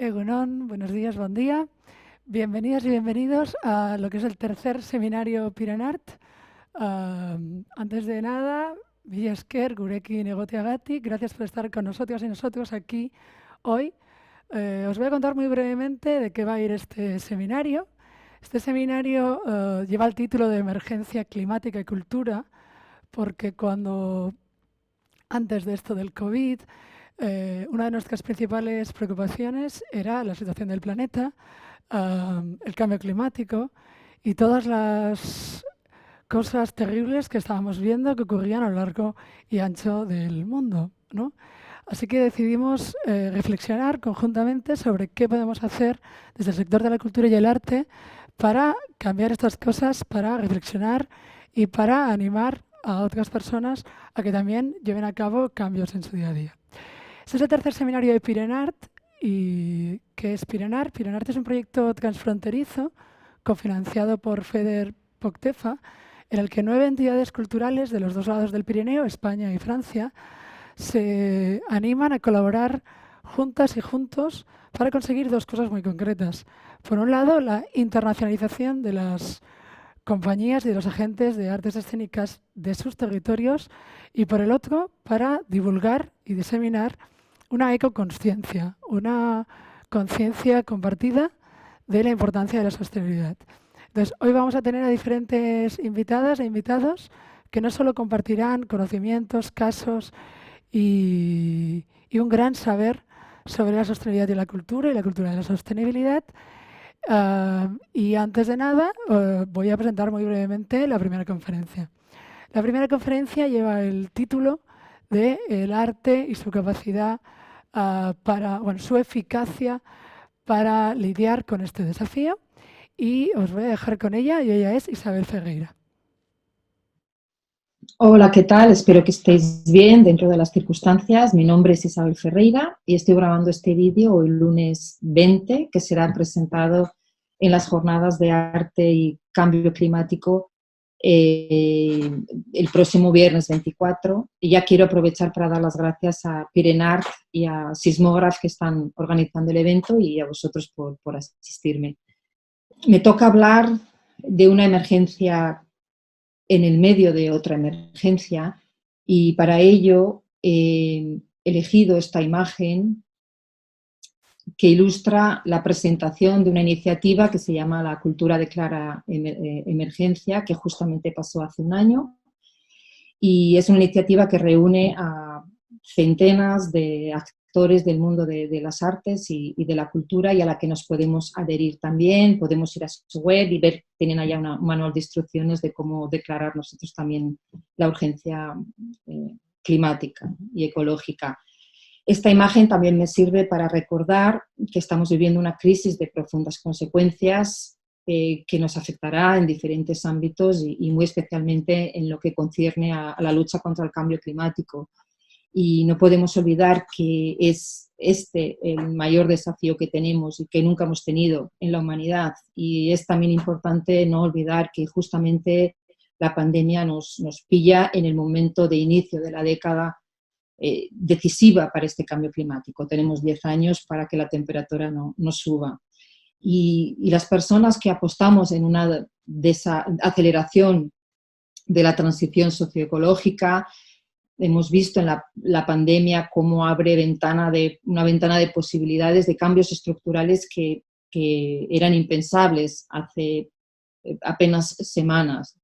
Egunon, buenos días, buen día. Bienvenidas y bienvenidos a lo que es el tercer seminario Pirenart. Antes de nada, mila esker, gurekin egoteagatik. Gracias por estar con nosotros y nosotros aquí hoy. Os voy a contar muy brevemente de qué va a ir este seminario. Este seminario lleva el título de Emergencia Climática y Cultura, porque antes de esto del COVID, una de nuestras principales preocupaciones era la situación del planeta, el cambio climático y todas las cosas terribles que estábamos viendo que ocurrían a lo largo y ancho del mundo, ¿no? Así que decidimos reflexionar conjuntamente sobre qué podemos hacer desde el sector de la cultura y el arte para cambiar estas cosas, para reflexionar y para animar a otras personas a que también lleven a cabo cambios en su día a día. Este es el tercer seminario de Pirenart. ¿Y qué es Pirenart? Pirenart es un proyecto transfronterizo cofinanciado por FEDER POCTEFA, en el que 9 entidades culturales de los dos lados del Pirineo, España y Francia, se animan a colaborar juntas y juntos para conseguir dos cosas muy concretas. Por un lado, la internacionalización de las compañías y de los agentes de artes escénicas de sus territorios, y por el otro, para divulgar y diseminar una ecoconsciencia, una conciencia compartida de la importancia de la sostenibilidad. Entonces, hoy vamos a tener a diferentes invitadas e invitados que no solo compartirán conocimientos, casos y un gran saber sobre la sostenibilidad y la cultura de la sostenibilidad. Y antes de nada, voy a presentar muy brevemente la primera conferencia. La primera conferencia lleva el título de El arte y su capacidad su eficacia para lidiar con este desafío. Y os voy a dejar con ella, y ella es Isabel Ferreira. Hola, ¿qué tal? Espero que estéis bien dentro de las circunstancias. Mi nombre es Isabel Ferreira y estoy grabando este vídeo hoy lunes 20, que será presentado en las jornadas de arte y cambio climático el próximo viernes 24. Y ya quiero aprovechar para dar las gracias a Pirenart y a Sismograph, que están organizando el evento, y a vosotros por asistirme. Me toca hablar de una emergencia en el medio de otra emergencia, y para ello he elegido esta imagen que ilustra la presentación de una iniciativa que se llama La Cultura Declara Emergencia, que justamente pasó hace un año, y es una iniciativa que reúne a centenas de actores del mundo de las artes y de la cultura, y a la que nos podemos adherir también. Podemos ir a su web y ver, tienen allá un manual de instrucciones de cómo declarar nosotros también la urgencia climática y ecológica. Esta imagen también me sirve para recordar que estamos viviendo una crisis de profundas consecuencias que nos afectará en diferentes ámbitos y muy especialmente en lo que concierne a la lucha contra el cambio climático. Y no podemos olvidar que es este el mayor desafío que tenemos y que nunca hemos tenido en la humanidad. Y es también importante no olvidar que justamente la pandemia nos pilla en el momento de inicio de la década decisiva para este cambio climático. Tenemos 10 años para que la temperatura no suba. Y las personas que apostamos en una aceleración de la transición socioecológica, hemos visto en la pandemia cómo abre una ventana de posibilidades de cambios estructurales que eran impensables hace apenas semanas.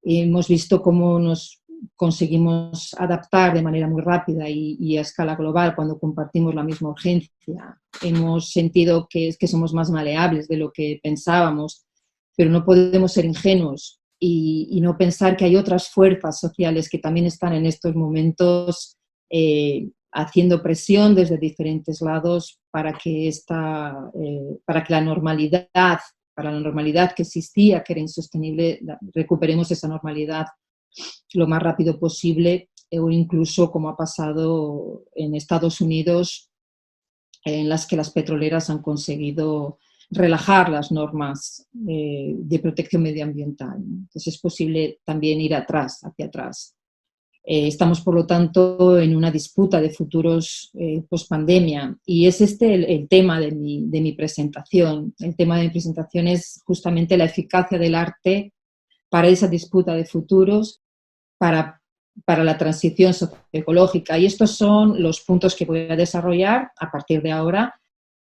Hemos visto cómo nos conseguimos adaptar de manera muy rápida y a escala global cuando compartimos la misma urgencia. Hemos sentido que somos más maleables de lo que pensábamos, pero no podemos ser ingenuos y no pensar que hay otras fuerzas sociales que también están en estos momentos haciendo presión desde diferentes lados para que la normalidad que existía, que era insostenible, recuperemos esa normalidad lo más rápido posible, o incluso como ha pasado en Estados Unidos, en las que las petroleras han conseguido relajar las normas de protección medioambiental. Entonces es posible también ir hacia atrás. Estamos, por lo tanto, en una disputa de futuros post-pandemia y es este el tema de mi presentación. El tema de mi presentación es justamente la eficacia del arte para esa disputa de futuros, para la transición socioecológica. Y estos son los puntos que voy a desarrollar a partir de ahora.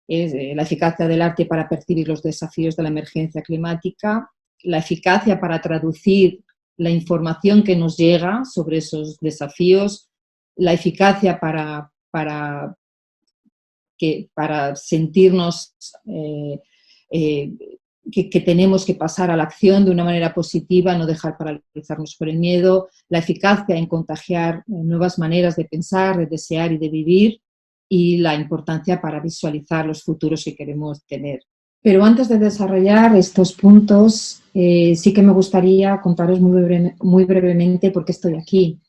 Es la eficacia del arte para percibir los desafíos de la emergencia climática, la eficacia para traducir la información que nos llega sobre esos desafíos, la eficacia para sentirnos que tenemos que pasar a la acción de una manera positiva, no dejar paralizarnos por el miedo, la eficacia en contagiar nuevas maneras de pensar, de desear y de vivir, y la importancia para visualizar los futuros que queremos tener. Pero antes de desarrollar estos puntos, sí que me gustaría contaros muy brevemente por qué estoy aquí.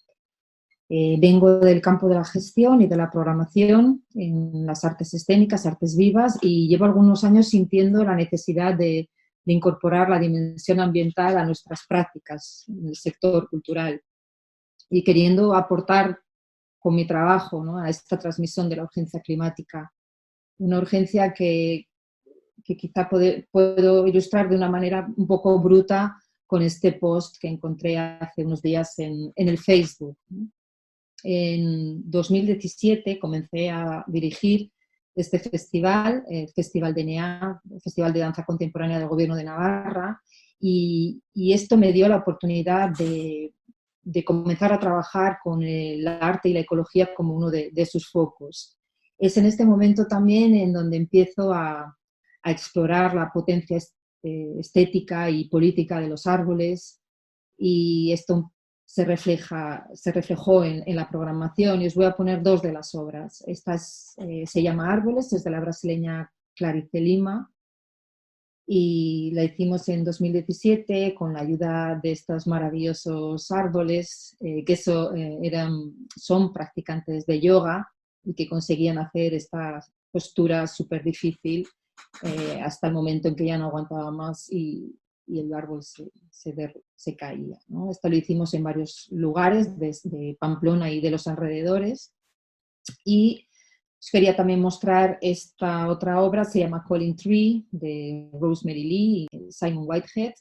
Vengo del campo de la gestión y de la programación en las artes escénicas, artes vivas, y llevo algunos años sintiendo la necesidad de incorporar la dimensión ambiental a nuestras prácticas en el sector cultural y queriendo aportar con mi trabajo, ¿no?, a esta transmisión de la urgencia climática. Una urgencia que quizá puedo ilustrar de una manera un poco bruta con este post que encontré hace unos días en el Facebook, ¿no? En 2017 comencé a dirigir este festival, el Festival DNA, el Festival de Danza Contemporánea del Gobierno de Navarra, y esto me dio la oportunidad de comenzar a trabajar con el arte y la ecología como uno de sus focos. Es en este momento también en donde empiezo a explorar la potencia estética y política de los árboles, y esto se reflejó en la programación, y os voy a poner dos de las obras. Esta se llama Árboles, es de la brasileña Clarice Lima, y la hicimos en 2017 con la ayuda de estos maravillosos árboles que son practicantes de yoga y que conseguían hacer esta postura súper difícil hasta el momento en que ya no aguantaba más y el árbol se caía, ¿no? Esto lo hicimos en varios lugares de Pamplona y de los alrededores. Y os quería también mostrar esta otra obra, se llama Calling Tree, de Rosemary Lee y Simon Whitehead.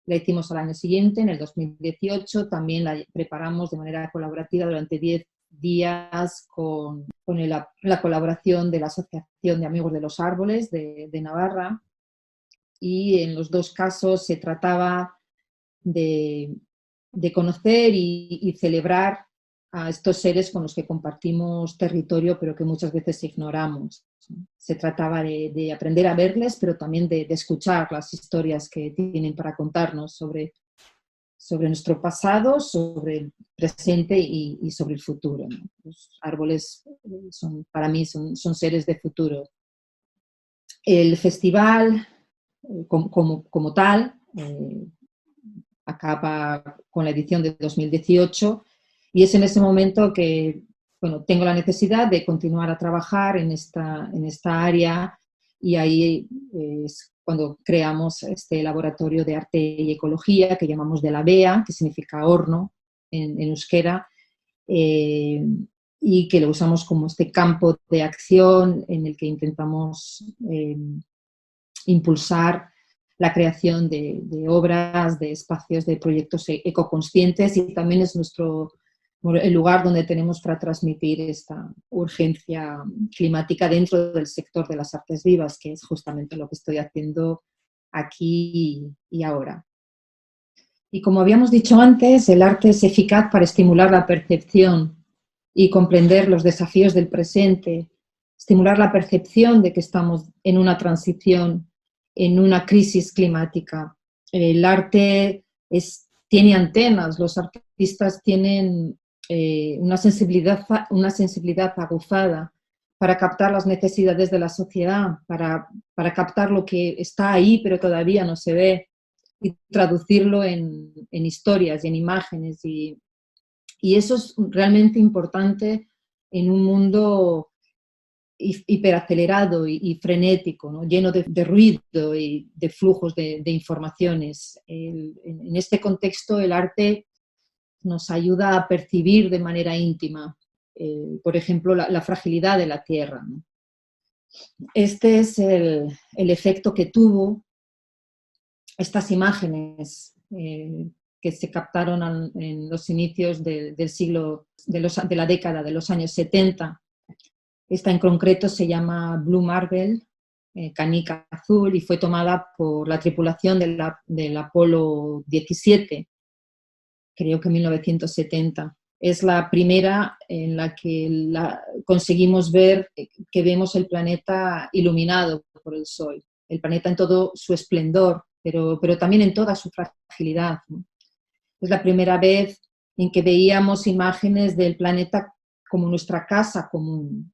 La hicimos al año siguiente, en el 2018. También la preparamos de manera colaborativa durante 10 días con la colaboración de la Asociación de Amigos de los Árboles de Navarra. Y en los dos casos se trataba de conocer y celebrar a estos seres con los que compartimos territorio, pero que muchas veces ignoramos. Se trataba de aprender a verles, pero también de escuchar las historias que tienen para contarnos sobre nuestro pasado, sobre el presente y sobre el futuro, ¿no? Los árboles para mí son seres de futuro. El festival como tal acaba con la edición de 2018, y es en ese momento que tengo la necesidad de continuar a trabajar en esta área, y ahí es cuando creamos este laboratorio de arte y ecología que llamamos de la BEA, que significa horno en euskera, y que lo usamos como este campo de acción en el que intentamos impulsar la creación de obras, de espacios, de proyectos ecoconscientes, y también es el lugar donde tenemos para transmitir esta urgencia climática dentro del sector de las artes vivas, que es justamente lo que estoy haciendo aquí y ahora. Y como habíamos dicho antes, el arte es eficaz para estimular la percepción y comprender los desafíos del presente, estimular la percepción de que estamos en una transición, en una crisis climática. El arte tiene antenas, los artistas tienen una sensibilidad aguzada para captar las necesidades de la sociedad, para captar lo que está ahí pero todavía no se ve, y traducirlo en historias y en imágenes. Y eso es realmente importante en un mundo hiperacelerado y frenético, ¿no?, lleno de ruido y de flujos de informaciones. En este contexto el arte nos ayuda a percibir de manera íntima, por ejemplo, la fragilidad de la Tierra, ¿no? Este es el efecto que tuvo estas imágenes que se captaron en los inicios del siglo, de la década de los años 70. Esta en concreto se llama Blue Marble, canica azul, y fue tomada por la tripulación del Apolo 17, creo que en 1970. Es la primera en la que conseguimos ver que vemos el planeta iluminado por el Sol, el planeta en todo su esplendor, pero también en toda su fragilidad, ¿no? Es la primera vez en que veíamos imágenes del planeta como nuestra casa común.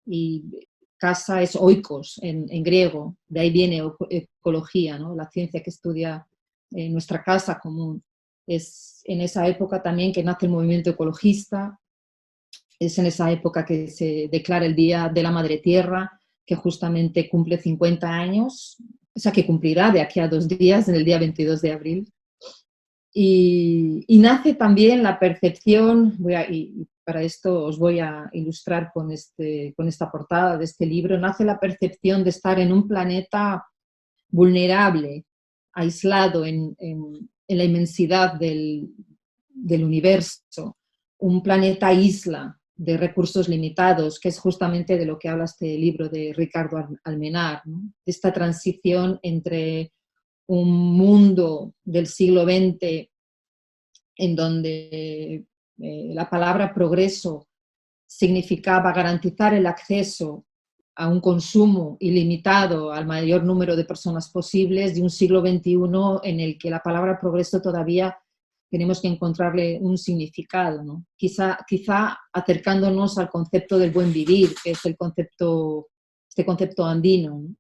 Y casa es oikos en griego, de ahí viene ecología, ¿no? La ciencia que estudia nuestra casa común. Es en esa época también que nace el movimiento ecologista, es en esa época que se declara el Día de la Madre Tierra, que justamente cumple 50 años, o sea, que cumplirá de aquí a 2 días, en el día 22 de abril. Y nace también la percepción, y para esto os voy a ilustrar con esta portada de este libro, nace la percepción de estar en un planeta vulnerable, aislado en la inmensidad del universo, un planeta isla de recursos limitados, que es justamente de lo que habla este libro de Ricardo Almenar, ¿no? Esta transición entre un mundo del siglo XX en donde la palabra progreso significaba garantizar el acceso a un consumo ilimitado al mayor número de personas posibles, de un siglo XXI en el que la palabra progreso todavía tenemos que encontrarle un significado, ¿no? Quizá acercándonos al concepto del buen vivir, que es este concepto andino, ¿no?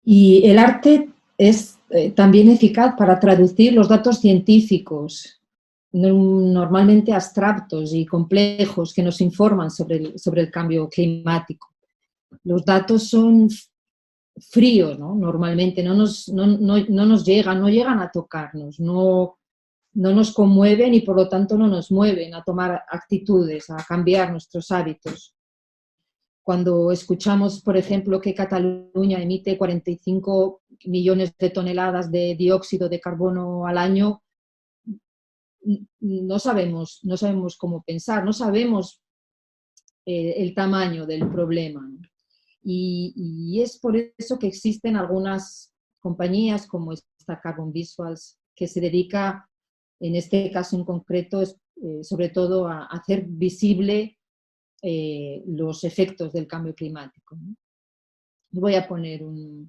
Y el arte es también eficaz para traducir los datos científicos, normalmente abstractos y complejos, que nos informan sobre el cambio climático. Los datos son fríos, ¿no? Normalmente no nos llegan, no llegan a tocarnos, no nos conmueven y por lo tanto no nos mueven a tomar actitudes, a cambiar nuestros hábitos. Cuando escuchamos, por ejemplo, que Cataluña emite 45 millones de toneladas de dióxido de carbono al año, no sabemos cómo pensar, no sabemos el tamaño del problema. Y es por eso que existen algunas compañías como esta Carbon Visuals, que se dedica, en este caso en concreto, sobre todo a hacer visible los efectos del cambio climático, ¿no? Voy a poner una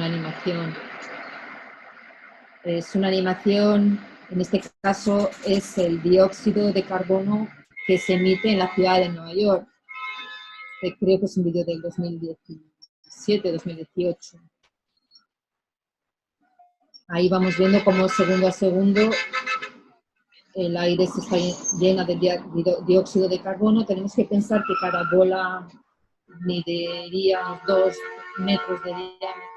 animación. Es una animación, en este caso es el dióxido de carbono que se emite en la ciudad de Nueva York. Creo que es un vídeo del 2017, 2018. Ahí vamos viendo cómo segundo a segundo el aire se está llena de dióxido de carbono. Tenemos que pensar que cada bola mediría unos 2 metros de diámetro.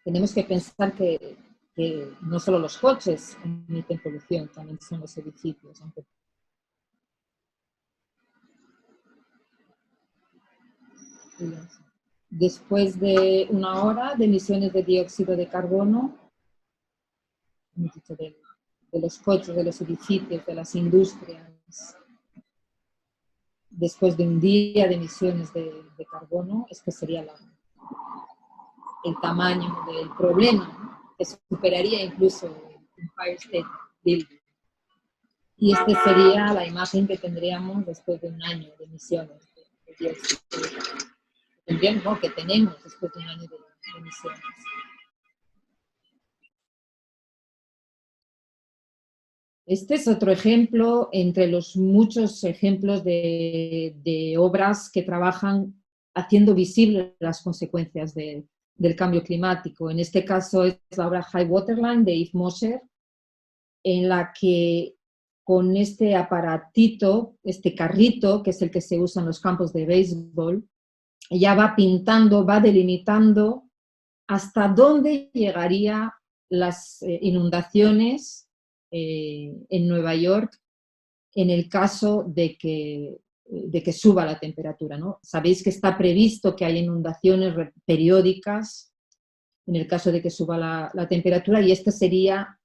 Tenemos que pensar que no solo los coches emiten polución, también son los edificios. Después de 1 hora de emisiones de dióxido de carbono, de los coches, de los edificios, de las industrias, después de 1 día de emisiones de carbono, este sería el tamaño del problema, ¿no? Que superaría incluso el Empire State Building. Y esta sería la imagen que tendríamos después de 1 año de emisiones de dióxido de carbono. Tendríamos, ¿no?, que tenemos después de 1 año de emisiones. Este es otro ejemplo entre los muchos ejemplos de obras que trabajan haciendo visibles las consecuencias del cambio climático. En este caso es la obra High Waterline de Yves Mosher, en la que con este aparatito, este carrito, que es el que se usa en los campos de béisbol, ella va pintando, va delimitando hasta dónde llegaría las inundaciones en Nueva York en el caso de que suba la temperatura, ¿no? Sabéis que está previsto que haya inundaciones periódicas en el caso de que suba la temperatura, y esta sería,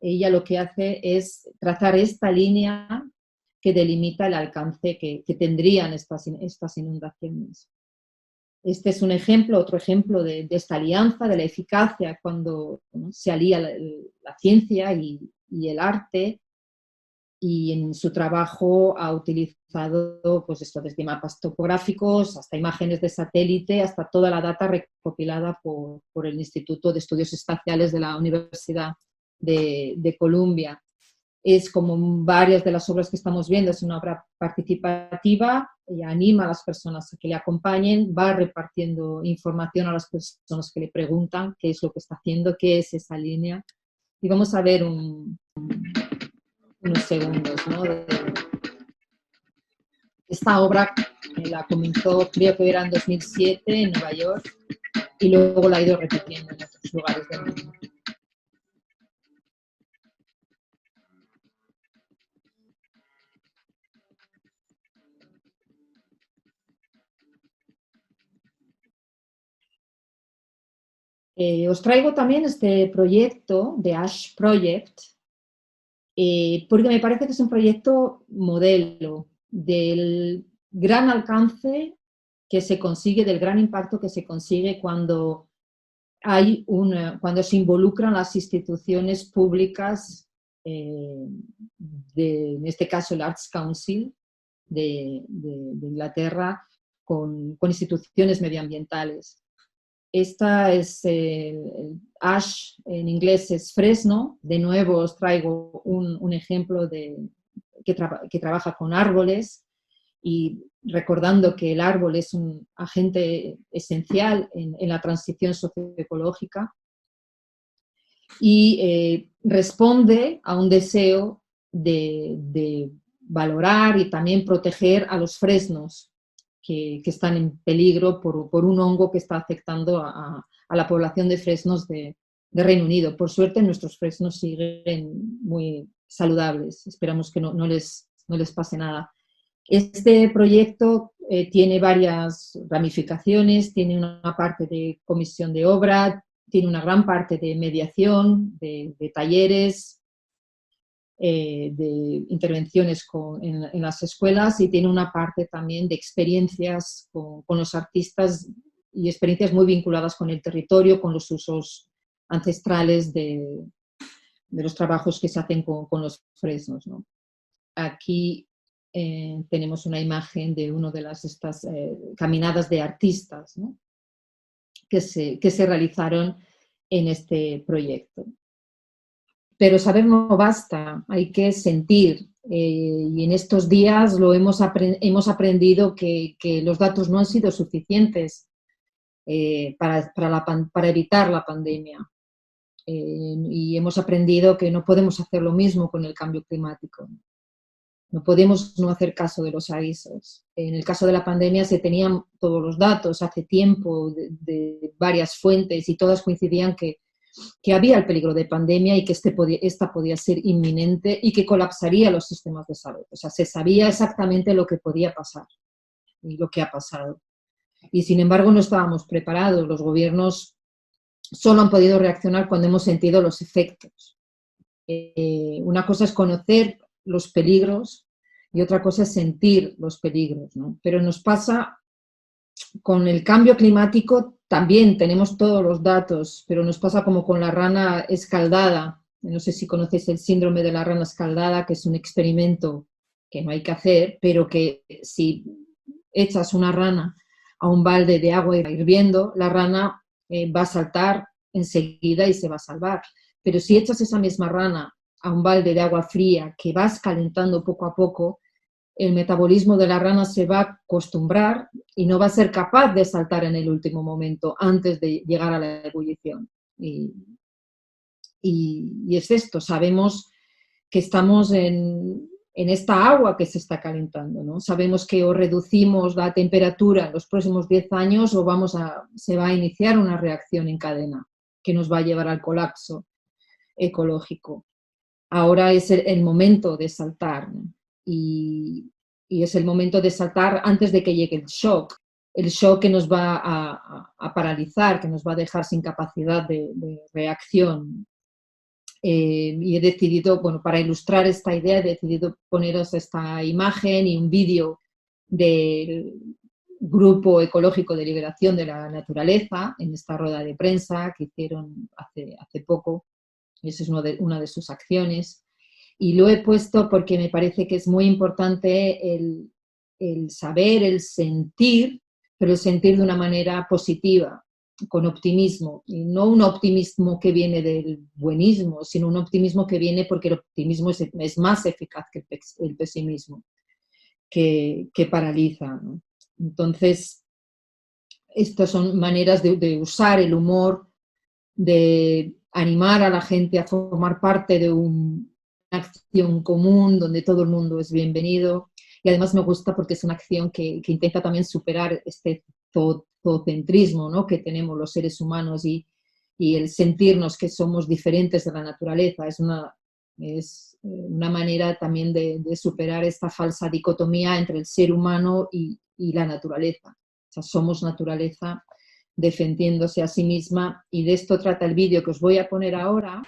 ella lo que hace es trazar esta línea que delimita el alcance que tendrían estas inundaciones. Este es un ejemplo, otro ejemplo de esta alianza, de la eficacia cuando, ¿no?, se alía la ciencia y el arte, y en su trabajo ha utilizado pues esto, desde mapas topográficos hasta imágenes de satélite, hasta toda la data recopilada por el Instituto de Estudios Espaciales de la Universidad de Columbia. Es como varias de las obras que estamos viendo, es una obra participativa, ella anima a las personas a que le acompañen, va repartiendo información a las personas que le preguntan qué es lo que está haciendo, qué es esa línea. Y vamos a ver unos segundos, ¿no? Esta obra la comenzó, creo que era en 2007 en Nueva York, y luego la ha ido repitiendo en otros lugares del mundo. Os traigo también este proyecto de Ash Project, porque me parece que es un proyecto modelo del gran alcance que se consigue, del gran impacto que se consigue cuando cuando se involucran las instituciones públicas, en este caso el Arts Council de Inglaterra, con instituciones medioambientales. Esta es el Ash, en inglés es fresno. De nuevo os traigo un ejemplo que trabaja con árboles, y recordando que el árbol es un agente esencial en la transición socioecológica, y responde a un deseo de valorar y también proteger a los fresnos que están en peligro por un hongo que está afectando a la población de fresnos de Reino Unido. Por suerte nuestros fresnos siguen muy saludables, esperamos que no les pase nada. Este proyecto tiene varias ramificaciones, tiene una parte de comisión de obra, tiene una gran parte de mediación, de talleres, de intervenciones en las escuelas, y tiene una parte también de experiencias con los artistas, y experiencias muy vinculadas con el territorio, con los usos ancestrales de los trabajos que se hacen con los fresnos, ¿no? Aquí tenemos una imagen de una de estas caminadas de artistas, ¿no?, que se realizaron en este proyecto. Pero saber no basta, hay que sentir, y en estos días hemos aprendido que los datos no han sido suficientes para evitar la pandemia, y hemos aprendido que no podemos hacer lo mismo con el cambio climático. No podemos no hacer caso de los avisos. En el caso de la pandemia se tenían todos los datos hace tiempo de varias fuentes, y todas coincidían que había el peligro de pandemia, y que esta podía ser inminente y que colapsaría los sistemas de salud. O sea, se sabía exactamente lo que podía pasar y lo que ha pasado. Y sin embargo no estábamos preparados. Los gobiernos solo han podido reaccionar cuando hemos sentido los efectos. Una cosa es conocer los peligros y otra cosa es sentir los peligros, ¿no? Pero nos pasa con el cambio climático, también tenemos todos los datos, pero nos pasa como con la rana escaldada. No sé si conocéis el síndrome de la rana escaldada, que es un experimento que no hay que hacer, pero que si echas una rana a un balde de agua hirviendo, la rana va a saltar enseguida y se va a salvar. Pero si echas esa misma rana a un balde de agua fría que vas calentando poco a poco, el metabolismo de la rana se va a acostumbrar y no va a ser capaz de saltar en el último momento antes de llegar a la ebullición. Y es esto, sabemos que estamos en esta agua que se está calentando, ¿no? Sabemos que o reducimos la temperatura en los próximos 10 años o se va a iniciar una reacción en cadena que nos va a llevar al colapso ecológico. Ahora es el momento de saltar, ¿no? Y es el momento de saltar antes de que llegue el shock que nos va a paralizar, que nos va a dejar sin capacidad de reacción. Y he decidido, bueno, para ilustrar esta idea, he decidido poneros esta imagen y un vídeo del Grupo Ecológico de Liberación de la Naturaleza en esta rueda de prensa que hicieron hace poco. Esa es una de sus acciones. Y lo he puesto porque me parece que es muy importante el saber, el sentir, pero el sentir de una manera positiva, con optimismo. Y no un optimismo que viene del buenismo, sino un optimismo que viene porque el optimismo es más eficaz que el pesimismo, que paraliza, ¿no? Entonces, estas son maneras de usar el humor, de animar a la gente a formar parte de una acción común donde todo el mundo es bienvenido. Y además me gusta porque es una acción que intenta también superar este zocentrismo, ¿no?, que tenemos los seres humanos y el sentirnos que somos diferentes de la naturaleza. Es una manera también de superar esta falsa dicotomía entre el ser humano y la naturaleza. O sea, somos naturaleza defendiéndose a sí misma, y de esto trata el vídeo que os voy a poner ahora.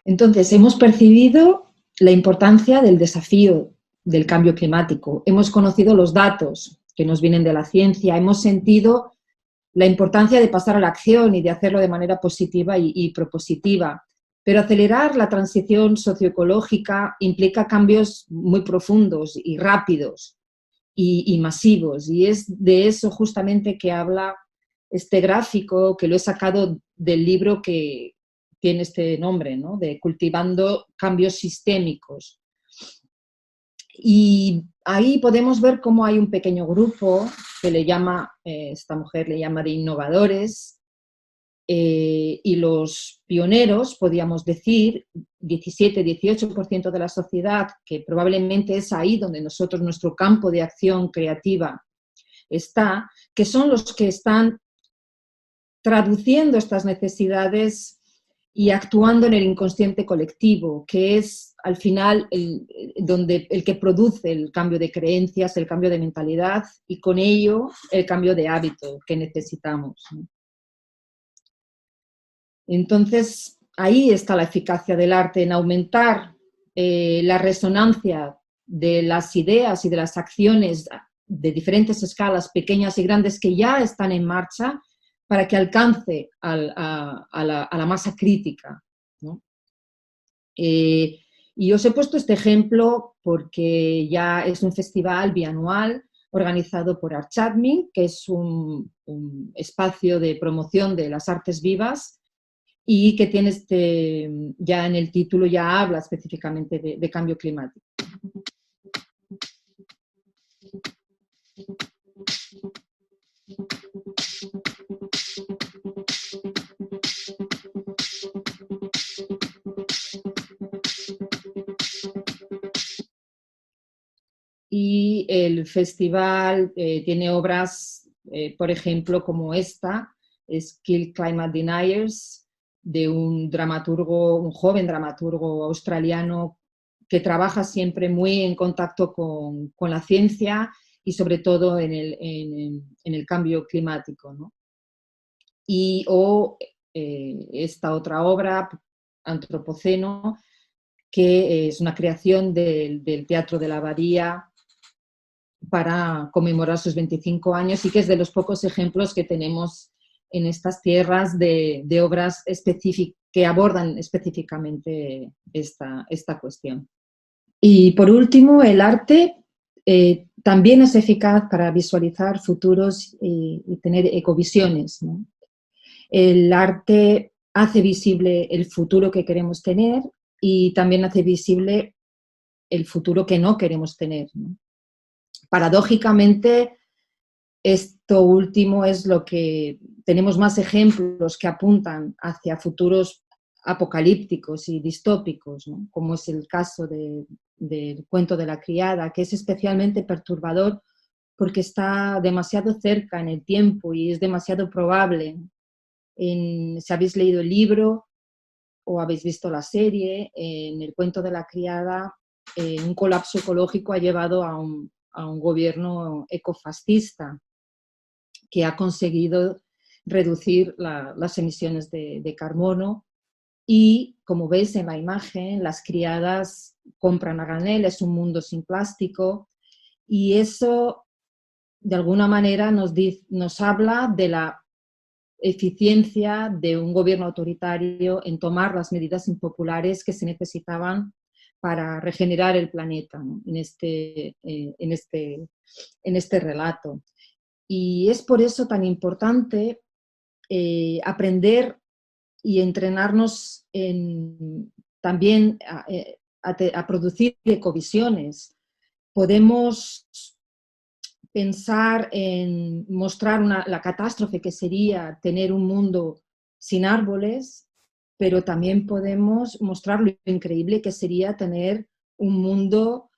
Entonces, hemos percibido la importancia del desafío del cambio climático, hemos conocido los datos que nos vienen de la ciencia, hemos sentido la importancia de pasar a la acción y de hacerlo de manera positiva y propositiva. Pero acelerar la transición socioecológica implica cambios muy profundos y rápidos y masivos, y es de eso justamente que habla este gráfico, que lo he sacado del libro que tiene este nombre, ¿no?, de Cultivando Cambios Sistémicos. Y ahí podemos ver cómo hay un pequeño grupo que le llama, esta mujer le llama de innovadores, y los pioneros, podríamos decir, 17-18% de la sociedad, que probablemente es ahí donde nosotros, nuestro campo de acción creativa está, que son los que están traduciendo estas necesidades y actuando en el inconsciente colectivo, que es al final el que produce el cambio de creencias, el cambio de mentalidad y con ello el cambio de hábito que necesitamos, ¿no? Entonces, ahí está la eficacia del arte, en aumentar la resonancia de las ideas y de las acciones de diferentes escalas, pequeñas y grandes, que ya están en marcha, para que alcance a la masa crítica, ¿no? Y os he puesto este ejemplo porque ya es un festival bianual organizado por Artchatmi, que es un espacio de promoción de las artes vivas, y que tiene ya en el título ya habla específicamente de cambio climático. Y el festival tiene obras, por ejemplo, como esta, Skilled Climate Deniers, de un dramaturgo, un joven dramaturgo australiano que trabaja siempre muy en contacto con la ciencia y sobre todo en el cambio climático, ¿no? O esta otra obra, Antropoceno, que es una creación del Teatro de la Abadía para conmemorar sus 25 años y que es de los pocos ejemplos que tenemos en estas tierras de obras que abordan específicamente esta cuestión. Y por último, el arte también es eficaz para visualizar futuros y tener ecovisiones, ¿no? El arte hace visible el futuro que queremos tener y también hace visible el futuro que no queremos tener, ¿no? Paradójicamente, esto último es lo que tenemos más ejemplos que apuntan hacia futuros apocalípticos y distópicos, ¿no? Como es el caso del cuento de la criada, que es especialmente perturbador porque está demasiado cerca en el tiempo y es demasiado probable. Si habéis leído el libro o habéis visto la serie, en el cuento de la criada, un colapso ecológico ha llevado a un gobierno ecofascista que ha conseguido reducir las emisiones de carbono y, como veis en la imagen, las criadas compran a granel, es un mundo sin plástico y eso de alguna manera nos habla de la eficiencia de un gobierno autoritario en tomar las medidas impopulares que se necesitaban para regenerar el planeta, ¿no? en este relato. Y es por eso tan importante aprender y entrenarnos también a producir ecovisiones. Podemos pensar en mostrar la catástrofe que sería tener un mundo sin árboles, pero también podemos mostrar lo increíble que sería tener un mundo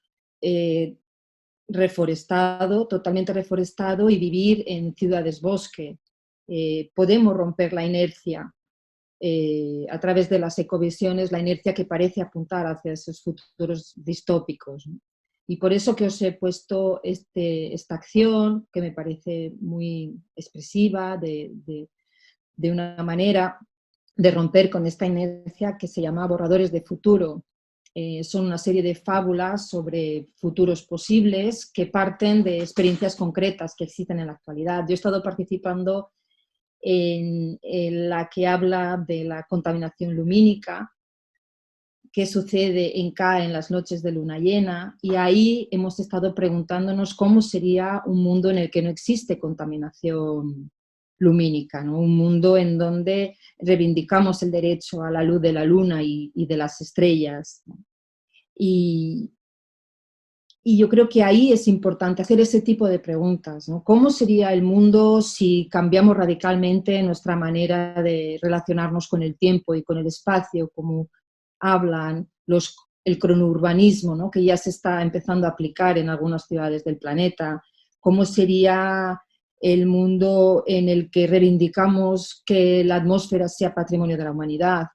reforestado, totalmente reforestado y vivir en ciudades bosque. Podemos romper la inercia a través de las ecovisiones, la inercia que parece apuntar hacia esos futuros distópicos, ¿no? Y por eso que os he puesto esta acción, que me parece muy expresiva, de una manera de romper con esta inercia, que se llama Borradores de Futuro. Son una serie de fábulas sobre futuros posibles que parten de experiencias concretas que existen en la actualidad. Yo he estado participando en la que habla de la contaminación lumínica, qué sucede en CAE en las noches de luna llena, y ahí hemos estado preguntándonos cómo sería un mundo en el que no existe contaminación lumínica, ¿no? Un mundo en donde reivindicamos el derecho a la luz de la luna y de las estrellas, ¿no? Y Y yo creo que ahí es importante hacer ese tipo de preguntas, ¿no? ¿Cómo sería el mundo si cambiamos radicalmente nuestra manera de relacionarnos con el tiempo y con el espacio, como hablan el cronourbanismo, ¿no? Que ya se está empezando a aplicar en algunas ciudades del planeta? ¿Cómo sería el mundo en el que reivindicamos que la atmósfera sea patrimonio de la humanidad?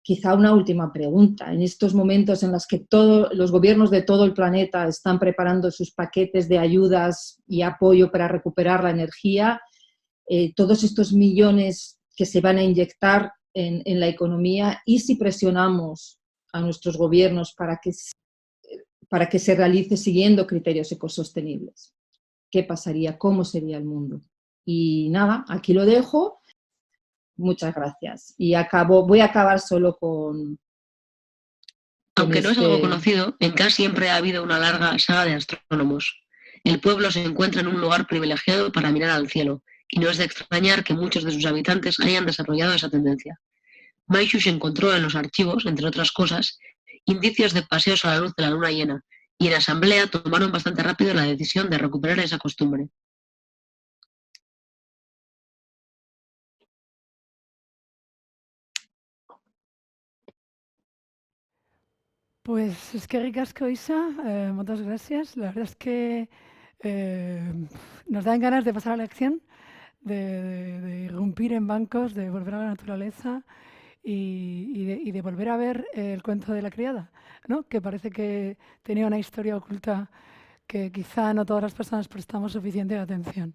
Quizá una última pregunta. En estos momentos en los que todos los gobiernos de todo el planeta están preparando sus paquetes de ayudas y apoyo para recuperar la energía, todos estos millones que se van a inyectar en la economía, y si presionamos a nuestros gobiernos para que se realice siguiendo criterios ecosostenibles, ¿qué pasaría? ¿Cómo sería el mundo? Y nada, aquí lo dejo. Muchas gracias. Y voy a acabar solo con Aunque no es algo conocido, en K siempre ha habido una larga saga de astrónomos. El pueblo se encuentra en un lugar privilegiado para mirar al cielo, y no es de extrañar que muchos de sus habitantes hayan desarrollado esa tendencia. Maishush encontró en los archivos, entre otras cosas, indicios de paseos a la luz de la luna llena, y en asamblea tomaron bastante rápido la decisión de recuperar esa costumbre. Pues es que ricasco, Isa, muchas gracias. La verdad es que nos dan ganas de pasar a la acción, de irrumpir en bancos, de volver a la naturaleza y de volver a ver el cuento de la criada, ¿no? Que parece que tenía una historia oculta que quizá no todas las personas prestamos suficiente atención.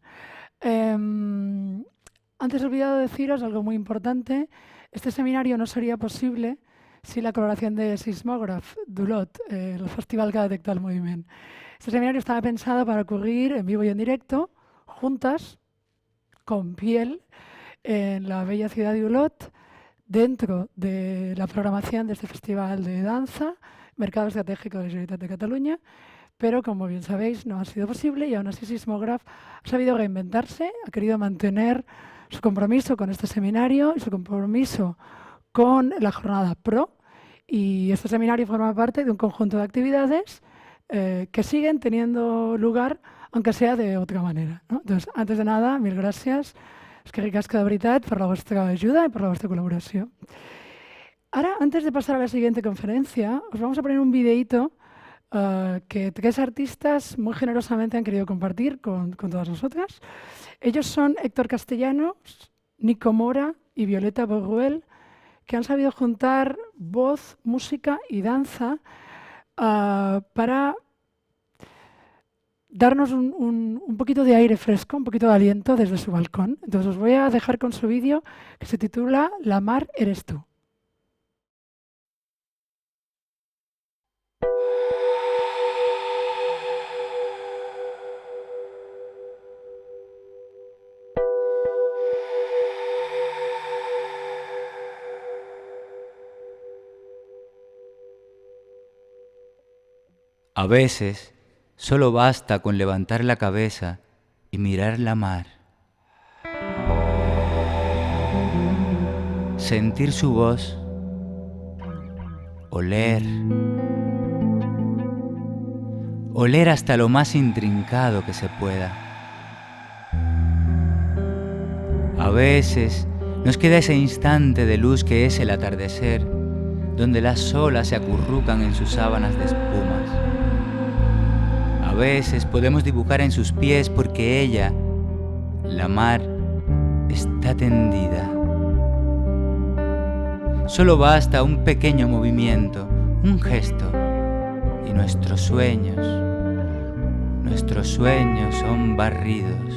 Antes he olvidado deciros algo muy importante. Este seminario no sería posible sin la colaboración de Sismògraf, d'Olot, el festival que detecta el movimiento. Este seminario estaba pensado para ocurrir en vivo y en directo, juntas, con piel, en la bella ciudad de Olot, dentro de la programación de este festival de danza, Mercado Estratégico de la Generalitat de Cataluña, pero como bien sabéis no ha sido posible, y aún así Sismògraf ha sabido reinventarse, ha querido mantener su compromiso con este seminario y su compromiso con la jornada PRO, y este seminario forma parte de un conjunto de actividades que siguen teniendo lugar, aunque sea de otra manera, ¿no? Entonces, antes de nada, mil gràcies, és que ricasco de veritat per la vostra ajuda y por la vostra colaboración. Ahora, antes de pasar a la siguiente conferencia, os vamos a poner un videíto que 3 artistas muy generosamente han querido compartir con todas nosotras. Ellos son Héctor Castellanos, Nico Mora y Violeta Borruel, que han sabido juntar voz, música y danza para darnos un poquito de aire fresco, un poquito de aliento desde su balcón. Entonces os voy a dejar con su vídeo que se titula La mar eres tú. A veces solo basta con levantar la cabeza y mirar la mar. Sentir su voz, oler hasta lo más intrincado que se pueda. A veces nos queda ese instante de luz que es el atardecer, donde las olas se acurrucan en sus sábanas de espumas. A veces podemos dibujar en sus pies porque ella, la mar, está tendida. Solo basta un pequeño movimiento, un gesto, y nuestros sueños son barridos.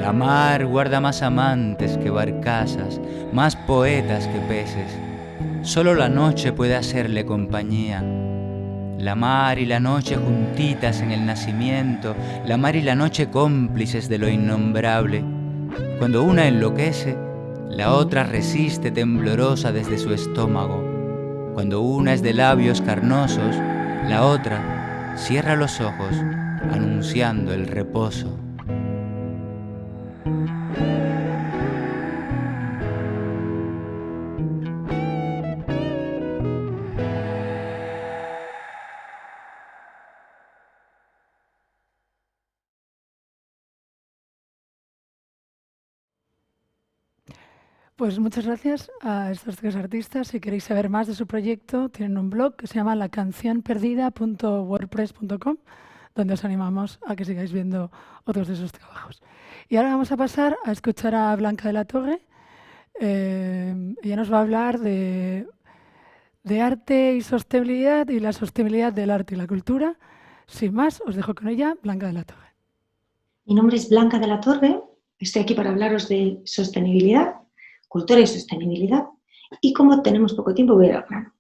La mar guarda más amantes que barcazas, más poetas que peces. Solo la noche puede hacerle compañía. La mar y la noche juntitas en el nacimiento, la mar y la noche cómplices de lo innombrable. Cuando una enloquece, la otra resiste temblorosa desde su estómago. Cuando una es de labios carnosos, la otra cierra los ojos, anunciando el reposo. Pues muchas gracias a estos tres artistas. Si queréis saber más de su proyecto, tienen un blog que se llama lacancionperdida.wordpress.com, donde os animamos a que sigáis viendo otros de sus trabajos. Y ahora vamos a pasar a escuchar a Blanca de la Torre. Ella nos va a hablar de arte y sostenibilidad y la sostenibilidad del arte y la cultura. Sin más, os dejo con ella, Blanca de la Torre. Mi nombre es Blanca de la Torre, estoy aquí para hablaros de sostenibilidad, cultura y sostenibilidad, y como tenemos poco tiempo voy a ir al grano.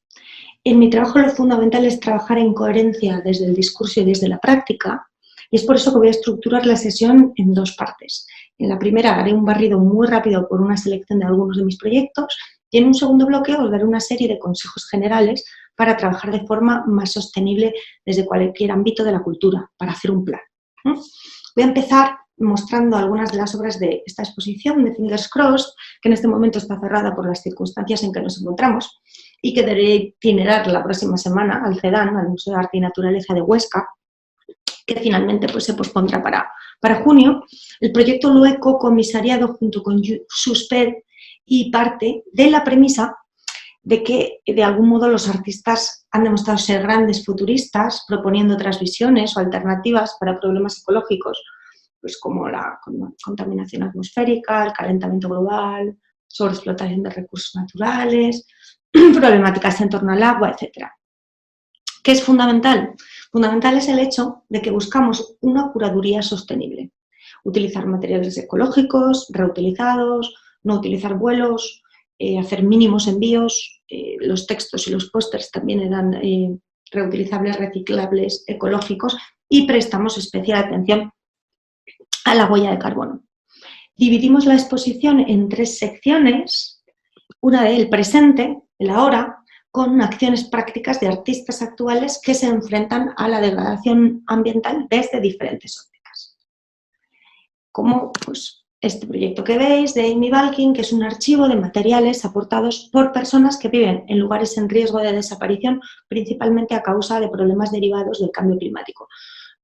En mi trabajo lo fundamental es trabajar en coherencia desde el discurso y desde la práctica, y es por eso que voy a estructurar la sesión en dos partes. En la primera haré un barrido muy rápido por una selección de algunos de mis proyectos, y en un segundo bloque os daré una serie de consejos generales para trabajar de forma más sostenible desde cualquier ámbito de la cultura, para hacer un plan. Voy a empezar mostrando algunas de las obras de esta exposición de Fingers Crossed, que en este momento está cerrada por las circunstancias en que nos encontramos y que daré itinerar la próxima semana al CEDAN, al Museo de Arte y Naturaleza de Huesca, que finalmente pues, se pospondrá para junio. El proyecto lo he co-comisariado junto con Susped y parte de la premisa de que de algún modo los artistas han demostrado ser grandes futuristas, proponiendo otras visiones o alternativas para problemas ecológicos, pues como la contaminación atmosférica, el calentamiento global, sobreexplotación de recursos naturales, problemáticas en torno al agua, etc. ¿Qué es fundamental? Fundamental es el hecho de que buscamos una curaduría sostenible. Utilizar materiales ecológicos, reutilizados, no utilizar vuelos, hacer mínimos envíos. Los textos y los pósters también eran reutilizables, reciclables, ecológicos, y prestamos especial atención a la huella de carbono. Dividimos la exposición en tres secciones, una del presente, el ahora, con acciones prácticas de artistas actuales que se enfrentan a la degradación ambiental desde diferentes ópticas. Como pues, este proyecto que veis de Amy Balkin, que es un archivo de materiales aportados por personas que viven en lugares en riesgo de desaparición, principalmente a causa de problemas derivados del cambio climático.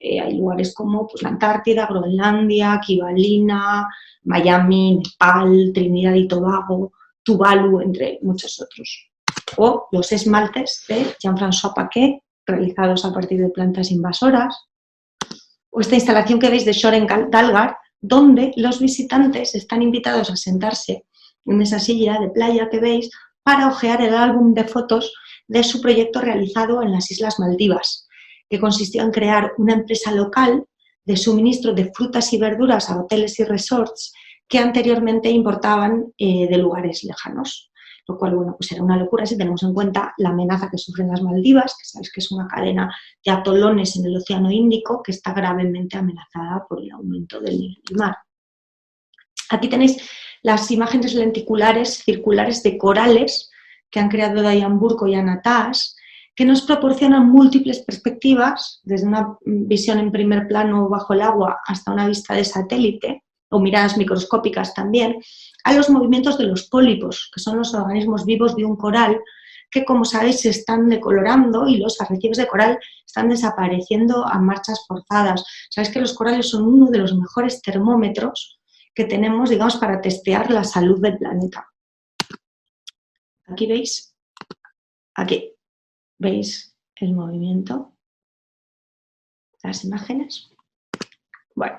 Hay lugares como pues, la Antártida, Groenlandia, Kivalina, Miami, Nepal, Trinidad y Tobago, Tuvalu, entre muchos otros. O los esmaltes de Jean-François Paquet, realizados a partir de plantas invasoras. O esta instalación que veis de Soren Dalgar, donde los visitantes están invitados a sentarse en esa silla de playa que veis para hojear el álbum de fotos de su proyecto realizado en las Islas Maldivas, que consistió en crear una empresa local de suministro de frutas y verduras a hoteles y resorts que anteriormente importaban de lugares lejanos. Lo cual, bueno, pues era una locura si tenemos en cuenta la amenaza que sufren las Maldivas, que sabéis que es una cadena de atolones en el Océano Índico que está gravemente amenazada por el aumento del nivel del mar. Aquí tenéis las imágenes lenticulares circulares de corales que han creado Diane Burko y Anna Tass, que nos proporcionan múltiples perspectivas, desde una visión en primer plano bajo el agua hasta una vista de satélite, o miradas microscópicas también, a los movimientos de los pólipos, que son los organismos vivos de un coral, que como sabéis se están decolorando y los arrecifes de coral están desapareciendo a marchas forzadas. Sabéis que los corales son uno de los mejores termómetros que tenemos, digamos, para testear la salud del planeta. Aquí veis, aquí veis el movimiento, las imágenes. Bueno,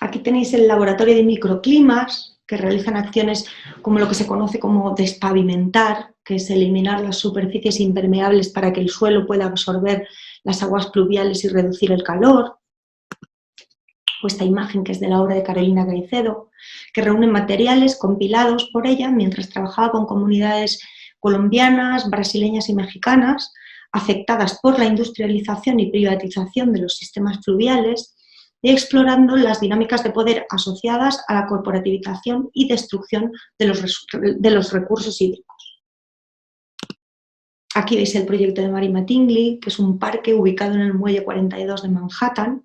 aquí tenéis el laboratorio de microclimas, que realizan acciones como lo que se conoce como despavimentar, que es eliminar las superficies impermeables para que el suelo pueda absorber las aguas pluviales y reducir el calor. O esta imagen que es de la obra de Carolina Caicedo, que reúne materiales compilados por ella mientras trabajaba con comunidades colombianas, brasileñas y mexicanas, afectadas por la industrialización y privatización de los sistemas fluviales, y explorando las dinámicas de poder asociadas a la corporativización y destrucción de los recursos hídricos. Aquí veis el proyecto de Mary Mattingly, que es un parque ubicado en el Muelle 42 de Manhattan.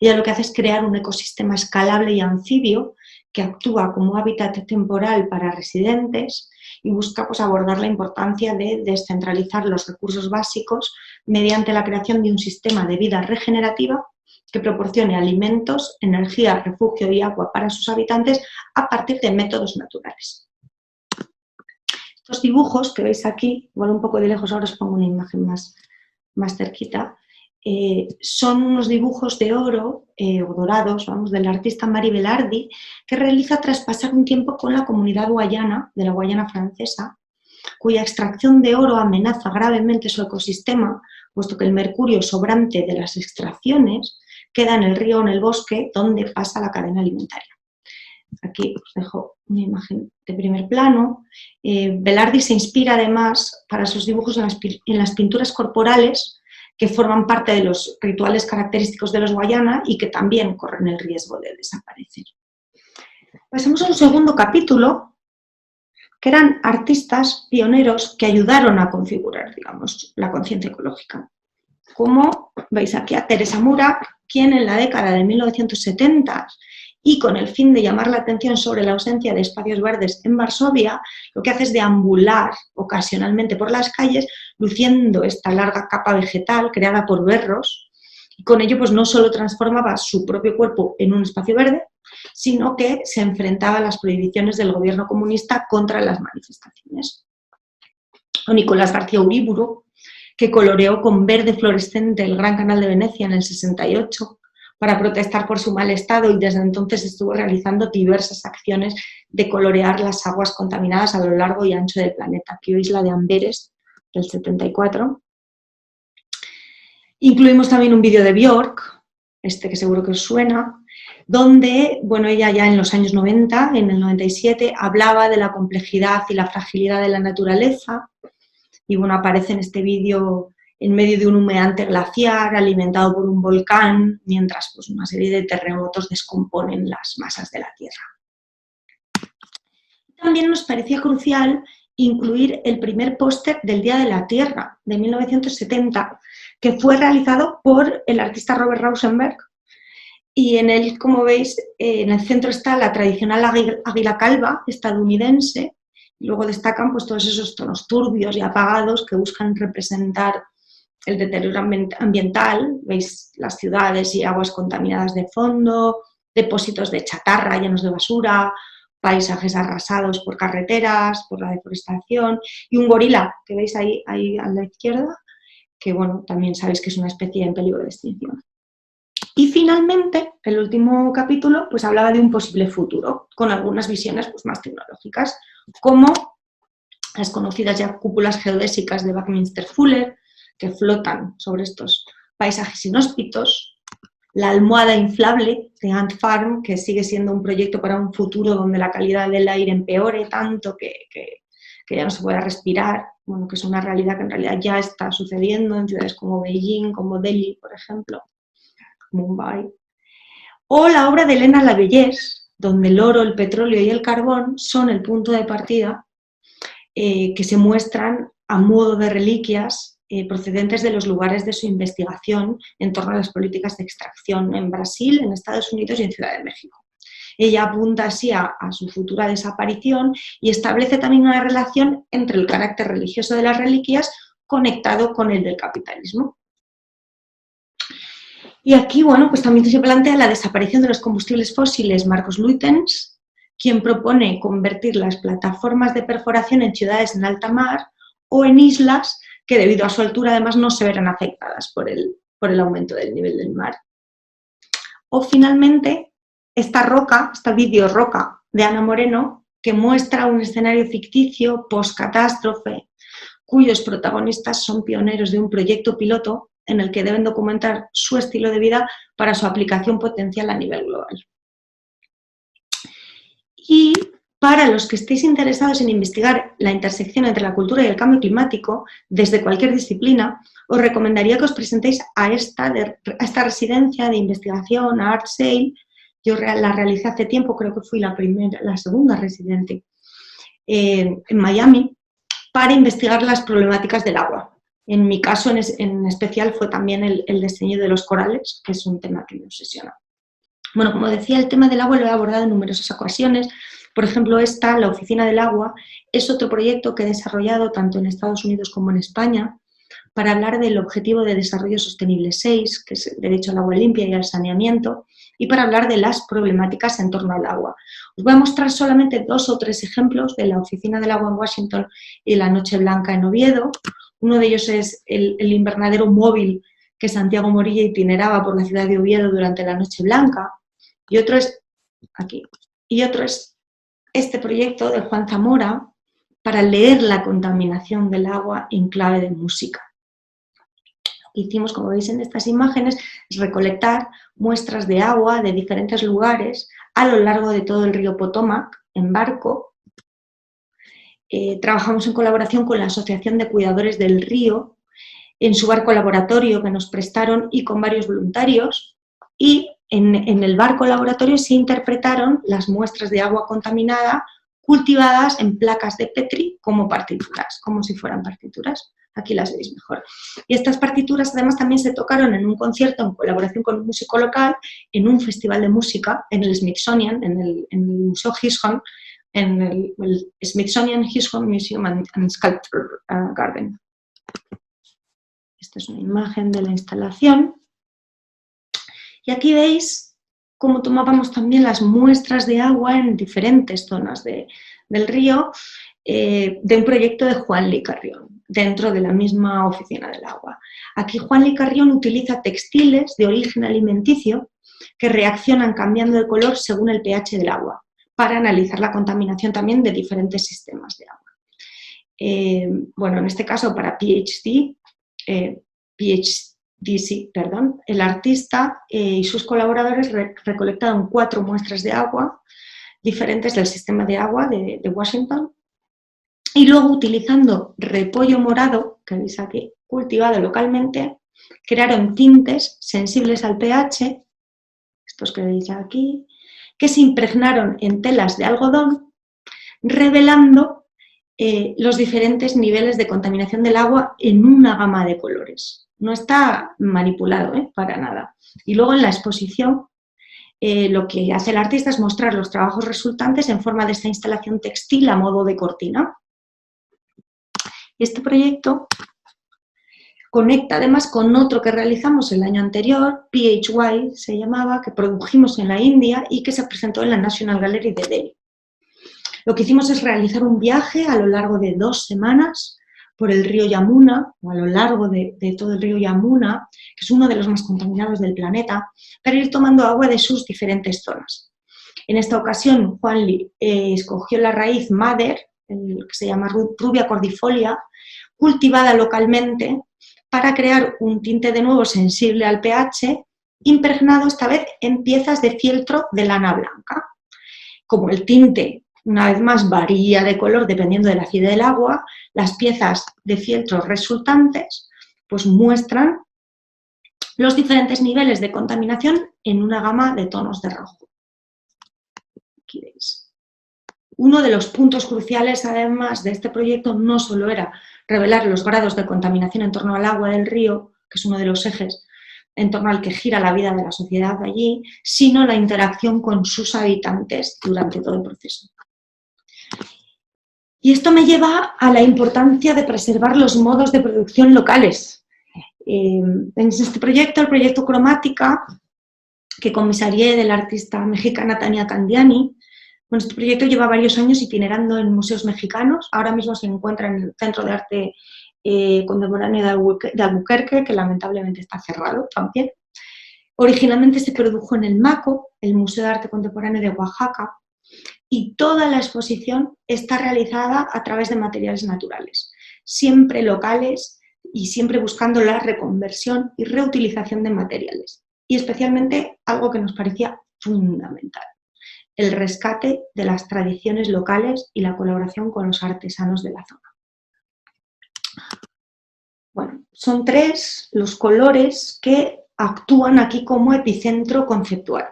Ella lo que hace es crear un ecosistema escalable y anfibio que actúa como hábitat temporal para residentes y busca pues, abordar la importancia de descentralizar los recursos básicos mediante la creación de un sistema de vida regenerativa que proporcione alimentos, energía, refugio y agua para sus habitantes a partir de métodos naturales. Estos dibujos que veis aquí, igual un poco de lejos, ahora os pongo una imagen más cerquita, son unos dibujos de oro o dorados, vamos, del artista Mari Belardi, que realiza tras pasar un tiempo con la comunidad guayana, de la Guayana francesa, cuya extracción de oro amenaza gravemente su ecosistema, puesto que el mercurio sobrante de las extracciones queda en el río o en el bosque donde pasa la cadena alimentaria. Aquí os dejo una imagen de primer plano. Belardi se inspira además para sus dibujos en las pinturas corporales que forman parte de los rituales característicos de los Guayana y que también corren el riesgo de desaparecer. Pasemos a un segundo capítulo, que eran artistas pioneros que ayudaron a configurar, digamos, la conciencia ecológica. Como veis aquí a Teresa Mura, quien en la década de 1970 y con el fin de llamar la atención sobre la ausencia de espacios verdes en Varsovia, lo que hace es deambular ocasionalmente por las calles, luciendo esta larga capa vegetal creada por berros, y con ello pues no solo transformaba su propio cuerpo en un espacio verde, sino que se enfrentaba a las prohibiciones del gobierno comunista contra las manifestaciones. O Nicolás García Uriburu, que coloreó con verde fluorescente el Gran Canal de Venecia en el 68, para protestar por su mal estado, y desde entonces estuvo realizando diversas acciones de colorear las aguas contaminadas a lo largo y ancho del planeta. Aquí veis la de Amberes, del 74. Incluimos también un vídeo de Björk, este que seguro que os suena, donde, bueno, ella ya en los años 90, en el 97, hablaba de la complejidad y la fragilidad de la naturaleza, y bueno, aparece en este vídeo en medio de un humeante glaciar alimentado por un volcán, mientras pues, una serie de terremotos descomponen las masas de la Tierra. También nos parecía crucial incluir el primer póster del Día de la Tierra, de 1970, que fue realizado por el artista Robert Rauschenberg, y en él, como veis, en el centro está la tradicional águila calva estadounidense, y luego destacan pues, todos esos tonos turbios y apagados que buscan representar el deterioro ambiental. Veis las ciudades y aguas contaminadas de fondo, depósitos de chatarra llenos de basura, paisajes arrasados por carreteras, por la deforestación, y un gorila que veis ahí a la izquierda, que bueno, también sabéis que es una especie en peligro de extinción. Y finalmente, el último capítulo pues hablaba de un posible futuro, con algunas visiones pues, más tecnológicas, como las conocidas ya cúpulas geodésicas de Buckminster Fuller, que flotan sobre estos paisajes inhóspitos, la almohada inflable de Ant Farm, que sigue siendo un proyecto para un futuro donde la calidad del aire empeore tanto que ya no se pueda respirar, bueno, que es una realidad que en realidad ya está sucediendo en ciudades como Beijing, como Delhi, por ejemplo, Mumbai. O la obra de Elena Lavallés, donde el oro, el petróleo y el carbón son el punto de partida, que se muestran a modo de reliquias procedentes de los lugares de su investigación en torno a las políticas de extracción en Brasil, en Estados Unidos y en Ciudad de México. Ella apunta así a su futura desaparición y establece también una relación entre el carácter religioso de las reliquias conectado con el del capitalismo. Y aquí, bueno, pues también se plantea la desaparición de los combustibles fósiles. Marcos Luitens, quien propone convertir las plataformas de perforación en ciudades en alta mar o en islas que debido a su altura además no se verán afectadas por el aumento del nivel del mar. O finalmente, esta vídeo roca de Ana Moreno, que muestra un escenario ficticio post-catástrofe, cuyos protagonistas son pioneros de un proyecto piloto en el que deben documentar su estilo de vida para su aplicación potencial a nivel global. Y para los que estéis interesados en investigar la intersección entre la cultura y el cambio climático, desde cualquier disciplina, os recomendaría que os presentéis a esta residencia de investigación, a ArtSail. Yo la realicé hace tiempo, creo que fui la segunda residente en Miami, para investigar las problemáticas del agua. En mi caso, en especial, fue también el diseño de los corales, que es un tema que me obsesiona. Bueno, como decía, el tema del agua lo he abordado en numerosas ocasiones. Por ejemplo, la Oficina del Agua, es otro proyecto que he desarrollado tanto en Estados Unidos como en España para hablar del Objetivo de Desarrollo Sostenible 6, que es el derecho al agua limpia y al saneamiento, y para hablar de las problemáticas en torno al agua. Os voy a mostrar solamente 2 o 3 ejemplos de la Oficina del Agua en Washington y la Noche Blanca en Oviedo. Uno de ellos es el invernadero móvil que Santiago Morilla itineraba por la ciudad de Oviedo durante la Noche Blanca, y otro es aquí, y otro es este proyecto de Juan Zamora para leer la contaminación del agua en clave de música. Lo que hicimos, como veis en estas imágenes, es recolectar muestras de agua de diferentes lugares a lo largo de todo el río Potomac en barco. Trabajamos en colaboración con la Asociación de Cuidadores del Río en su barco laboratorio que nos prestaron y con varios voluntarios, y en el barco laboratorio se interpretaron las muestras de agua contaminada cultivadas en placas de Petri como partituras, como si fueran partituras. Aquí las veis mejor. Y estas partituras además también se tocaron en un concierto en colaboración con un músico local, en un festival de música, en el Smithsonian, en el Museo Hirshhorn, en el Smithsonian Hirshhorn Museum and Sculpture Garden. Esta es una imagen de la instalación. Y aquí veis cómo tomábamos también las muestras de agua en diferentes zonas del río, de un proyecto de Juan Lee Carrión, dentro de la misma Oficina del Agua. Aquí Juan Lee Carrión utiliza textiles de origen alimenticio que reaccionan cambiando de color según el pH del agua, para analizar la contaminación también de diferentes sistemas de agua. Bueno, en este caso para el artista y sus colaboradores recolectaron 4 muestras de agua diferentes del sistema de agua de Washington, y luego, utilizando repollo morado, que veis aquí, cultivado localmente, crearon tintes sensibles al pH, estos que veis aquí, que se impregnaron en telas de algodón, revelando los diferentes niveles de contaminación del agua en una gama de colores. No está manipulado, para nada. Y luego en la exposición lo que hace el artista es mostrar los trabajos resultantes en forma de esta instalación textil a modo de cortina. Este proyecto conecta además con otro que realizamos el año anterior, PHY se llamaba, que produjimos en la India y que se presentó en la National Gallery de Delhi. Lo que hicimos es realizar un viaje a lo largo de 2 semanas por el río Yamuna, o a lo largo de todo el río Yamuna, que es uno de los más contaminados del planeta, para ir tomando agua de sus diferentes zonas. En esta ocasión, Juan Lee escogió la raíz madder, que se llama Rubia cordifolia, cultivada localmente, para crear un tinte de nuevo sensible al pH, impregnado esta vez en piezas de fieltro de lana blanca. Como el tinte, una vez más, varía de color dependiendo de la acidez del agua, las piezas de fieltro resultantes pues muestran los diferentes niveles de contaminación en una gama de tonos de rojo. Aquí veis. Uno de los puntos cruciales, además, de este proyecto no solo era revelar los grados de contaminación en torno al agua del río, que es uno de los ejes en torno al que gira la vida de la sociedad allí, sino la interacción con sus habitantes durante todo el proceso. Y esto me lleva a la importancia de preservar los modos de producción locales. En este proyecto, el proyecto Cromática, que comisarié de la artista mexicana Tania Candiani, bueno, este proyecto lleva varios años itinerando en museos mexicanos. Ahora mismo se encuentra en el Centro de Arte Contemporáneo de Albuquerque, que lamentablemente está cerrado también. Originalmente se produjo en el MACO, el Museo de Arte Contemporáneo de Oaxaca, y toda la exposición está realizada a través de materiales naturales, siempre locales y siempre buscando la reconversión y reutilización de materiales. Y especialmente algo que nos parecía fundamental: el rescate de las tradiciones locales y la colaboración con los artesanos de la zona. Bueno, son 3 los colores que actúan aquí como epicentro conceptual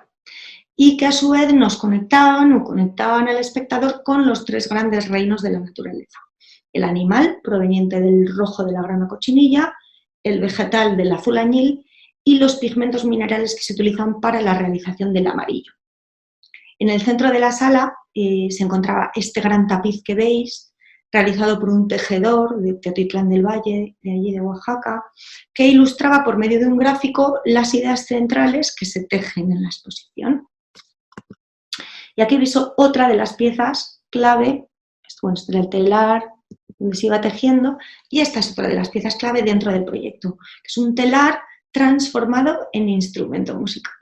y que a su vez nos conectaban al espectador con los 3 grandes reinos de la naturaleza: el animal, proveniente del rojo de la grana cochinilla, el vegetal del azul añil y los pigmentos minerales que se utilizan para la realización del amarillo. En el centro de la sala se encontraba este gran tapiz que veis, realizado por un tejedor de Teotitlán del Valle, de allí de Oaxaca, que ilustraba por medio de un gráfico las ideas centrales que se tejen en la exposición. Y aquí veis otra de las piezas clave, bueno, este era el telar donde se iba tejiendo, y esta es otra de las piezas clave dentro del proyecto, que es un telar transformado en instrumento musical.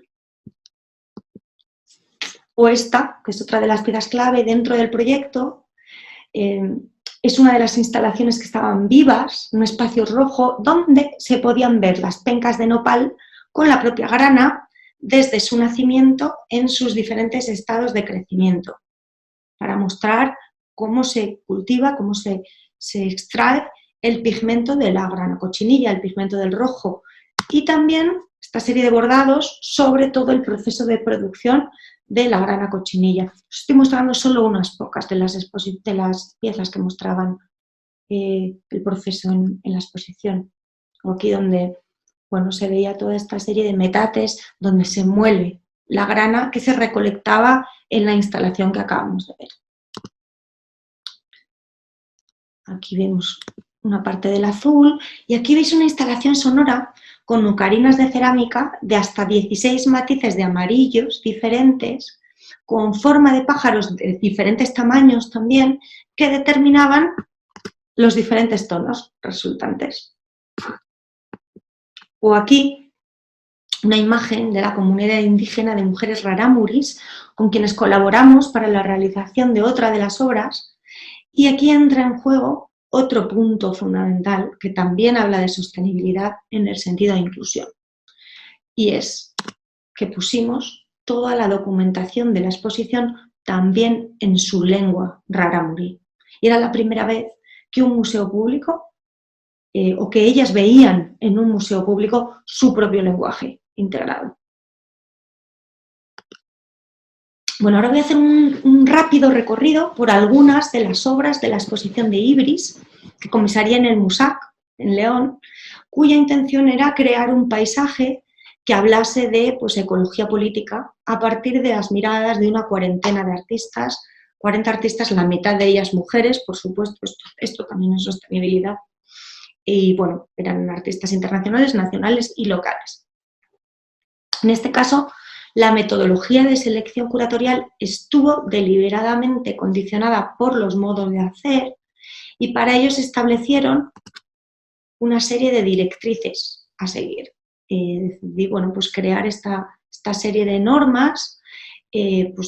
O esta, que es otra de las piezas clave dentro del proyecto, es una de las instalaciones que estaban vivas, un espacio rojo, donde se podían ver las pencas de nopal con la propia grana desde su nacimiento en sus diferentes estados de crecimiento, para mostrar cómo se cultiva, cómo se extrae el pigmento de la grana cochinilla, el pigmento del rojo, y también esta serie de bordados sobre todo el proceso de producción de la grana cochinilla. Os estoy mostrando solo unas pocas de las piezas que mostraban el proceso en la exposición. Aquí donde se veía toda esta serie de metates donde se muele la grana que se recolectaba en la instalación que acabamos de ver. Aquí vemos una parte del azul y aquí veis una instalación sonora con ocarinas de cerámica de hasta 16 matices de amarillos diferentes, con forma de pájaros de diferentes tamaños también, que determinaban los diferentes tonos resultantes. O aquí una imagen de la comunidad indígena de mujeres rarámuris con quienes colaboramos para la realización de otra de las obras, y aquí entra en juego otro punto fundamental que también habla de sostenibilidad en el sentido de inclusión, y es que pusimos toda la documentación de la exposición también en su lengua rarámuri. Y era la primera vez que un museo público, o que ellas veían en un museo público su propio lenguaje integrado. Bueno, ahora voy a hacer un rápido recorrido por algunas de las obras de la exposición de Ibris, que comisaría en el Musac, en León, cuya intención era crear un paisaje que hablase de ecología política a partir de las miradas de una cuarentena de artistas, 40 artistas, la mitad de ellas mujeres, por supuesto, esto también es sostenibilidad, y bueno, eran artistas internacionales, nacionales y locales. En este caso, la metodología de selección curatorial estuvo deliberadamente condicionada por los modos de hacer y para ello se establecieron una serie de directrices a seguir. Decidí crear esta serie de normas,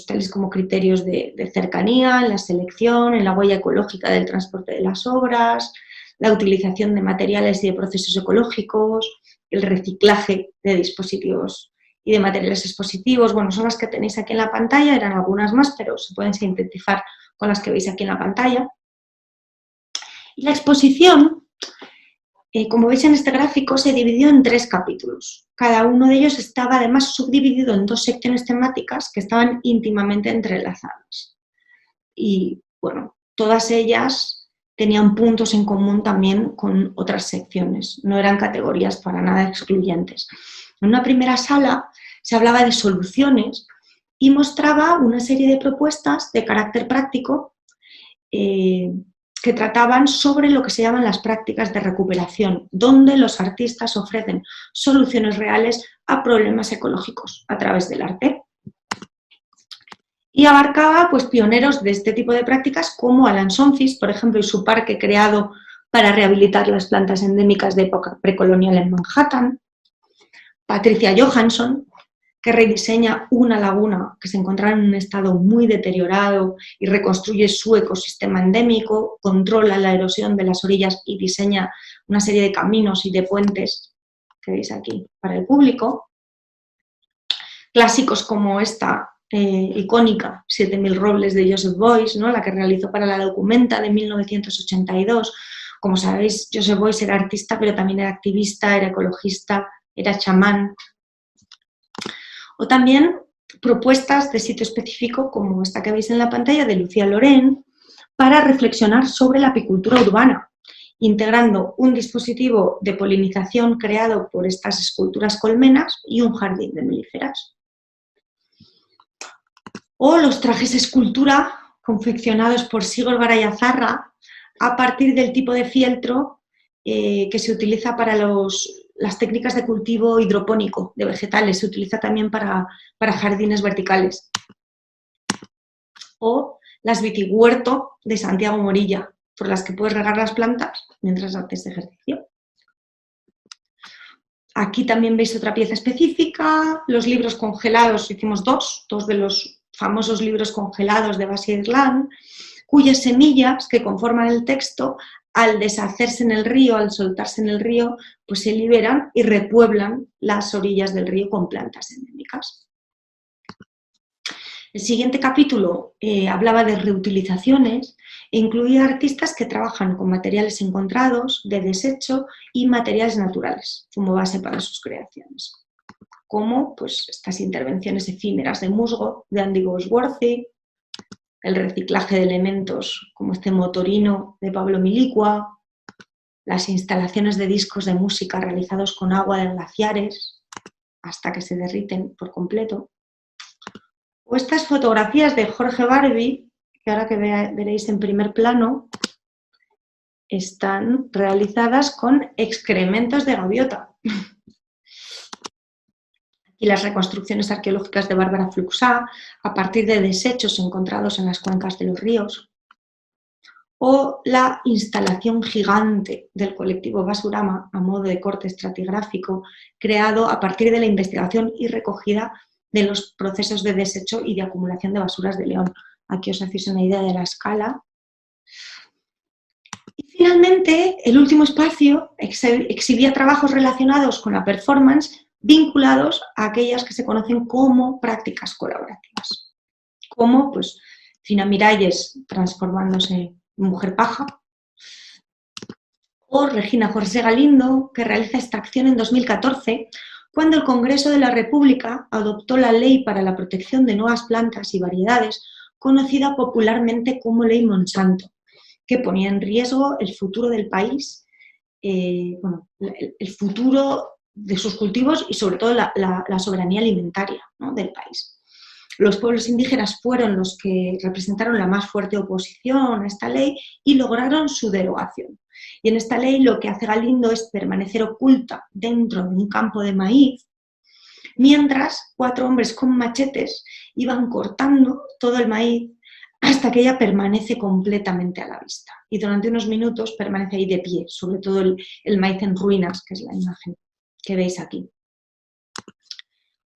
tales como criterios de cercanía, en la selección, en la huella ecológica del transporte de las obras, la utilización de materiales y de procesos ecológicos, el reciclaje de dispositivos y de materiales expositivos. Bueno, son las que tenéis aquí en la pantalla, eran algunas más, pero se pueden sintetizar con las que veis aquí en la pantalla. Y la exposición, como veis en este gráfico, se dividió en 3 capítulos. Cada uno de ellos estaba además subdividido en 2 secciones temáticas que estaban íntimamente entrelazadas. Y bueno, todas ellas tenían puntos en común también con otras secciones, no eran categorías para nada excluyentes. En una primera sala se hablaba de soluciones y mostraba una serie de propuestas de carácter práctico que trataban sobre lo que se llaman las prácticas de recuperación, donde los artistas ofrecen soluciones reales a problemas ecológicos a través del arte. Y abarcaba pioneros de este tipo de prácticas como Alan Sonfis, por ejemplo, y su parque creado para rehabilitar las plantas endémicas de época precolonial en Manhattan, Patricia Johansson, que rediseña una laguna que se encontraba en un estado muy deteriorado y reconstruye su ecosistema endémico, controla la erosión de las orillas y diseña una serie de caminos y de puentes que veis aquí para el público. Clásicos como esta icónica 7000 robles de Joseph Beuys, ¿no? La que realizó para la Documenta de 1982. Como sabéis, Joseph Beuys era artista, pero también era activista, era ecologista, era chamán. O también propuestas de sitio específico como esta que veis en la pantalla de Lucía Loren para reflexionar sobre la apicultura urbana, integrando un dispositivo de polinización creado por estas esculturas colmenas y un jardín de melíferas. O los trajes escultura confeccionados por Sigol Garayazarra a partir del tipo de fieltro que se utiliza para las técnicas de cultivo hidropónico de vegetales, se utiliza también para jardines verticales. O las vitihuerto de Santiago Morilla, por las que puedes regar las plantas mientras haces ejercicio. Aquí también veis otra pieza específica, los libros congelados, hicimos dos de los famosos libros congelados de Basier Irlán, cuyas semillas que conforman el texto, al deshacerse en el río, al soltarse en el río, pues se liberan y repueblan las orillas del río con plantas endémicas. El siguiente capítulo hablaba de reutilizaciones e incluía artistas que trabajan con materiales encontrados, de desecho y materiales naturales como base para sus creaciones. Como pues, estas intervenciones efímeras de musgo de Andy Goldsworthy, el reciclaje de elementos como este motorino de Pablo Milicua, las instalaciones de discos de música realizados con agua de glaciares hasta que se derriten por completo, o estas fotografías de Jorge Barbie, que ahora que veréis en primer plano, están realizadas con excrementos de gaviota. Y las reconstrucciones arqueológicas de Bárbara Fluxá a partir de desechos encontrados en las cuencas de los ríos, o la instalación gigante del colectivo Basurama a modo de corte estratigráfico creado a partir de la investigación y recogida de los procesos de desecho y de acumulación de basuras de León. Aquí os hacéis una idea de la escala. Y finalmente, el último espacio exhibía trabajos relacionados con la performance vinculados a aquellas que se conocen como prácticas colaborativas, como pues Fina Miralles transformándose en mujer paja, o Regina José Galindo, que realiza esta acción en 2014, cuando el Congreso de la República adoptó la Ley para la Protección de Nuevas Plantas y Variedades, conocida popularmente como Ley Monsanto, que ponía en riesgo el futuro del país, el futuro de sus cultivos y sobre todo la soberanía alimentaria, ¿no?, del país. Los pueblos indígenas fueron los que representaron la más fuerte oposición a esta ley y lograron su derogación. Y en esta ley lo que hace Galindo es permanecer oculta dentro de un campo de maíz, mientras 4 hombres con machetes iban cortando todo el maíz hasta que ella permanece completamente a la vista. Y durante unos minutos permanece ahí de pie, sobre todo el maíz en ruinas, que es la imagen que veis aquí.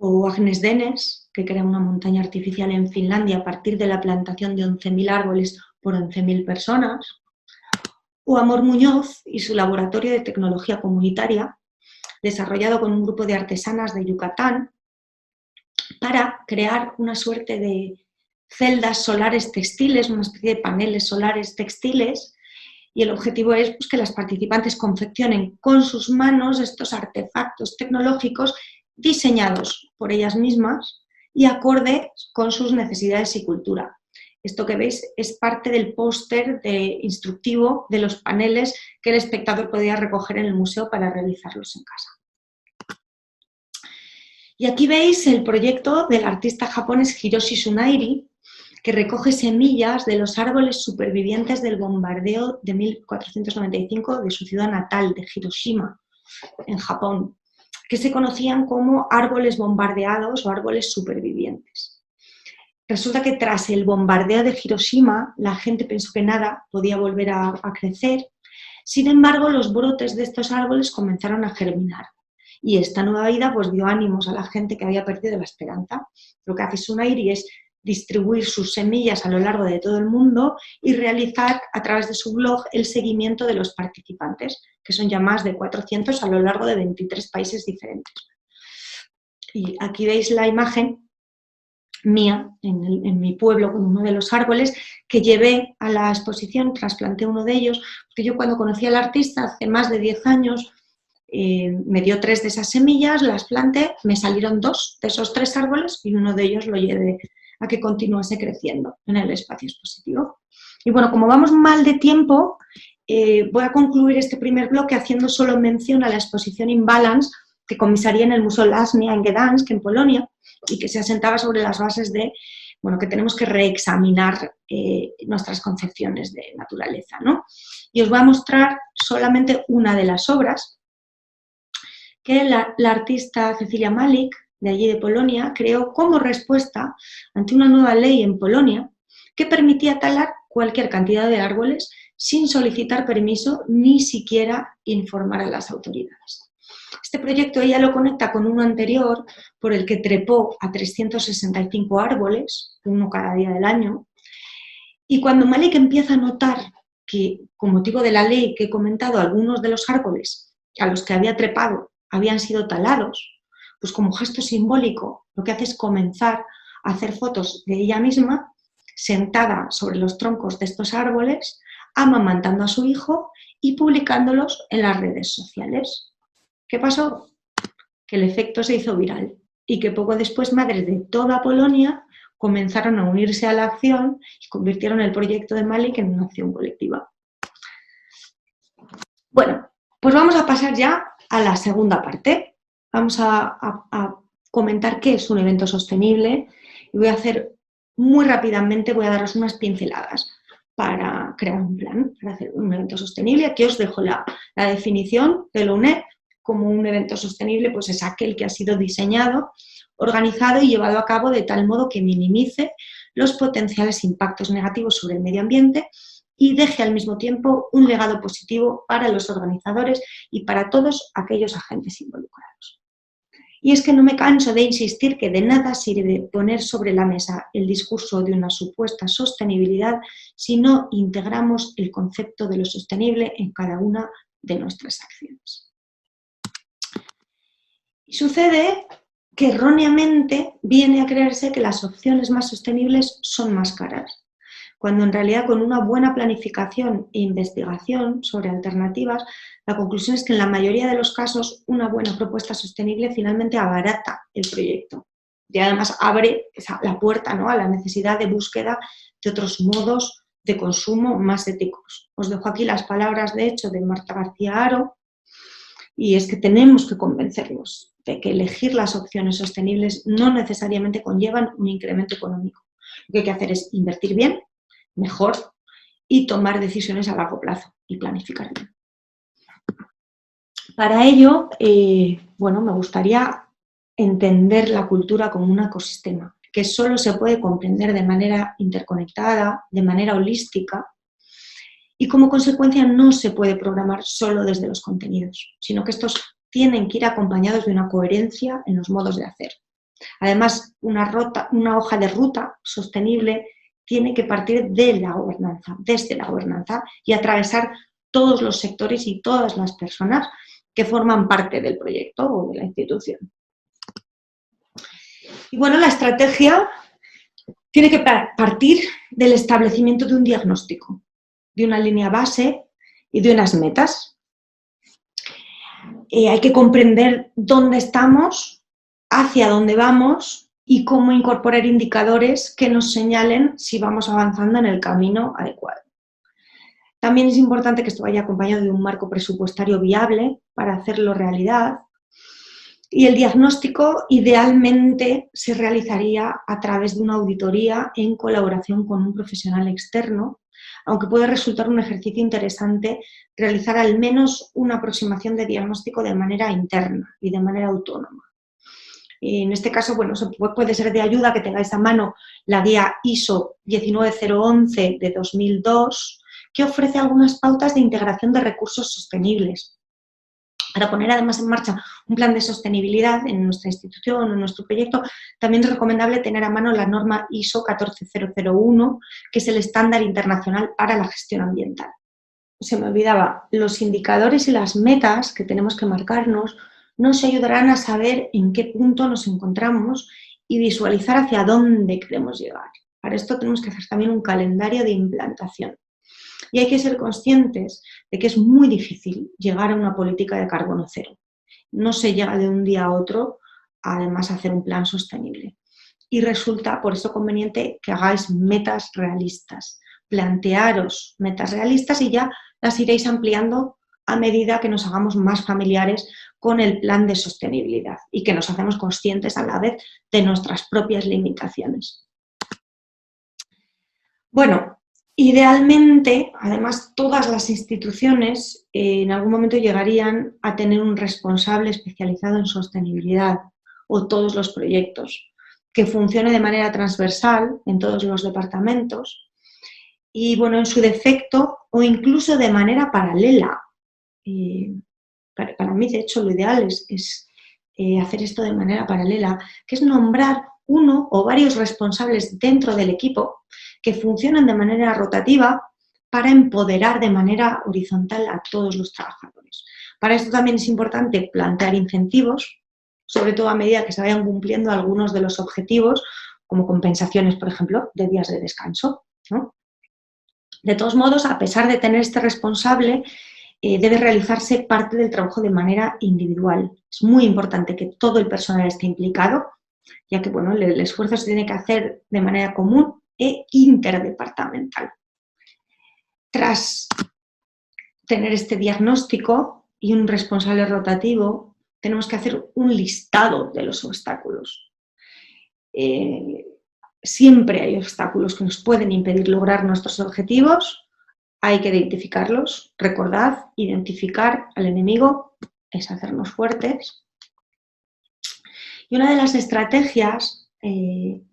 O Agnes Denes, que crea una montaña artificial en Finlandia a partir de la plantación de 11.000 árboles por 11.000 personas. O Amor Muñoz y su laboratorio de tecnología comunitaria, desarrollado con un grupo de artesanas de Yucatán, para crear una suerte de celdas solares textiles, una especie de paneles solares textiles, y el objetivo es pues, que las participantes confeccionen con sus manos estos artefactos tecnológicos diseñados por ellas mismas y acorde con sus necesidades y cultura. Esto que veis es parte del póster instructivo de los paneles que el espectador podía recoger en el museo para realizarlos en casa. Y aquí veis el proyecto del artista japonés Hiroshi Tsunairi, que recoge semillas de los árboles supervivientes del bombardeo de 1495 de su ciudad natal, de Hiroshima, en Japón, que se conocían como árboles bombardeados o árboles supervivientes. Resulta que tras el bombardeo de Hiroshima, la gente pensó que nada podía volver a crecer. Sin embargo, los brotes de estos árboles comenzaron a germinar. Y esta nueva vida pues, dio ánimos a la gente que había perdido la esperanza. Lo que hace Tsunairi es distribuir sus semillas a lo largo de todo el mundo y realizar a través de su blog el seguimiento de los participantes, que son ya más de 400 a lo largo de 23 países diferentes. Y aquí veis la imagen mía en mi pueblo con uno de los árboles que llevé a la exposición, trasplanté uno de ellos, porque yo cuando conocí al artista hace más de 10 años me dio 3 de esas semillas, las planté, me salieron 2 de esos 3 árboles y uno de ellos lo llevé a que continuase creciendo en el espacio expositivo. Y bueno, como vamos mal de tiempo, voy a concluir este primer bloque haciendo solo mención a la exposición Imbalance que comisaría en el Museo Lasnia en Gdansk, en Polonia, y que se asentaba sobre las bases de bueno, que tenemos que reexaminar nuestras concepciones de naturaleza, ¿no? Y os voy a mostrar solamente una de las obras que la artista Cecilia Malik, de allí de Polonia, creó como respuesta ante una nueva ley en Polonia que permitía talar cualquier cantidad de árboles sin solicitar permiso ni siquiera informar a las autoridades. Este proyecto ella lo conecta con uno anterior por el que trepó a 365 árboles, uno cada día del año, y cuando Malik empieza a notar que, con motivo de la ley que he comentado, algunos de los árboles a los que había trepado habían sido talados, pues como gesto simbólico lo que hace es comenzar a hacer fotos de ella misma sentada sobre los troncos de estos árboles, amamantando a su hijo y publicándolos en las redes sociales. ¿Qué pasó? Que el efecto se hizo viral y que poco después madres de toda Polonia comenzaron a unirse a la acción y convirtieron el proyecto de Malik en una acción colectiva. Bueno, pues vamos a pasar ya a la segunda parte. Vamos a comentar qué es un evento sostenible y voy a hacer muy rápidamente, voy a daros unas pinceladas para crear un plan, para hacer un evento sostenible. Aquí os dejo la definición de la UNED. Como un evento sostenible, pues es aquel que ha sido diseñado, organizado y llevado a cabo de tal modo que minimice los potenciales impactos negativos sobre el medio ambiente y deje al mismo tiempo un legado positivo para los organizadores y para todos aquellos agentes involucrados. Y es que no me canso de insistir que de nada sirve poner sobre la mesa el discurso de una supuesta sostenibilidad si no integramos el concepto de lo sostenible en cada una de nuestras acciones. Y sucede que erróneamente viene a creerse que las opciones más sostenibles son más caras, cuando en realidad con una buena planificación e investigación sobre alternativas, la conclusión es que en la mayoría de los casos una buena propuesta sostenible finalmente abarata el proyecto y además abre la puerta, ¿no?, a la necesidad de búsqueda de otros modos de consumo más éticos. Os dejo aquí las palabras, de hecho, de Marta García Haro, y es que tenemos que convencernos de que elegir las opciones sostenibles no necesariamente conllevan un incremento económico. Lo que hay que hacer es invertir bien, mejor y tomar decisiones a largo plazo y planificar bien. Para ello, bueno, me gustaría entender la cultura como un ecosistema que solo se puede comprender de manera interconectada, de manera holística, y como consecuencia no se puede programar solo desde los contenidos, sino que estos tienen que ir acompañados de una coherencia en los modos de hacer. Además, una hoja de ruta sostenible tiene que partir de la gobernanza, desde la gobernanza, y atravesar todos los sectores y todas las personas que forman parte del proyecto o de la institución. Y bueno, la estrategia tiene que partir del establecimiento de un diagnóstico, de una línea base y de unas metas. Hay que comprender dónde estamos, hacia dónde vamos y cómo incorporar indicadores que nos señalen si vamos avanzando en el camino adecuado. También es importante que esto vaya acompañado de un marco presupuestario viable para hacerlo realidad, y el diagnóstico idealmente se realizaría a través de una auditoría en colaboración con un profesional externo, aunque puede resultar un ejercicio interesante realizar al menos una aproximación de diagnóstico de manera interna y de manera autónoma. Y en este caso, bueno, puede ser de ayuda que tengáis a mano la guía ISO 19011 de 2002, que ofrece algunas pautas de integración de recursos sostenibles. Para poner además en marcha un plan de sostenibilidad en nuestra institución o en nuestro proyecto, también es recomendable tener a mano la norma ISO 14001, que es el estándar internacional para la gestión ambiental. Se me olvidaba, los indicadores y las metas que tenemos que marcarnos nos ayudarán a saber en qué punto nos encontramos y visualizar hacia dónde queremos llegar. Para esto tenemos que hacer también un calendario de implantación. Y hay que ser conscientes de que es muy difícil llegar a una política de carbono cero. No se llega de un día a otro, además, a hacer un plan sostenible. Y resulta por eso conveniente que hagáis metas realistas. Plantearos metas realistas y ya las iréis ampliando a medida que nos hagamos más familiares con el plan de sostenibilidad y que nos hacemos conscientes a la vez de nuestras propias limitaciones. Bueno, idealmente, además, todas las instituciones en algún momento llegarían a tener un responsable especializado en sostenibilidad, o todos los proyectos, que funcione de manera transversal en todos los departamentos y, bueno, en su defecto o incluso de manera paralela. Para mí, de hecho, lo ideal es hacer esto de manera paralela, que es nombrar uno o varios responsables dentro del equipo que funcionan de manera rotativa para empoderar de manera horizontal a todos los trabajadores. Para esto también es importante plantear incentivos, sobre todo a medida que se vayan cumpliendo algunos de los objetivos, como compensaciones, por ejemplo, de días de descanso, ¿no? De todos modos, a pesar de tener este responsable, debe realizarse parte del trabajo de manera individual. Es muy importante que todo el personal esté implicado, ya que, bueno, el esfuerzo se tiene que hacer de manera común e interdepartamental. Tras tener este diagnóstico y un responsable rotativo, tenemos que hacer un listado de los obstáculos. Siempre hay obstáculos que nos pueden impedir lograr nuestros objetivos. Hay que identificarlos. Recordad, identificar al enemigo es hacernos fuertes. Y una de las estrategias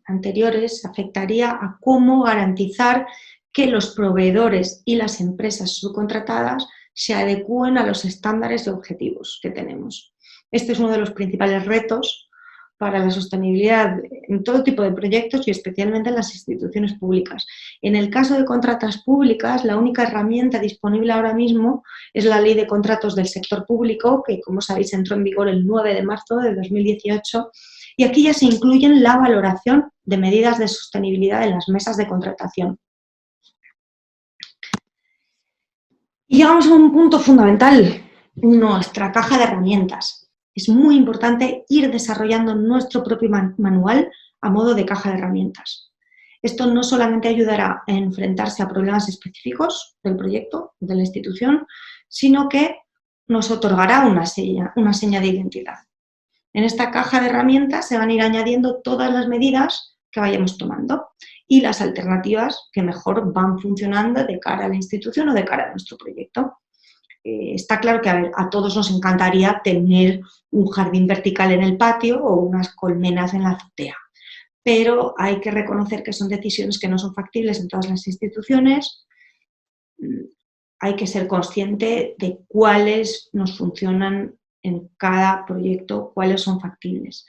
anteriores afectaría a cómo garantizar que los proveedores y las empresas subcontratadas se adecúen a los estándares y objetivos que tenemos. Este es uno de los principales retos para la sostenibilidad en todo tipo de proyectos y especialmente en las instituciones públicas. En el caso de contratas públicas, la única herramienta disponible ahora mismo es la Ley de Contratos del Sector Público, que, como sabéis, entró en vigor el 9 de marzo de 2018, y aquí ya se incluyen la valoración de medidas de sostenibilidad en las mesas de contratación. Y llegamos a un punto fundamental, nuestra caja de herramientas. Es muy importante ir desarrollando nuestro propio manual a modo de caja de herramientas. Esto no solamente ayudará a enfrentarse a problemas específicos del proyecto, de la institución, sino que nos otorgará una seña de identidad. En esta caja de herramientas se van a ir añadiendo todas las medidas que vayamos tomando y las alternativas que mejor van funcionando de cara a la institución o de cara a nuestro proyecto. Está claro que a todos nos encantaría tener un jardín vertical en el patio o unas colmenas en la azotea, pero hay que reconocer que son decisiones que no son factibles en todas las instituciones. Hay que ser consciente de cuáles nos funcionan en cada proyecto, cuáles son factibles.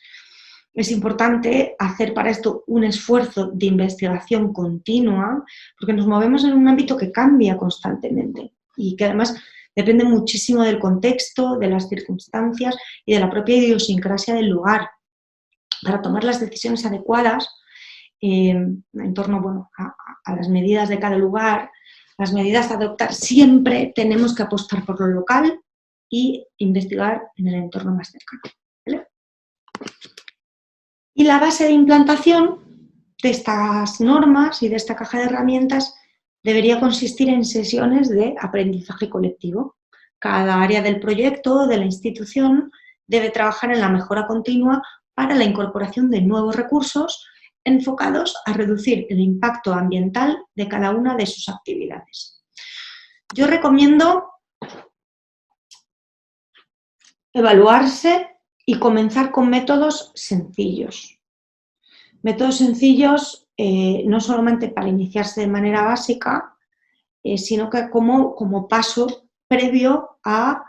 Es importante hacer para esto un esfuerzo de investigación continua, porque nos movemos en un ámbito que cambia constantemente y que además depende muchísimo del contexto, de las circunstancias y de la propia idiosincrasia del lugar. Para tomar las decisiones adecuadas en torno a las medidas de cada lugar, las medidas a adoptar, siempre tenemos que apostar por lo local y investigar en el entorno más cercano, ¿vale? Y la base de implantación de estas normas y de esta caja de herramientas debería consistir en sesiones de aprendizaje colectivo. Cada área del proyecto o de la institución debe trabajar en la mejora continua para la incorporación de nuevos recursos enfocados a reducir el impacto ambiental de cada una de sus actividades. Yo recomiendo evaluarse y comenzar con métodos sencillos. Métodos sencillos no solamente para iniciarse de manera básica, sino que como paso previo a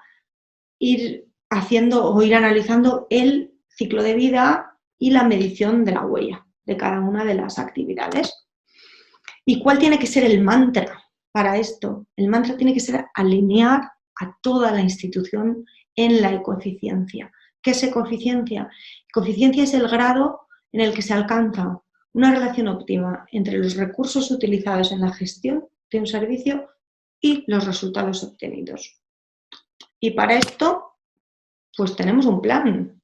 ir haciendo o ir analizando el ciclo de vida y la medición de la huella de cada una de las actividades. ¿Y cuál tiene que ser el mantra para esto? El mantra tiene que ser alinear a toda la institución en la ecoeficiencia. ¿Qué es ecoeficiencia? Ecoeficiencia es el grado en el que se alcanza una relación óptima entre los recursos utilizados en la gestión de un servicio y los resultados obtenidos. Y para esto, pues tenemos un plan.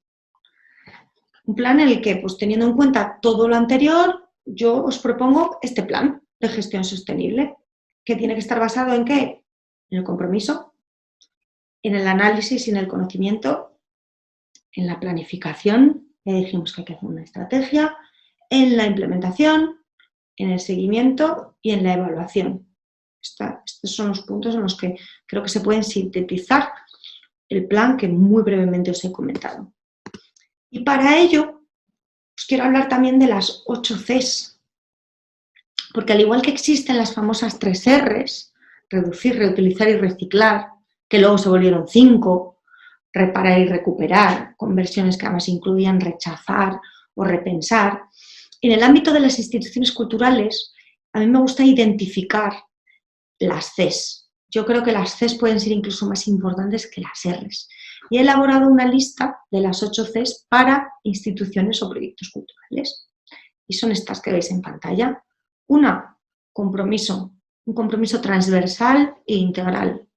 Un plan en el que, pues teniendo en cuenta todo lo anterior, yo os propongo este plan de gestión sostenible, que tiene que estar basado ¿en qué? En el compromiso, en el análisis y en el conocimiento, en la planificación, ya dijimos que hay que hacer una estrategia, en la implementación en el seguimiento y en la evaluación. Estos son los puntos en los que creo que se pueden sintetizar el plan que muy brevemente os he comentado. Y para ello os quiero hablar también de las 8 Cs, porque al igual que existen las famosas 3 Rs, reducir, reutilizar y reciclar, que luego se volvieron 5, reparar y recuperar, conversiones que además incluían rechazar o repensar, en el ámbito de las instituciones culturales a mí me gusta identificar las Cs. Yo creo que las Cs pueden ser incluso más importantes que las Rs. Y he elaborado una lista de las 8 Cs para instituciones o proyectos culturales. Y son estas que veis en pantalla. Una, compromiso. Un compromiso transversal e integral.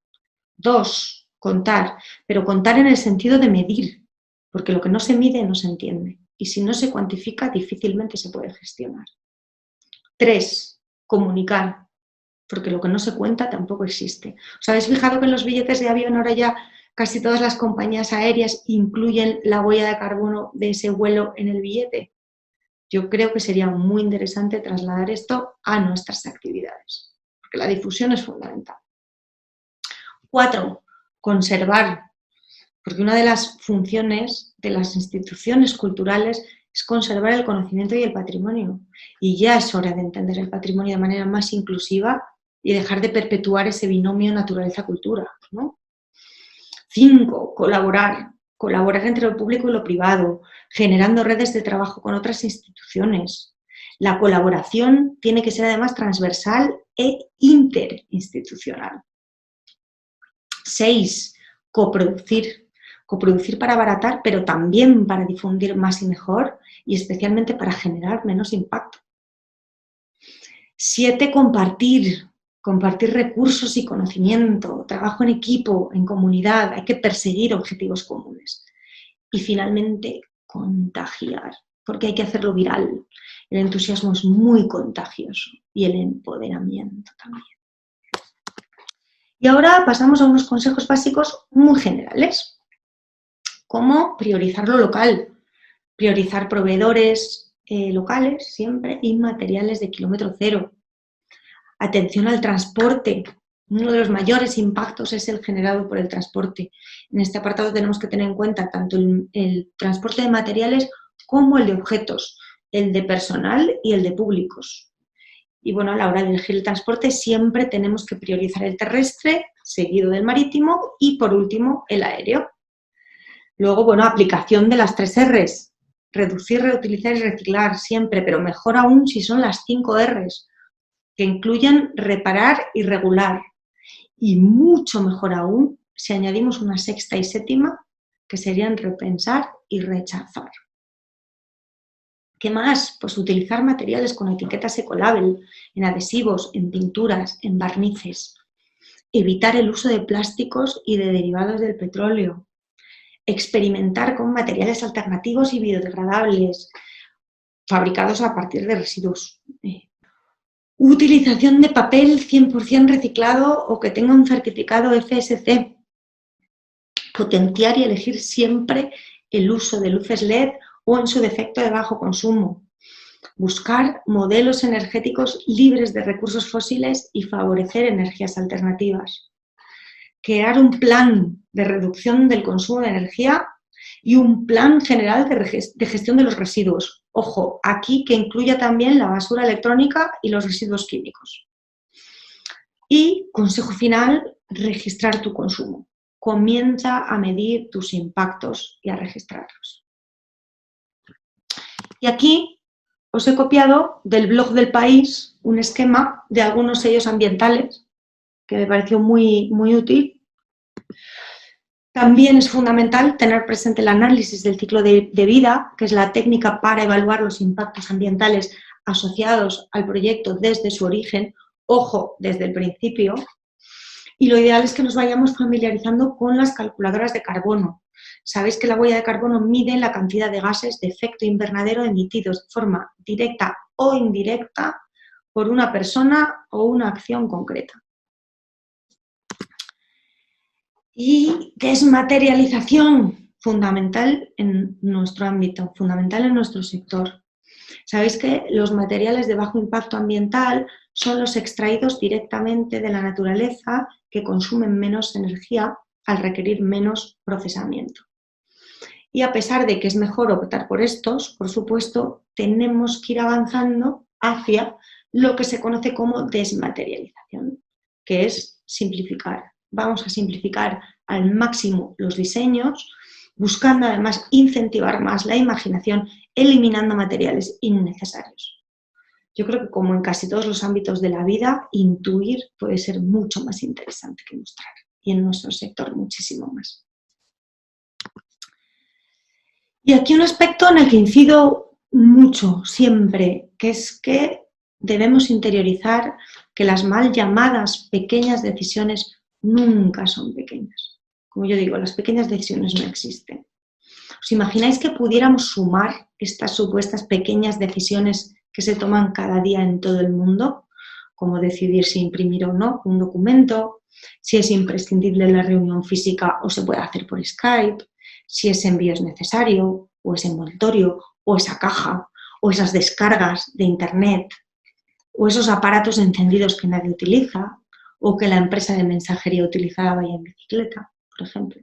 2, contar. Pero contar en el sentido de medir. Porque lo que no se mide no se entiende. Y si no se cuantifica, difícilmente se puede gestionar. 3, comunicar. Porque lo que no se cuenta tampoco existe. ¿Os habéis fijado que en los billetes de avión ahora ya casi todas las compañías aéreas incluyen la huella de carbono de ese vuelo en el billete? Yo creo que sería muy interesante trasladar esto a nuestras actividades, porque la difusión es fundamental. 4, conservar, porque una de las funciones de las instituciones culturales es conservar el conocimiento y el patrimonio. Y ya es hora de entender el patrimonio de manera más inclusiva y dejar de perpetuar ese binomio naturaleza-cultura, ¿no? 5, colaborar. Colaborar entre lo público y lo privado, generando redes de trabajo con otras instituciones. La colaboración tiene que ser además transversal e interinstitucional. 6, coproducir. Coproducir para abaratar, pero también para difundir más y mejor, y especialmente para generar menos impacto. 7, compartir. Compartir recursos y conocimiento, trabajo en equipo, en comunidad, hay que perseguir objetivos comunes. Y finalmente, contagiar, porque hay que hacerlo viral. El entusiasmo es muy contagioso y el empoderamiento también. Y ahora pasamos a unos consejos básicos muy generales, como priorizar lo local, priorizar proveedores locales siempre y materiales de kilómetro cero. Atención al transporte. Uno de los mayores impactos es el generado por el transporte. En este apartado tenemos que tener en cuenta tanto el transporte de materiales como el de objetos, el de personal y el de públicos. Y bueno, a la hora de elegir el transporte siempre tenemos que priorizar el terrestre, seguido del marítimo y por último el aéreo. Luego, bueno, aplicación de las 3 Rs. Reducir, reutilizar y reciclar siempre, pero mejor aún si son las 5 Rs. Que incluyan reparar y regular. Y mucho mejor aún si añadimos una 6ª y 7ª, que serían repensar y rechazar. ¿Qué más? Pues utilizar materiales con etiquetas ecolabel, en adhesivos, en pinturas, en barnices. Evitar el uso de plásticos y de derivados del petróleo. Experimentar con materiales alternativos y biodegradables, fabricados a partir de residuos. Utilización de papel 100% reciclado o que tenga un certificado FSC. Potenciar y elegir siempre el uso de luces LED o en su defecto de bajo consumo. Buscar modelos energéticos libres de recursos fósiles y favorecer energías alternativas. Crear un plan de reducción del consumo de energía y un plan general de gestión de los residuos. Ojo, aquí que incluya también la basura electrónica y los residuos químicos. Y, consejo final, registrar tu consumo. Comienza a medir tus impactos y a registrarlos. Y aquí os he copiado del blog del País un esquema de algunos sellos ambientales que me pareció muy útil. También es fundamental tener presente el análisis del ciclo de vida, que es la técnica para evaluar los impactos ambientales asociados al proyecto desde su origen, ojo, desde el principio. Y lo ideal es que nos vayamos familiarizando con las calculadoras de carbono. Sabéis que la huella de carbono mide la cantidad de gases de efecto invernadero emitidos de forma directa o indirecta por una persona o una acción concreta. Y desmaterialización, fundamental en nuestro ámbito, fundamental en nuestro sector. Sabéis que los materiales de bajo impacto ambiental son los extraídos directamente de la naturaleza que consumen menos energía al requerir menos procesamiento. Y a pesar de que es mejor optar por estos, por supuesto, tenemos que ir avanzando hacia lo que se conoce como desmaterialización, que es simplificar. Vamos a simplificar al máximo los diseños, buscando además incentivar más la imaginación, eliminando materiales innecesarios. Yo creo que como en casi todos los ámbitos de la vida, intuir puede ser mucho más interesante que mostrar, y en nuestro sector muchísimo más. Y aquí un aspecto en el que incido mucho siempre, que es que debemos interiorizar que las mal llamadas pequeñas decisiones nunca son pequeñas. Como yo digo, las pequeñas decisiones no existen. ¿Os imagináis que pudiéramos sumar estas supuestas pequeñas decisiones que se toman cada día en todo el mundo? Como decidir si imprimir o no un documento, si es imprescindible la reunión física o se puede hacer por Skype, si ese envío es necesario, o ese envoltorio, o esa caja, o esas descargas de internet, o esos aparatos encendidos que nadie utiliza, o que la empresa de mensajería utilizada vaya en bicicleta, por ejemplo.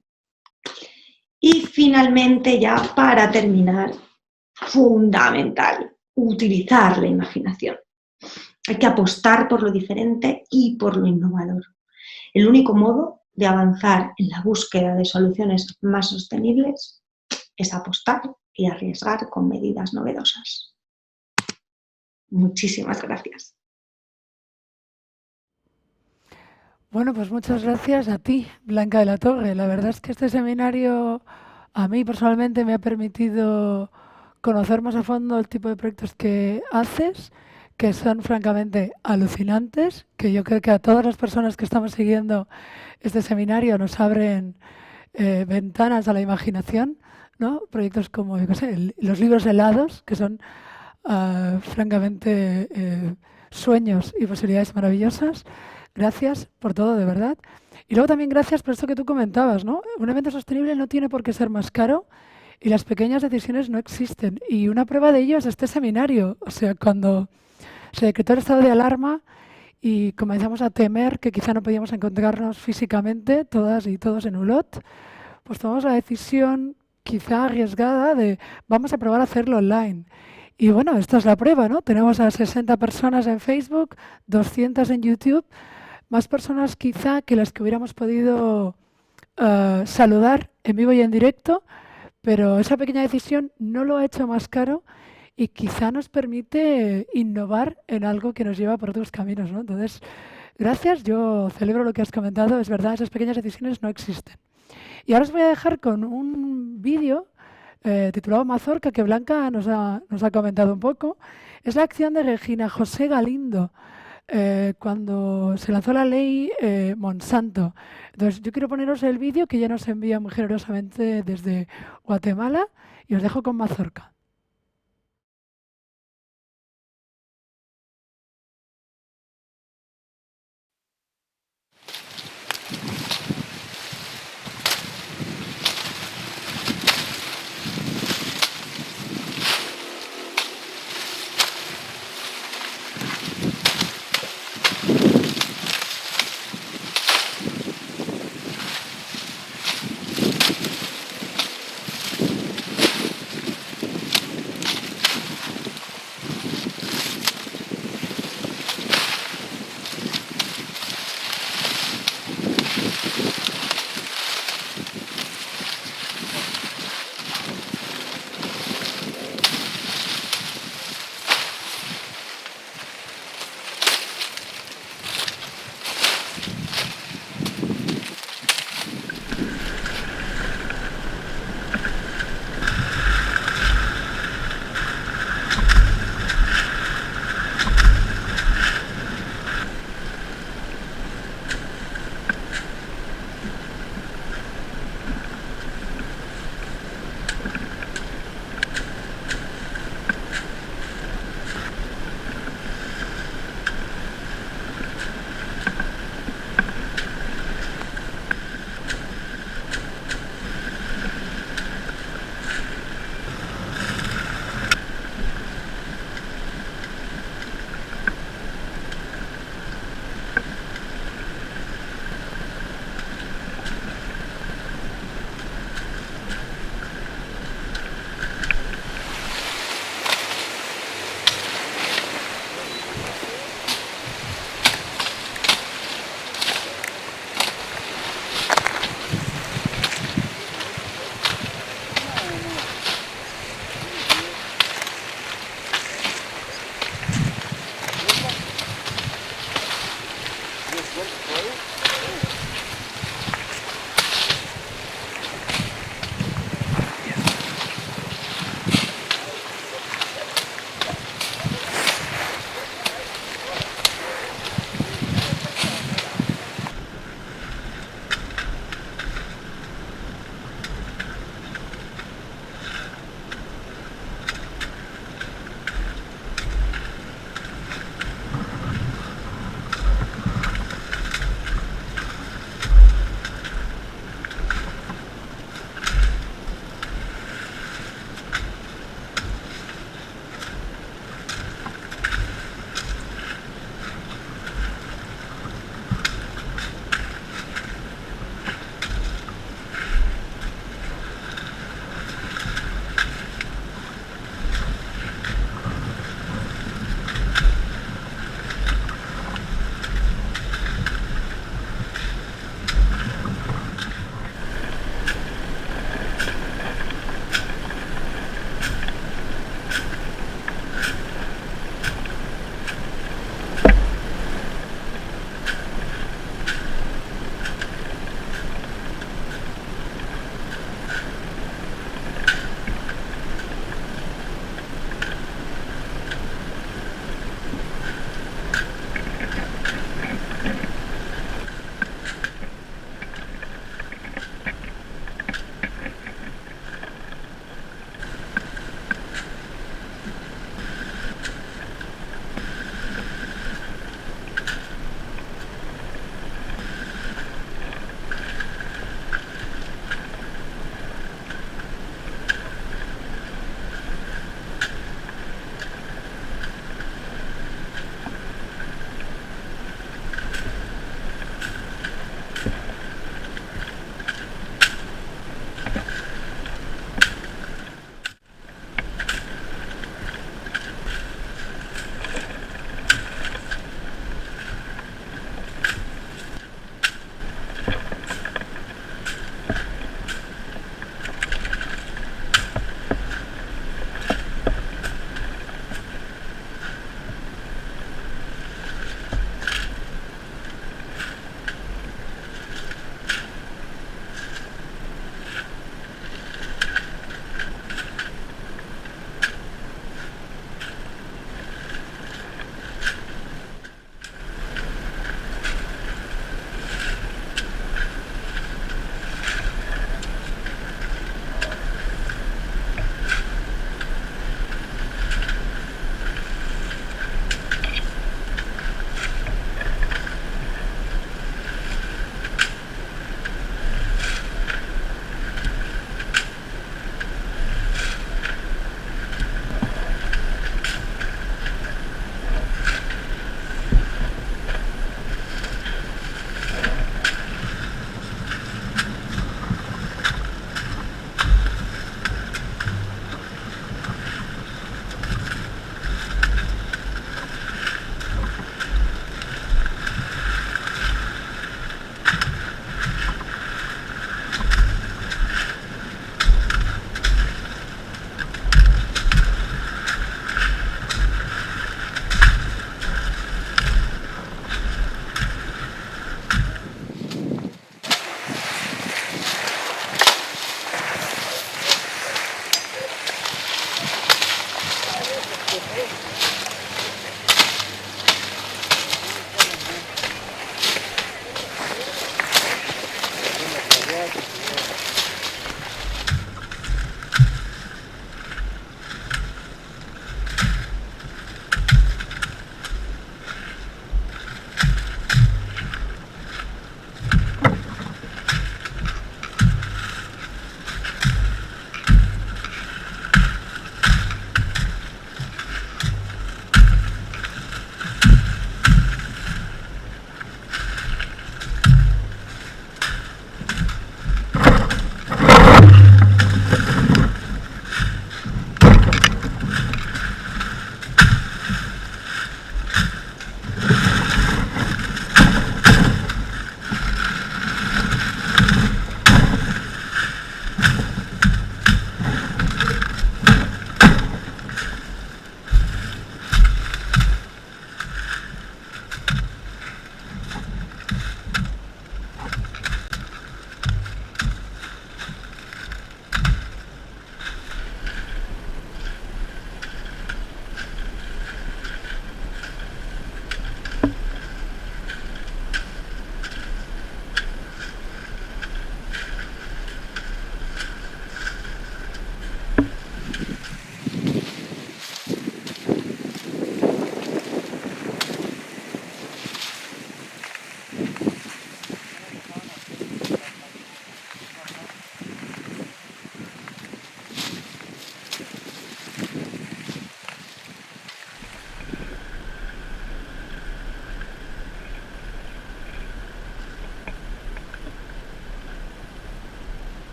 Y finalmente, ya para terminar, fundamental, utilizar la imaginación. Hay que apostar por lo diferente y por lo innovador. El único modo de avanzar en la búsqueda de soluciones más sostenibles es apostar y arriesgar con medidas novedosas. Muchísimas gracias. Bueno, pues muchas gracias a ti, Blanca de la Torre. La verdad es que este seminario a mí personalmente me ha permitido conocer más a fondo el tipo de proyectos que haces, que son francamente alucinantes, que yo creo que a todas las personas que estamos siguiendo este seminario nos abren ventanas a la imaginación, ¿no? Proyectos como, yo qué sé, los libros helados, que son francamente sueños y posibilidades maravillosas. Gracias por todo, de verdad. Y luego también gracias por esto que tú comentabas, ¿no? Un evento sostenible no tiene por qué ser más caro y las pequeñas decisiones no existen. Y una prueba de ello es este seminario. O sea, cuando se decretó el estado de alarma y comenzamos a temer que quizá no podíamos encontrarnos físicamente, todas y todos en Ulot, pues tomamos la decisión quizá arriesgada de vamos a probar a hacerlo online. Y bueno, esta es la prueba, ¿no? Tenemos a 60 personas en Facebook, 200 en YouTube, más personas quizá que las que hubiéramos podido saludar en vivo y en directo, pero esa pequeña decisión no lo ha hecho más caro y quizá nos permite innovar en algo que nos lleva por otros caminos, ¿no? Entonces, gracias, yo celebro lo que has comentado, es verdad, esas pequeñas decisiones no existen. Y ahora os voy a dejar con un vídeo titulado Mazorca, que Blanca nos ha comentado un poco. Es la acción de Regina José Galindo cuando se lanzó la ley Monsanto. Entonces, yo quiero poneros el vídeo que ya nos envía muy generosamente desde Guatemala y os dejo con Mazorca.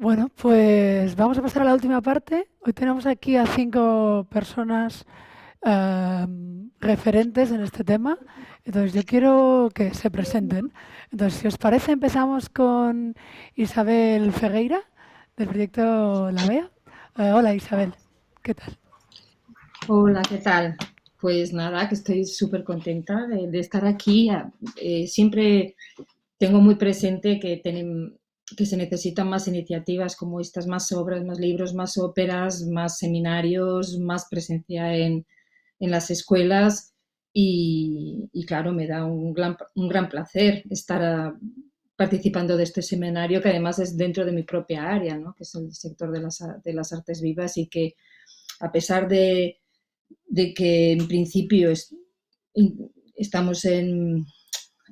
Bueno, pues vamos a pasar a la última parte. Hoy tenemos aquí a 5 personas referentes en este tema. Entonces, yo quiero que se presenten. Entonces, si os parece, empezamos con Isabel Ferreira, del proyecto La Vea. Hola, Isabel. ¿Qué tal? Hola, ¿qué tal? Pues nada, que estoy súper contenta de estar aquí. Siempre tengo muy presente que se necesitan más iniciativas como estas, más obras, más libros, más óperas, más seminarios, más presencia en las escuelas y claro, me da un gran placer estar participando de este seminario que además es dentro de mi propia área, ¿no? Que es el sector de las artes vivas y que a pesar de que en principio estamos en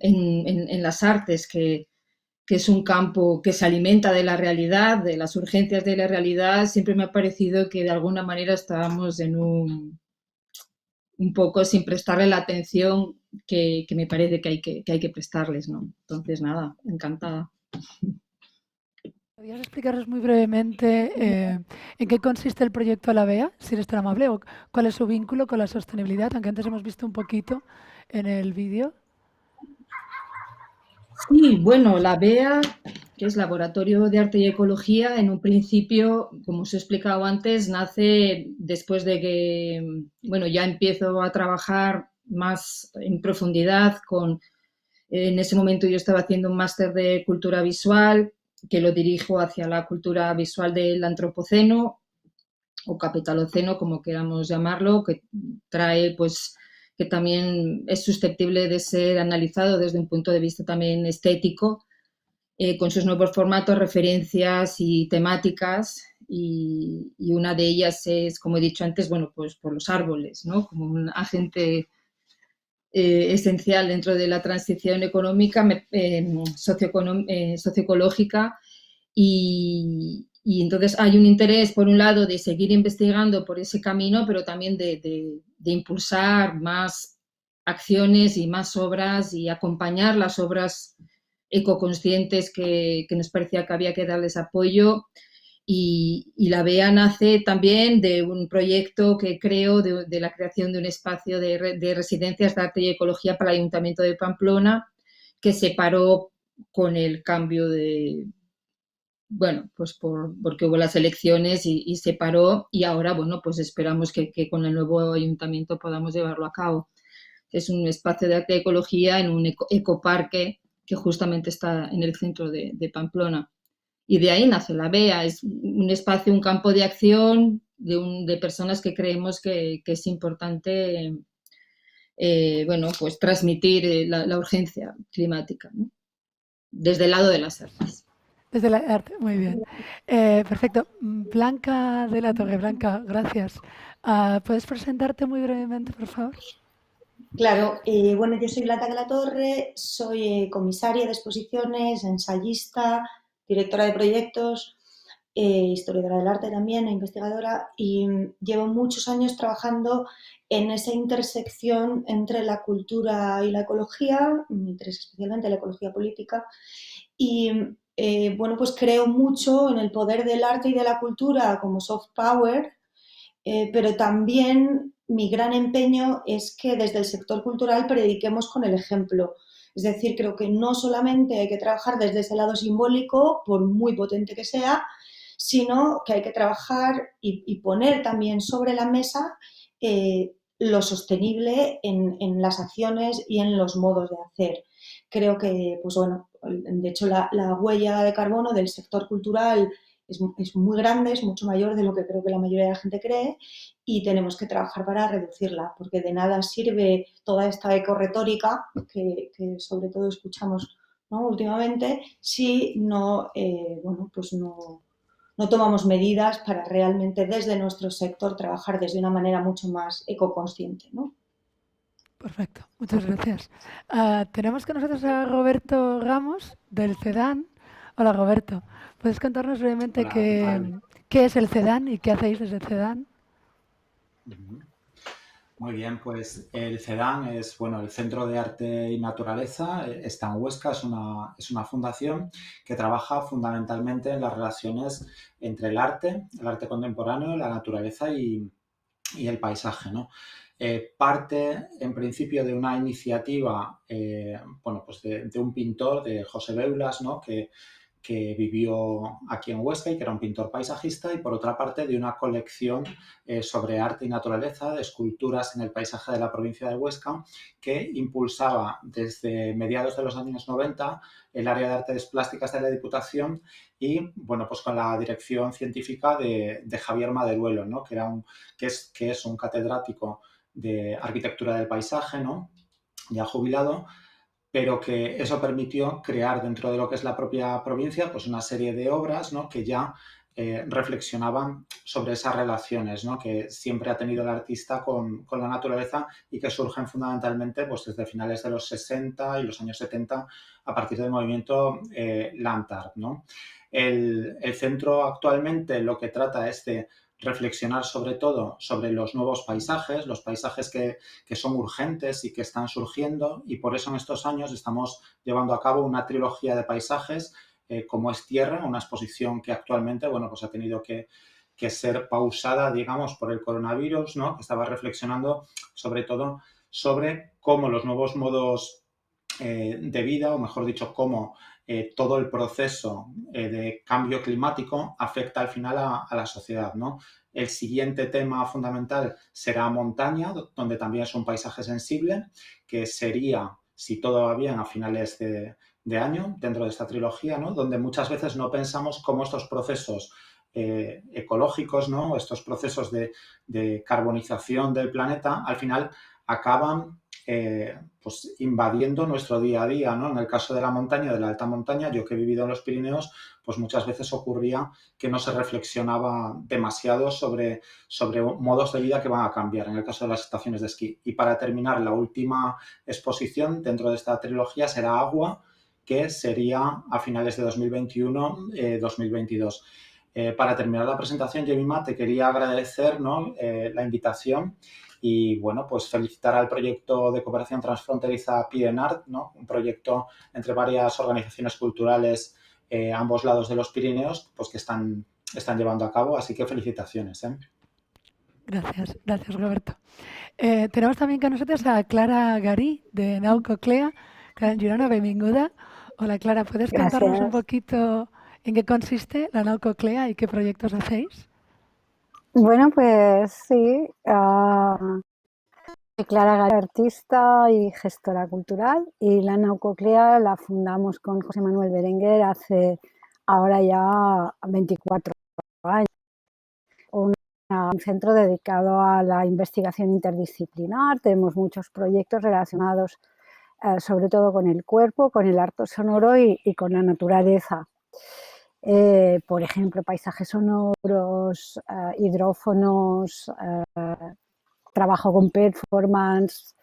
las artes, que es un campo que se alimenta de la realidad, de las urgencias de la realidad, siempre me ha parecido que de alguna manera estábamos en un poco sin prestarle la atención que me parece que hay que prestarles, ¿no? Entonces, nada, encantada. ¿Podrías explicarnos muy brevemente en qué consiste el proyecto Alavea, si eres tan amable, o cuál es su vínculo con la sostenibilidad, aunque antes hemos visto un poquito en el vídeo? Sí, bueno, la BEA, que es Laboratorio de Arte y Ecología, en un principio, como os he explicado antes, nace después de que, bueno, ya empiezo a trabajar más en profundidad en ese momento yo estaba haciendo un máster de cultura visual, que lo dirijo hacia la cultura visual del antropoceno o capitaloceno, como queramos llamarlo, que trae, pues, que también es susceptible de ser analizado desde un punto de vista también estético, con sus nuevos formatos, referencias y temáticas. Y una de ellas es, como he dicho antes, bueno, pues por los árboles, ¿no? Como un agente esencial dentro de la transición económica, socioecológica. Y entonces hay un interés, por un lado, de seguir investigando por ese camino, pero también de impulsar más acciones y más obras y acompañar las obras ecoconscientes que nos parecía que había que darles apoyo. Y la BEA nace también de un proyecto que creo de la creación de un espacio de residencias de arte y ecología para el Ayuntamiento de Pamplona, que se paró con el cambio bueno, pues porque hubo las elecciones y se paró y ahora, bueno, pues esperamos que con el nuevo ayuntamiento podamos llevarlo a cabo. Es un espacio de arte y ecología en un ecoparque que justamente está en el centro de Pamplona. Y de ahí nace la BEA, es un espacio, un campo de acción de personas que creemos que es importante bueno, pues transmitir la urgencia climática, ¿no? Desde el lado de las artes. Desde la arte, muy bien. Perfecto. Blanca de la Torre, Blanca, gracias. ¿Puedes presentarte muy brevemente, por favor? Claro, bueno, yo soy Blanca de la Torre, soy comisaria de exposiciones, ensayista, directora de proyectos, historiadora del arte también, e investigadora, y llevo muchos años trabajando en esa intersección entre la cultura y la ecología, me interesa especialmente la ecología política, y bueno, pues creo mucho en el poder del arte y de la cultura como soft power, pero también mi gran empeño es que desde el sector cultural prediquemos con el ejemplo. Es decir, creo que no solamente hay que trabajar desde ese lado simbólico, por muy potente que sea, sino que hay que trabajar y poner también sobre la mesa lo sostenible en las acciones y en los modos de hacer. Creo que, pues bueno, de hecho la huella de carbono del sector cultural es muy grande, es mucho mayor de lo que creo que la mayoría de la gente cree y tenemos que trabajar para reducirla, porque de nada sirve toda esta ecorretórica que sobre todo escuchamos, ¿no?, últimamente, si no, bueno, pues no tomamos medidas para realmente desde nuestro sector trabajar desde una manera mucho más ecoconsciente, ¿no? Perfecto, muchas gracias. Tenemos con nosotros a Roberto Ramos, del CEDAN. Hola, Roberto. ¿Puedes contarnos brevemente qué es el CEDAN y qué hacéis desde el CEDAN? Muy bien, pues el CEDAN es, bueno, el Centro de Arte y Naturaleza, está en Huesca, es una fundación que trabaja fundamentalmente en las relaciones entre el arte contemporáneo, la naturaleza y el paisaje, ¿no? Parte, en principio, de una iniciativa, bueno, pues de un pintor, de José Beulas, ¿no? Que vivió aquí en Huesca y que era un pintor paisajista, y por otra parte de una colección sobre arte y naturaleza, de esculturas en el paisaje de la provincia de Huesca, que impulsaba desde mediados de los años 90 el área de artes plásticas de la Diputación y, bueno, pues con la dirección científica de Javier Maderuelo, ¿no? Que es un catedrático de arquitectura del paisaje, ¿no? Ya jubilado, pero que eso permitió crear dentro de lo que es la propia provincia pues una serie de obras, ¿no? Que ya reflexionaban sobre esas relaciones, ¿no? Que siempre ha tenido el artista con la naturaleza y que surgen fundamentalmente pues, desde finales de los 60 y los años 70 a partir del movimiento Land Art, ¿no? El centro actualmente lo que trata es de reflexionar sobre todo sobre los paisajes que son urgentes y que están surgiendo, y por eso en estos años estamos llevando a cabo una trilogía de paisajes como es Tierra, una exposición que actualmente, bueno, pues ha tenido que ser pausada, digamos, por el coronavirus, ¿no? Que estaba reflexionando sobre todo sobre cómo los nuevos modos de vida, o mejor dicho, cómo todo el proceso de cambio climático afecta al final a la sociedad, ¿no? El siguiente tema fundamental será montaña, donde también es un paisaje sensible, que sería, si todo va bien, a finales de año, dentro de esta trilogía, ¿no? Donde muchas veces no pensamos cómo estos procesos ecológicos, ¿no? Estos procesos de carbonización del planeta, al final acaban pues invadiendo nuestro día a día, ¿no? En el caso de la montaña, de la alta montaña, yo que he vivido en los Pirineos, pues muchas veces ocurría que no se reflexionaba demasiado sobre modos de vida que van a cambiar, en el caso de las estaciones de esquí. Y para terminar, la última exposición dentro de esta trilogía será Agua, que sería a finales de 2021-2022. Para terminar la presentación, Jemima, te quería agradecer, ¿no? La invitación y, bueno, pues felicitar al proyecto de cooperación transfronteriza PIRENART, ¿no? Un proyecto entre varias organizaciones culturales a ambos lados de los Pirineos, pues que están llevando a cabo, así que felicitaciones, ¿eh? Gracias, gracias Roberto. Tenemos también con nosotros a Clara Garí, de Nau Coclea. Clara Girona, benvinguda. Hola Clara, ¿puedes contarnos un poquito en qué consiste la Nau Coclea y qué proyectos hacéis? Bueno, pues sí, soy Clara Garí, artista y gestora cultural, y la Nau Coclea la fundamos con José Manuel Berenguer hace ahora ya 24 años. Un centro dedicado a la investigación interdisciplinar. Tenemos muchos proyectos relacionados sobre todo con el cuerpo, con el arte sonoro y con la naturaleza. Por ejemplo, paisajes sonoros, hidrófonos, trabajo con performance.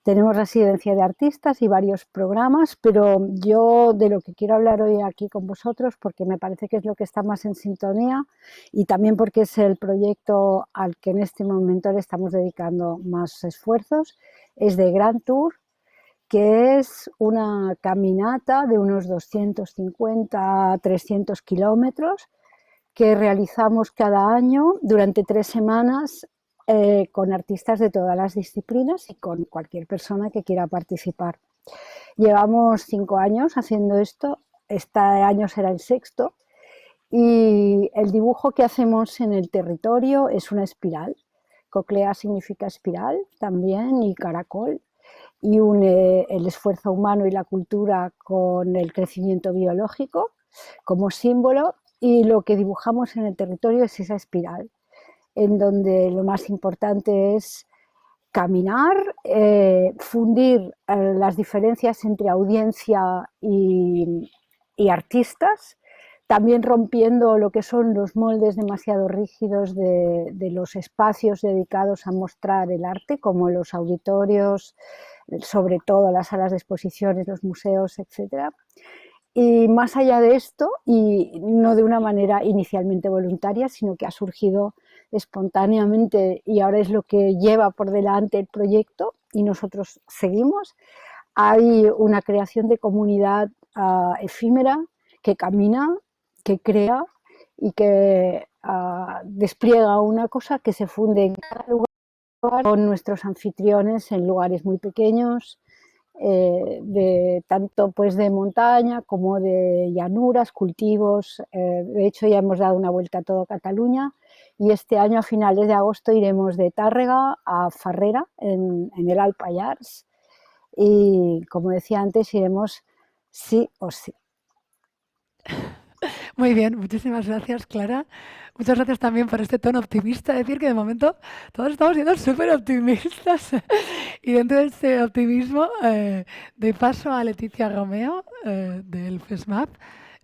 Tenemos residencia de artistas y varios programas, pero yo de lo que quiero hablar hoy aquí con vosotros, porque me parece que es lo que está más en sintonía y también porque es el proyecto al que en este momento le estamos dedicando más esfuerzos, es de Grand Tour, que es una caminata de unos 250 a 300 kilómetros que realizamos cada año durante 3 semanas con artistas de todas las disciplinas y con cualquier persona que quiera participar. Llevamos 5 años haciendo esto, este año será el 6º, y el dibujo que hacemos en el territorio es una espiral. Coclea significa espiral también, y caracol, y une el esfuerzo humano y la cultura con el crecimiento biológico como símbolo, y lo que dibujamos en el territorio es esa espiral, en donde lo más importante es caminar, fundir las diferencias entre audiencia y artistas, también rompiendo lo que son los moldes demasiado rígidos de los espacios dedicados a mostrar el arte, como los auditorios, sobre todo las salas de exposiciones, los museos, etc. Y más allá de esto, y no de una manera inicialmente voluntaria, sino que ha surgido espontáneamente y ahora es lo que lleva por delante el proyecto y nosotros seguimos. Hay una creación de comunidad efímera que camina, que crea y que despliega una cosa que se funde en cada lugar con nuestros anfitriones en lugares muy pequeños, de tanto pues de montaña como de llanuras, cultivos. De hecho ya hemos dado una vuelta a toda Cataluña y este año a finales de agosto iremos de Tàrrega a Farrera en el Alt Pallars y como decía antes iremos sí o sí. Muy bien, muchísimas gracias, Clara. Muchas gracias también por este tono optimista. Es decir, que de momento todos estamos siendo súper optimistas. Y dentro de este optimismo, doy paso a Leticia Romeo, del FESMAP.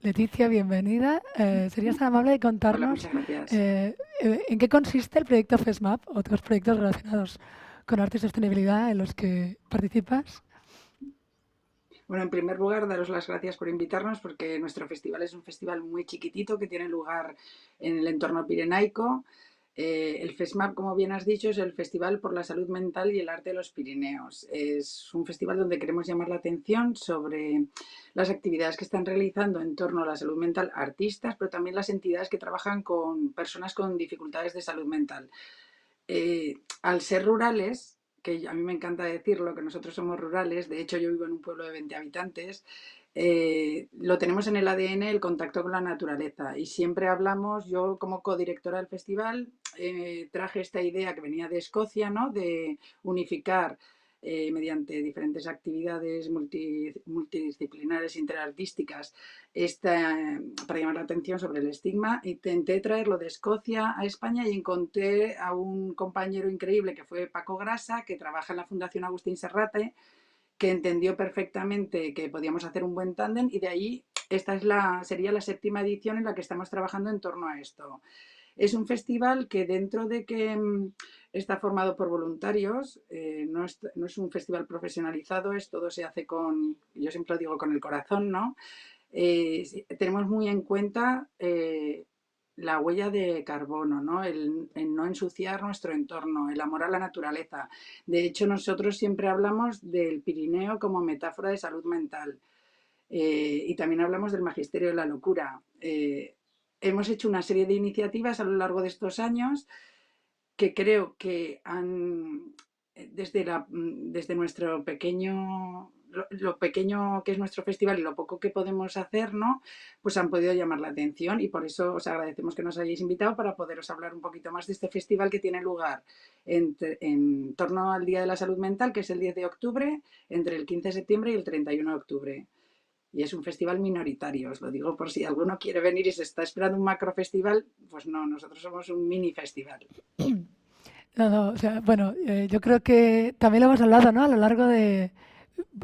Leticia, bienvenida. ¿Serías tan amable de contarnos en qué consiste el proyecto FESMAP o otros proyectos relacionados con arte y sostenibilidad en los que participas? Bueno, en primer lugar, daros las gracias por invitarnos porque nuestro festival es un festival muy chiquitito que tiene lugar en el entorno pirenaico. El FESMAP, como bien has dicho, es el Festival por la Salud Mental y el Arte de los Pirineos. Es un festival donde queremos llamar la atención sobre las actividades que están realizando en torno a la salud mental artistas, pero también las entidades que trabajan con personas con dificultades de salud mental. Al ser rurales, que a mí me encanta decirlo, que nosotros somos rurales, de hecho yo vivo en un pueblo de 20 habitantes, lo tenemos en el ADN el contacto con la naturaleza y siempre hablamos, yo como codirectora del festival traje esta idea que venía de Escocia, ¿no? De unificar mediante diferentes actividades multidisciplinares interartísticas para llamar la atención sobre el estigma. Intenté traerlo de Escocia a España y encontré a un compañero increíble que fue Paco Grasa, que trabaja en la Fundación Agustín Serrate, que entendió perfectamente que podíamos hacer un buen tándem y de ahí esta sería la 7ª edición en la que estamos trabajando en torno a esto. Es un festival que dentro de que está formado por voluntarios, no es un festival profesionalizado, todo se hace yo siempre lo digo, con el corazón, ¿no? Tenemos muy en cuenta la huella de carbono, ¿no? El no ensuciar nuestro entorno, el amor a la naturaleza. De hecho, nosotros siempre hablamos del Pirineo como metáfora de salud mental y también hablamos del magisterio de la locura. Hemos hecho una serie de iniciativas a lo largo de estos años que creo que han, desde nuestro pequeño, lo pequeño que es nuestro festival y lo poco que podemos hacer, ¿no? Pues han podido llamar la atención y por eso os agradecemos que nos hayáis invitado para poderos hablar un poquito más de este festival que tiene lugar en torno al Día de la Salud Mental, que es el 10 de octubre, entre el 15 de septiembre y el 31 de octubre. Y es un festival minoritario, os lo digo por si alguno quiere venir y se está esperando un macrofestival, pues no, nosotros somos un mini festival. No, o sea, bueno, yo creo que también lo hemos hablado, ¿no? A lo largo de,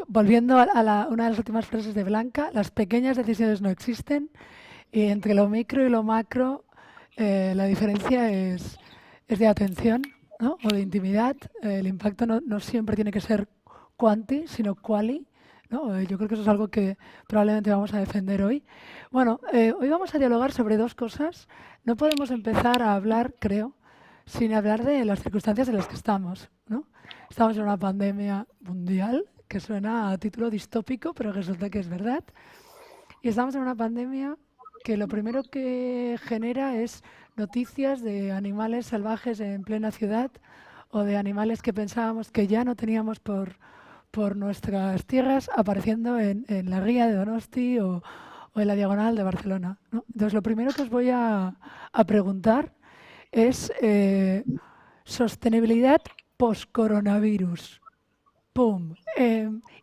volviendo a una de las últimas frases de Blanca, las pequeñas decisiones no existen y entre lo micro y lo macro la diferencia es de atención, ¿no? O de intimidad. El impacto no siempre tiene que ser quanti, sino quali. ¿No? Yo creo que eso es algo que probablemente vamos a defender hoy. Bueno, hoy vamos a dialogar sobre dos cosas. No podemos empezar a hablar, creo, sin hablar de las circunstancias en las que estamos, ¿no? Estamos en una pandemia mundial, que suena a título distópico, pero resulta que es verdad. Y estamos en una pandemia que lo primero que genera es noticias de animales salvajes en plena ciudad o de animales que pensábamos que ya no teníamos por nuestras tierras apareciendo en la ría de Donosti o en la diagonal de Barcelona, ¿no? Entonces, lo primero que os voy a preguntar es sostenibilidad post-coronavirus. ¡Pum!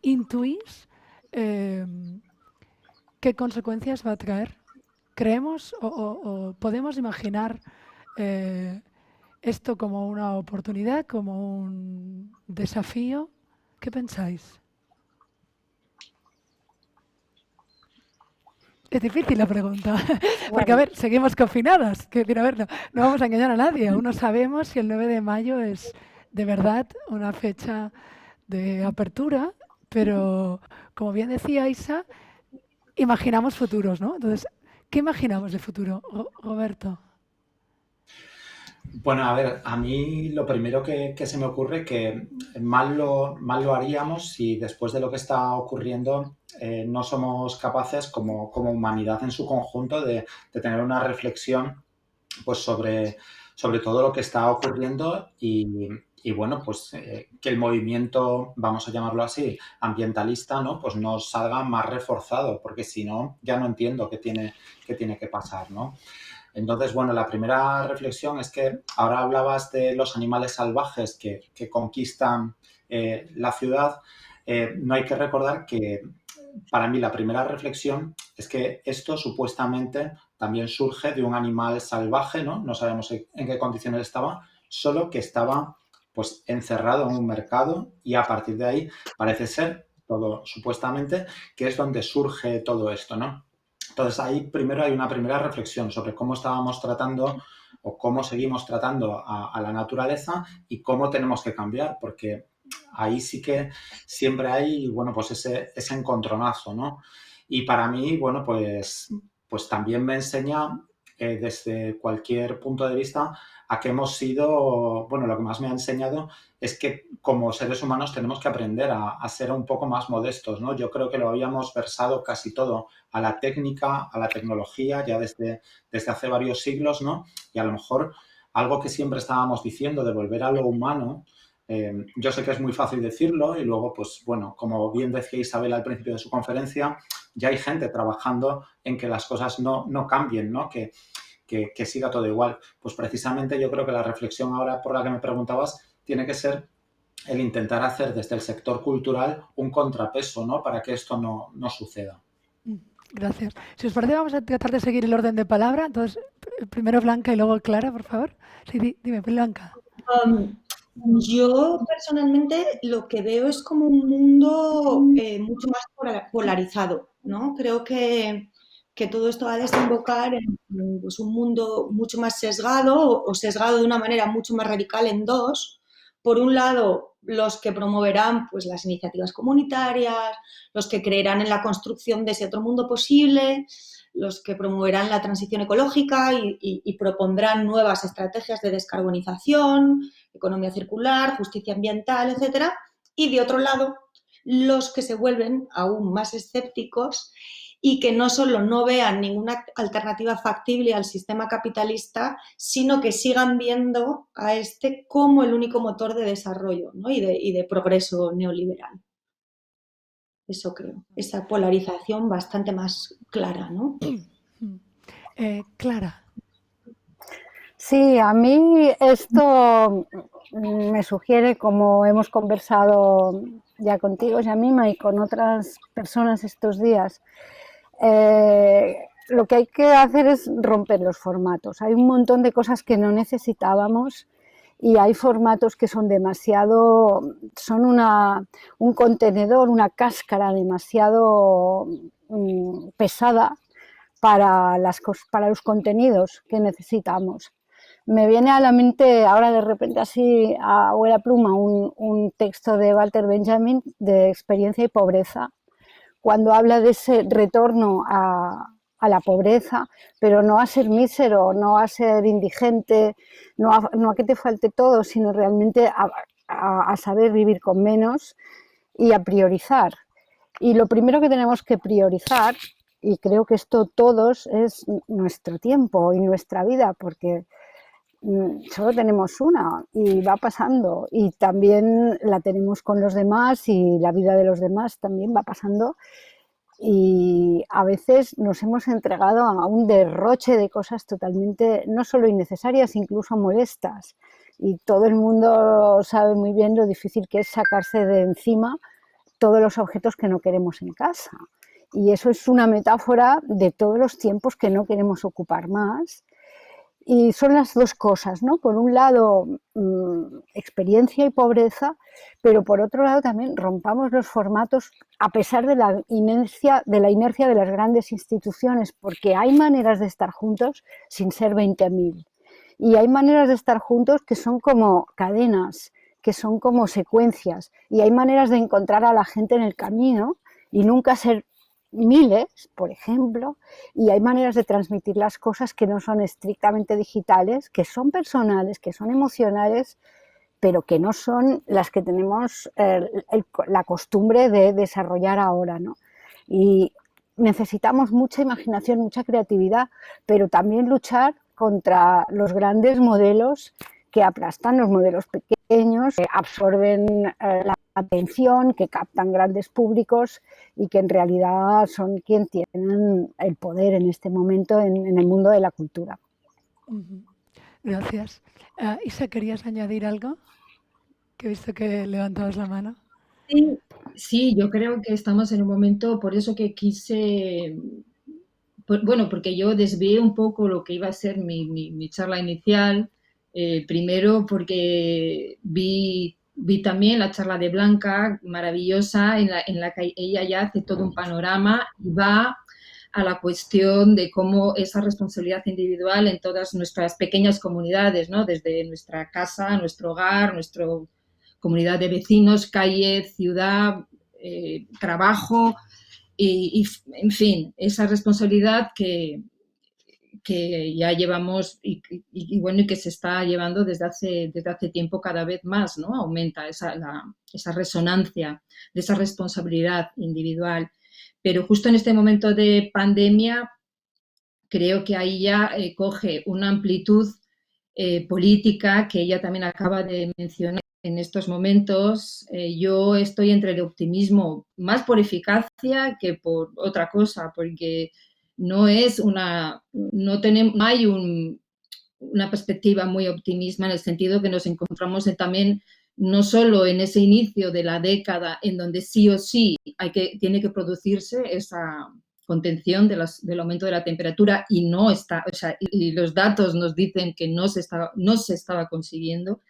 ¿Intuís qué consecuencias va a traer? ¿Creemos o podemos imaginar esto como una oportunidad, como un desafío? ¿Qué pensáis? Es difícil la pregunta, porque a ver, seguimos confinadas, que decir, a ver, no vamos a engañar a nadie, aún no sabemos si el 9 de mayo es de verdad una fecha de apertura, pero como bien decía Isa, imaginamos futuros, ¿no? Entonces, ¿qué imaginamos de futuro, Roberto? Bueno, a ver, a mí lo primero que se me ocurre que mal lo haríamos si después de lo que está ocurriendo no somos capaces como humanidad en su conjunto de tener una reflexión pues sobre todo lo que está ocurriendo y bueno, pues que el movimiento, vamos a llamarlo así, ambientalista, ¿no? Pues nos salga más reforzado, porque si no, ya no entiendo qué tiene que pasar, ¿no? Entonces, bueno, la primera reflexión es que ahora hablabas de los animales salvajes que conquistan la ciudad. No hay que recordar que para mí la primera reflexión es que esto supuestamente también surge de un animal salvaje, ¿no? No sabemos en qué condiciones estaba, solo que estaba pues encerrado en un mercado y a partir de ahí parece ser todo supuestamente que es donde surge todo esto, ¿no? Entonces ahí primero hay una primera reflexión sobre cómo estábamos tratando o cómo seguimos tratando a la naturaleza y cómo tenemos que cambiar, porque ahí sí que siempre hay, bueno, pues ese encontronazo, ¿no? Y para mí, bueno, pues también me enseña desde cualquier punto de vista a que hemos sido, bueno, lo que más me ha enseñado es que como seres humanos tenemos que aprender a ser un poco más modestos, ¿no? Yo creo que lo habíamos versado casi todo a la técnica, a la tecnología, ya desde hace varios siglos, ¿no? Y a lo mejor algo que siempre estábamos diciendo de volver a lo humano, yo sé que es muy fácil decirlo y luego, pues bueno, como bien decía Isabel al principio de su conferencia, ya hay gente trabajando en que las cosas no cambien, ¿no? Que siga todo igual. Pues precisamente yo creo que la reflexión ahora por la que me preguntabas tiene que ser el intentar hacer desde el sector cultural un contrapeso, ¿no? Para que esto no suceda. Gracias. Si os parece, vamos a tratar de seguir el orden de palabra. Entonces, primero Blanca y luego Clara, por favor. Sí, dime, Blanca. Yo personalmente lo que veo es como un mundo mucho más polarizado, ¿no? Creo que todo esto va a desembocar en pues, un mundo mucho más sesgado o sesgado de una manera mucho más radical en dos. Por un lado, los que promoverán pues, las iniciativas comunitarias, los que creerán en la construcción de ese otro mundo posible, los que promoverán la transición ecológica y propondrán nuevas estrategias de descarbonización, economía circular, justicia ambiental, etcétera. Y de otro lado, los que se vuelven aún más escépticos y que no solo no vean ninguna alternativa factible al sistema capitalista, sino que sigan viendo a este como el único motor de desarrollo, ¿no? y de progreso neoliberal. Eso creo, esa polarización bastante más clara, ¿no? Clara. Sí, a mí esto me sugiere, como hemos conversado ya contigo, Yamima, y con otras personas estos días, lo que hay que hacer es romper los formatos. Hay un montón de cosas que no necesitábamos y hay formatos que son demasiado, son un contenedor, una cáscara demasiado pesada para los contenidos que necesitamos. Me viene a la mente ahora de repente así a vuela pluma un texto de Walter Benjamin de Experiencia y Pobreza, cuando habla de ese retorno a la pobreza, pero no a ser mísero, no a ser indigente, no a que te falte todo, sino realmente a saber vivir con menos y a priorizar. Y lo primero que tenemos que priorizar, y creo que esto todos, es nuestro tiempo y nuestra vida, porque solo tenemos una y va pasando, y también la tenemos con los demás y la vida de los demás también va pasando, y a veces nos hemos entregado a un derroche de cosas totalmente, no solo innecesarias, incluso molestas, y todo el mundo sabe muy bien lo difícil que es sacarse de encima todos los objetos que no queremos en casa, y eso es una metáfora de todos los tiempos que no queremos ocupar más. Y son las dos cosas, ¿no? Por un lado, experiencia y pobreza, pero por otro lado también rompamos los formatos a pesar de la inercia de las grandes instituciones, porque hay maneras de estar juntos sin ser 20.000. Y hay maneras de estar juntos que son como cadenas, que son como secuencias. Y hay maneras de encontrar a la gente en el camino y nunca ser miles, por ejemplo, y hay maneras de transmitir las cosas que no son estrictamente digitales, que son personales, que son emocionales, pero que no son las que tenemos la costumbre de desarrollar ahora, ¿no? Y necesitamos mucha imaginación, mucha creatividad, pero también luchar contra los grandes modelos que aplastan, los modelos pequeños, que absorben la atención, que captan grandes públicos y que en realidad son quienes tienen el poder en este momento en el mundo de la cultura. Gracias. Isa, ¿querías añadir algo? Que he visto que levantabas la mano. Sí, yo creo que estamos en un momento, por eso que quise, bueno, porque yo desvié un poco lo que iba a ser mi charla inicial, primero porque vi también la charla de Blanca, maravillosa, en la que ella ya hace todo un panorama y va a la cuestión de cómo esa responsabilidad individual en todas nuestras pequeñas comunidades, ¿no? Desde nuestra casa, nuestro hogar, nuestra comunidad de vecinos, calle, ciudad, trabajo y, en fin, esa responsabilidad que ya llevamos y bueno, y que se está llevando desde hace tiempo cada vez más, ¿no? Aumenta esa resonancia de esa responsabilidad individual. Pero justo en este momento de pandemia, creo que ahí ya coge una amplitud política que ella también acaba de mencionar en estos momentos. Yo estoy entre el optimismo más por eficacia que por otra cosa, porque no hay una perspectiva muy optimista en el sentido que nos encontramos también no solo en ese inicio de la década en donde sí o sí tiene que producirse esa contención del aumento de la temperatura y no está, o sea, y los datos nos dicen que no se estaba consiguiendo,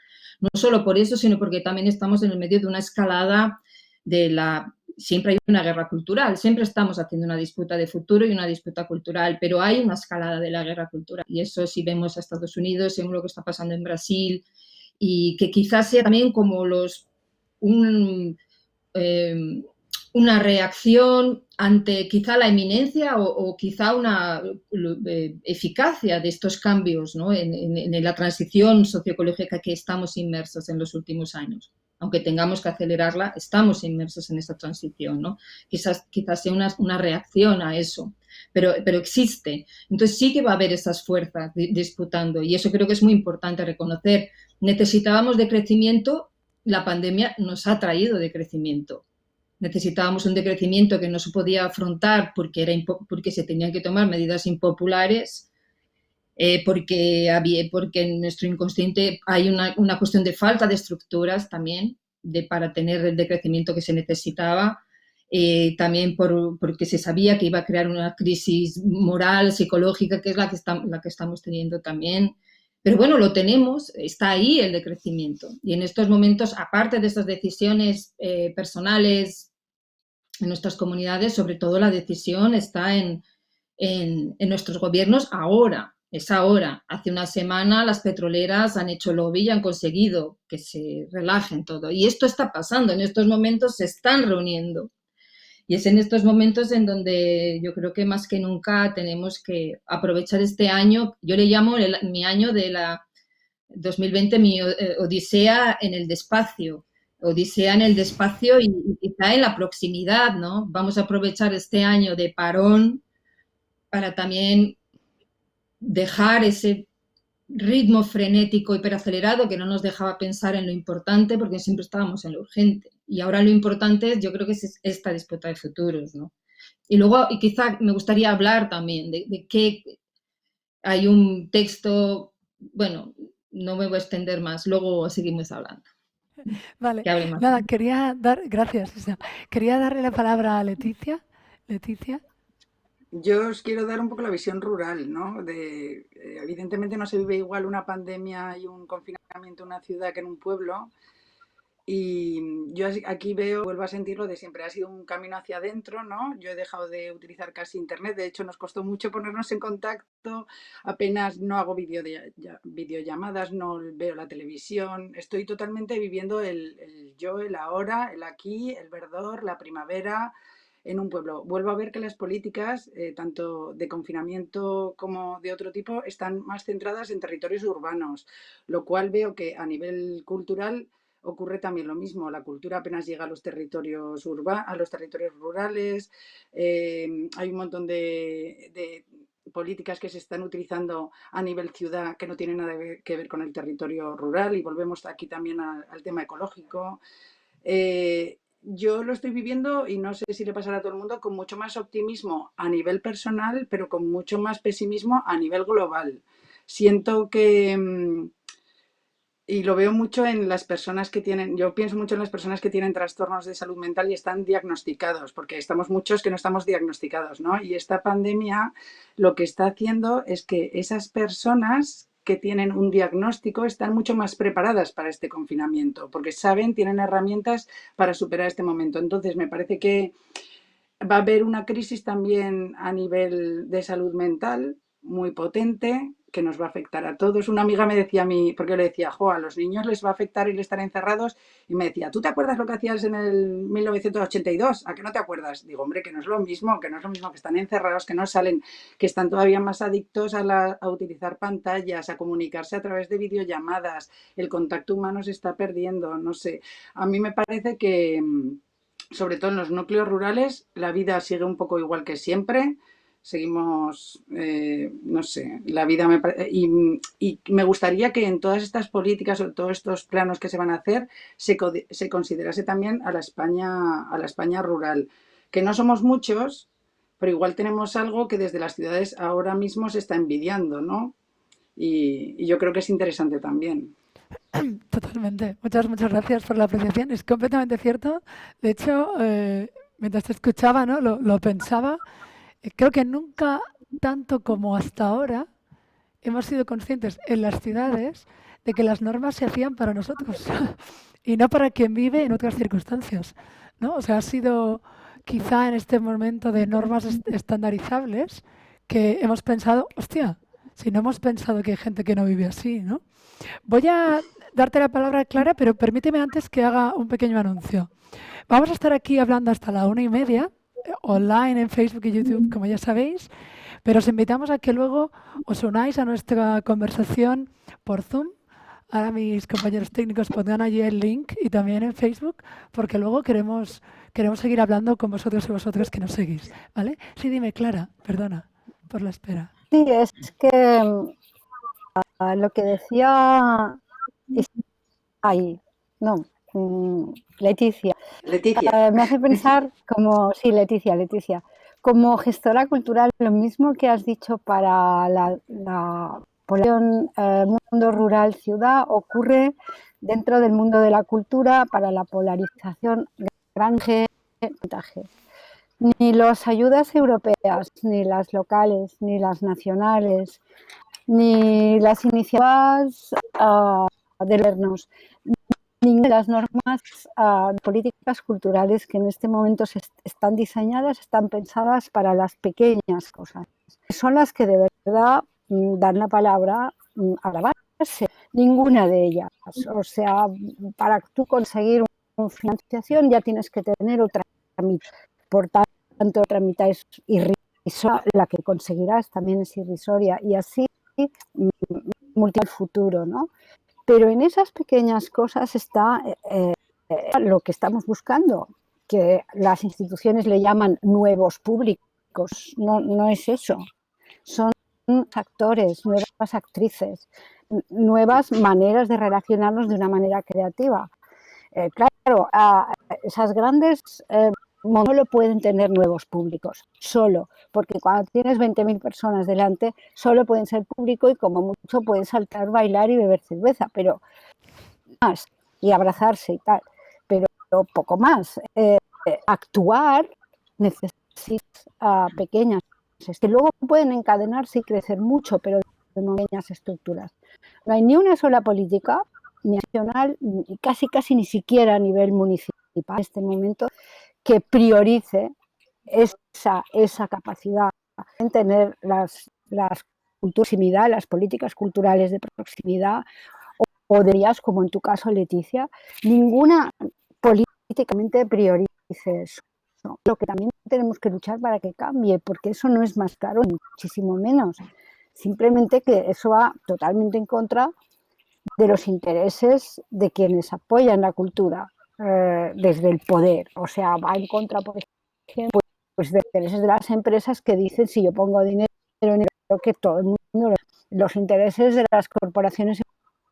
no solo por eso, sino porque también estamos en el medio de una escalada siempre hay una guerra cultural, siempre estamos haciendo una disputa de futuro y una disputa cultural, pero hay una escalada de la guerra cultural y eso si vemos a Estados Unidos, vemos lo que está pasando en Brasil y que quizás sea también como una reacción ante quizá la inminencia o quizá una eficacia de estos cambios, ¿no? en la transición socioecológica que estamos inmersos en los últimos años. Aunque tengamos que acelerarla, estamos inmersos en esa transición, ¿no? Quizás sea una reacción a eso, pero existe. Entonces sí que va a haber esas fuerzas disputando y eso creo que es muy importante reconocer. Necesitábamos de crecimiento, la pandemia nos ha traído de crecimiento. Necesitábamos un decrecimiento que no se podía afrontar porque se tenían que tomar medidas impopulares, porque en nuestro inconsciente hay una cuestión de falta de estructuras también para tener el decrecimiento que se necesitaba, también porque se sabía que iba a crear una crisis moral, psicológica, que es la que estamos teniendo también. Pero bueno, lo tenemos, está ahí el decrecimiento. Y en estos momentos, aparte de esas decisiones personales en nuestras comunidades, sobre todo la decisión está en nuestros gobiernos ahora. Es ahora. Hace una semana las petroleras han hecho lobby y han conseguido que se relajen todo. Y esto está pasando. En estos momentos se están reuniendo. Y es en estos momentos en donde yo creo que más que nunca tenemos que aprovechar este año. Yo le llamo mi año de la 2020, mi odisea en el despacio. Odisea en el despacio y quizá en la proximidad, ¿no? Vamos a aprovechar este año de parón para también dejar ese ritmo frenético hiperacelerado que no nos dejaba pensar en lo importante porque siempre estábamos en lo urgente. Y ahora lo importante yo creo que es esta disputa de futuros, ¿no? Y luego, y quizá me gustaría hablar también de que hay un texto, bueno, no me voy a extender más, luego seguimos hablando. Vale, nada, gracias, Isa. Quería darle la palabra a Leticia. Leticia. Yo os quiero dar un poco la visión rural, ¿no? Evidentemente no se vive igual una pandemia y un confinamiento en una ciudad que en un pueblo. Y yo aquí vuelvo a sentir lo de siempre, ha sido un camino hacia adentro, ¿no? Yo he dejado de utilizar casi internet, de hecho nos costó mucho ponernos en contacto, apenas no hago videollamadas, no veo la televisión, estoy totalmente viviendo el yo, el ahora, el aquí, el verdor, la primavera, en un pueblo. Vuelvo a ver que las políticas, tanto de confinamiento como de otro tipo, están más centradas en territorios urbanos, lo cual veo que a nivel cultural ocurre también lo mismo. La cultura apenas llega a los territorios rurales. Hay un montón de políticas que se están utilizando a nivel ciudad que no tienen nada que ver con el territorio rural, y volvemos aquí también al tema ecológico. Yo lo estoy viviendo, y no sé si le pasará a todo el mundo, con mucho más optimismo a nivel personal, pero con mucho más pesimismo a nivel global. Siento que, y lo veo mucho en las personas que tienen, yo pienso mucho en las personas que tienen trastornos de salud mental y están diagnosticados, porque estamos muchos que no estamos diagnosticados, ¿no? Y esta pandemia lo que está haciendo es que esas personas que tienen un diagnóstico están mucho más preparadas para este confinamiento, porque saben, tienen herramientas para superar este momento. Entonces, me parece que va a haber una crisis también a nivel de salud mental muy potente, que nos va a afectar a todos. Una amiga me decía a mí, porque yo le decía, a los niños les va a afectar el estar encerrados, y me decía, ¿tú te acuerdas lo que hacías en el 1982? ¿A qué no te acuerdas? Digo, hombre, que no es lo mismo, que están encerrados, que no salen, que están todavía más adictos a utilizar pantallas, a comunicarse a través de videollamadas, el contacto humano se está perdiendo, no sé. A mí me parece que, sobre todo en los núcleos rurales, la vida sigue un poco igual que siempre. Seguimos, no sé, la vida y me gustaría que en todas estas políticas o todos estos planos que se van a hacer se considerase también a la España rural, que no somos muchos, pero igual tenemos algo que desde las ciudades ahora mismo se está envidiando, ¿no? Y yo creo que es interesante también. Totalmente. Muchas gracias por la apreciación. Es completamente cierto. De hecho, mientras te escuchaba, ¿no? Lo pensaba. Creo que nunca tanto como hasta ahora hemos sido conscientes en las ciudades de que las normas se hacían para nosotros y no para quien vive en otras circunstancias, ¿no? O sea, ha sido quizá en este momento de normas estandarizables que hemos pensado, hostia, si no hemos pensado que hay gente que no vive así, ¿no? Voy a darte la palabra, Clara, pero permíteme antes que haga un pequeño anuncio. Vamos a estar aquí hablando hasta la 1:30, online en Facebook y YouTube, como ya sabéis, pero os invitamos a que luego os unáis a nuestra conversación por Zoom. Ahora mis compañeros técnicos pondrán allí el link, y también en Facebook, porque luego queremos seguir hablando con vosotros y vosotras que nos seguís, ¿vale? Sí, dime, Clara, perdona por la espera. Sí, es que lo que decía Leticia. Me hace pensar Leticia, como gestora cultural, lo mismo que has dicho para la población mundo rural-ciudad ocurre dentro del mundo de la cultura para la polarización grande-porcentaje. Ni las ayudas europeas, ni las locales, ni las nacionales, ni las iniciativas de gobiernos, ni las normas políticas culturales que en este momento están diseñadas, están pensadas para las pequeñas cosas. Son las que de verdad dan la palabra a la base. Ninguna de ellas. O sea, para tú conseguir una financiación ya tienes que tener otra mitad. Por tanto, otra mitad es irrisoria, la que conseguirás también es irrisoria, y así multiplica el futuro, ¿no? Pero en esas pequeñas cosas está lo que estamos buscando, que las instituciones le llaman nuevos públicos. No es eso. Son actores, nuevas actrices, nuevas maneras de relacionarnos de una manera creativa. Claro, esas grandes no lo pueden tener nuevos públicos, solo, porque cuando tienes 20.000 personas delante, solo pueden ser público y como mucho pueden saltar, bailar y beber cerveza, pero más, y abrazarse y tal, pero poco más. Actuar necesitas pequeñas, que luego pueden encadenarse y crecer mucho, pero de pequeñas estructuras. No hay ni una sola política, ni nacional, ni casi ni siquiera a nivel municipal en este momento, que priorice esa capacidad en tener las culturas de proximidad, las políticas culturales de proximidad, o dirías, como en tu caso, Leticia, ninguna políticamente priorice eso. Lo que también tenemos que luchar para que cambie, porque eso no es más caro, muchísimo menos. Simplemente que eso va totalmente en contra de los intereses de quienes apoyan la cultura desde el poder. O sea, va en contra, por ejemplo, pues de los intereses de las empresas que dicen si yo pongo dinero en que todo el mundo, los intereses de las corporaciones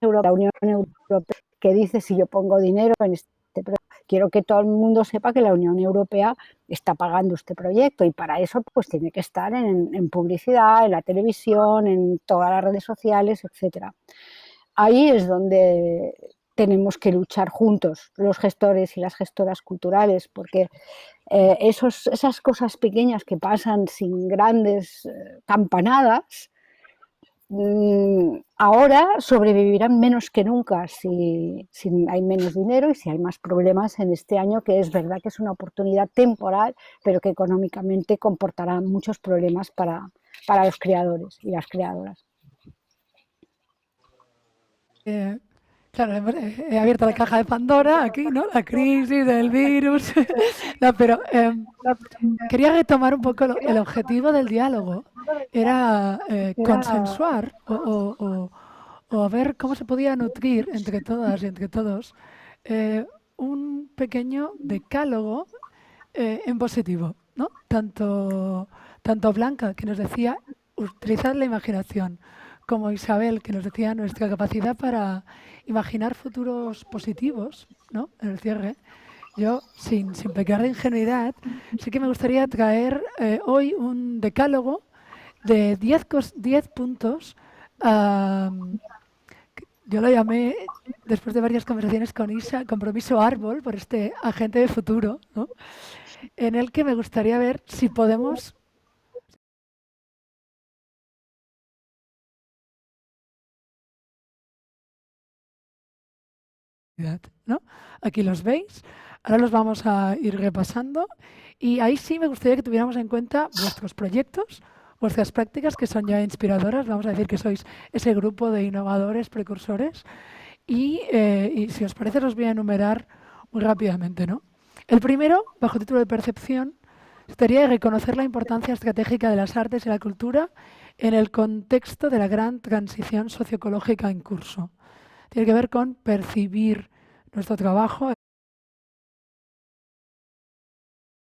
europeas, la Unión Europea, que dice si yo pongo dinero en este proyecto, quiero que todo el mundo sepa que la Unión Europea está pagando este proyecto y para eso pues tiene que estar en publicidad, en la televisión, en todas las redes sociales, etcétera. Ahí es donde tenemos que luchar juntos, los gestores y las gestoras culturales, porque esas cosas pequeñas que pasan sin grandes campanadas, ahora sobrevivirán menos que nunca si hay menos dinero y si hay más problemas en este año, que es verdad que es una oportunidad temporal, pero que económicamente comportará muchos problemas para los creadores y las creadoras. Claro, he abierto la caja de Pandora aquí, ¿no? La crisis, el virus. No, pero quería retomar un poco el objetivo del diálogo. Era consensuar o ver cómo se podía nutrir entre todas y entre todos un pequeño decálogo en positivo, ¿no? Tanto Blanca, que nos decía utilizar la imaginación, como Isabel, que nos decía nuestra capacidad para imaginar futuros positivos, ¿no? En el cierre. Yo, sin pecar de ingenuidad, sí que me gustaría traer hoy un decálogo de 10 puntos. Yo lo llamé, después de varias conversaciones con Isa, compromiso árbol por este agente de futuro, ¿no? En el que me gustaría ver si podemos... ¿no? Aquí los veis, ahora los vamos a ir repasando y ahí sí me gustaría que tuviéramos en cuenta vuestros proyectos, vuestras prácticas que son ya inspiradoras, vamos a decir que sois ese grupo de innovadores, precursores y si os parece los voy a enumerar muy rápidamente, ¿no? El primero, bajo título de percepción, sería reconocer la importancia estratégica de las artes y la cultura en el contexto de la gran transición socioecológica en curso. Tiene que ver con percibir nuestro trabajo.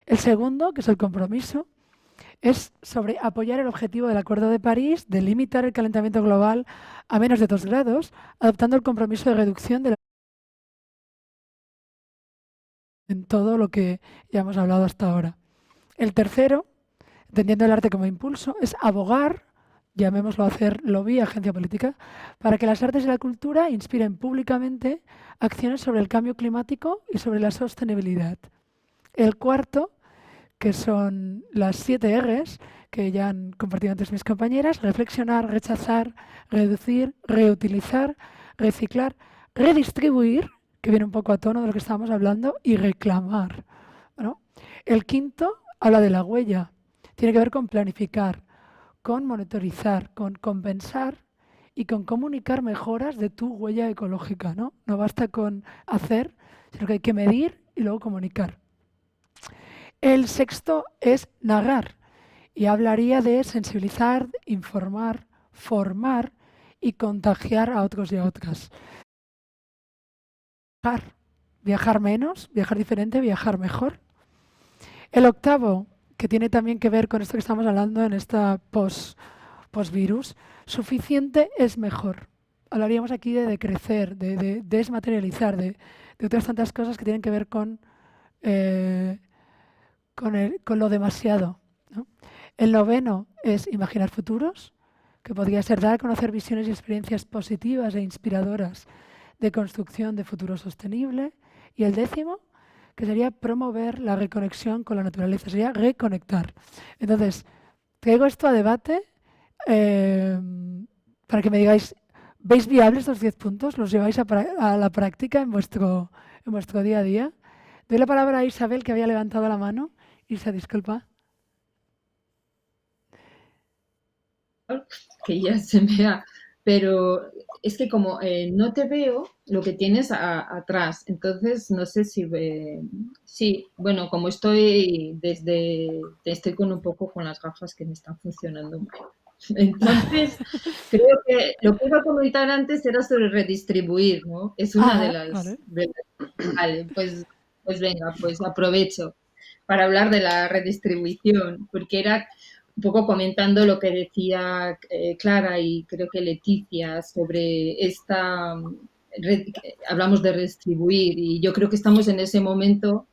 El segundo, que es el compromiso, es sobre apoyar el objetivo del Acuerdo de París de limitar el calentamiento global a menos de 2 grados, adoptando el compromiso de reducción de la... en todo lo que ya hemos hablado hasta ahora. El tercero, entendiendo el arte como impulso, es abogar, llamémoslo hacer lobby, agencia política, para que las artes y la cultura inspiren públicamente acciones sobre el cambio climático y sobre la sostenibilidad. El cuarto, que son las 7 Rs, que ya han compartido antes mis compañeras: reflexionar, rechazar, reducir, reutilizar, reciclar, redistribuir, que viene un poco a tono de lo que estábamos hablando, y reclamar, ¿no? El quinto habla de la huella, tiene que ver con planificar, con monitorizar, con compensar y con comunicar mejoras de tu huella ecológica, ¿no? No basta con hacer, sino que hay que medir y luego comunicar. El sexto es narrar y hablaría de sensibilizar, informar, formar y contagiar a otros y a otras. Viajar menos, viajar diferente, viajar mejor. El octavo, que tiene también que ver con esto que estamos hablando en esta post-virus, suficiente es mejor. Hablaríamos aquí de decrecer, de desmaterializar, de otras tantas cosas que tienen que ver con lo demasiado, ¿no? El noveno es imaginar futuros, que podría ser dar a conocer visiones y experiencias positivas e inspiradoras de construcción de futuro sostenible. Y el décimo, que sería promover la reconexión con la naturaleza, sería reconectar. Entonces, traigo esto a debate para que me digáis, ¿veis viables estos 10 puntos? ¿Los lleváis a la práctica en vuestro día a día? Doy la palabra a Isabel, que había levantado la mano. Isa, disculpa. Que ya se me ha... Pero es que como no te veo lo que tienes atrás, entonces no sé si... sí, bueno, como estoy estoy con un poco con las gafas que me están funcionando mal. Entonces, creo que lo que iba a comentar antes era sobre redistribuir, ¿no? Es una de las... Vale. Vale, pues venga, pues aprovecho para hablar de la redistribución, porque era un poco comentando lo que decía Clara y creo que Leticia sobre hablamos de redistribuir y yo creo que estamos en ese momento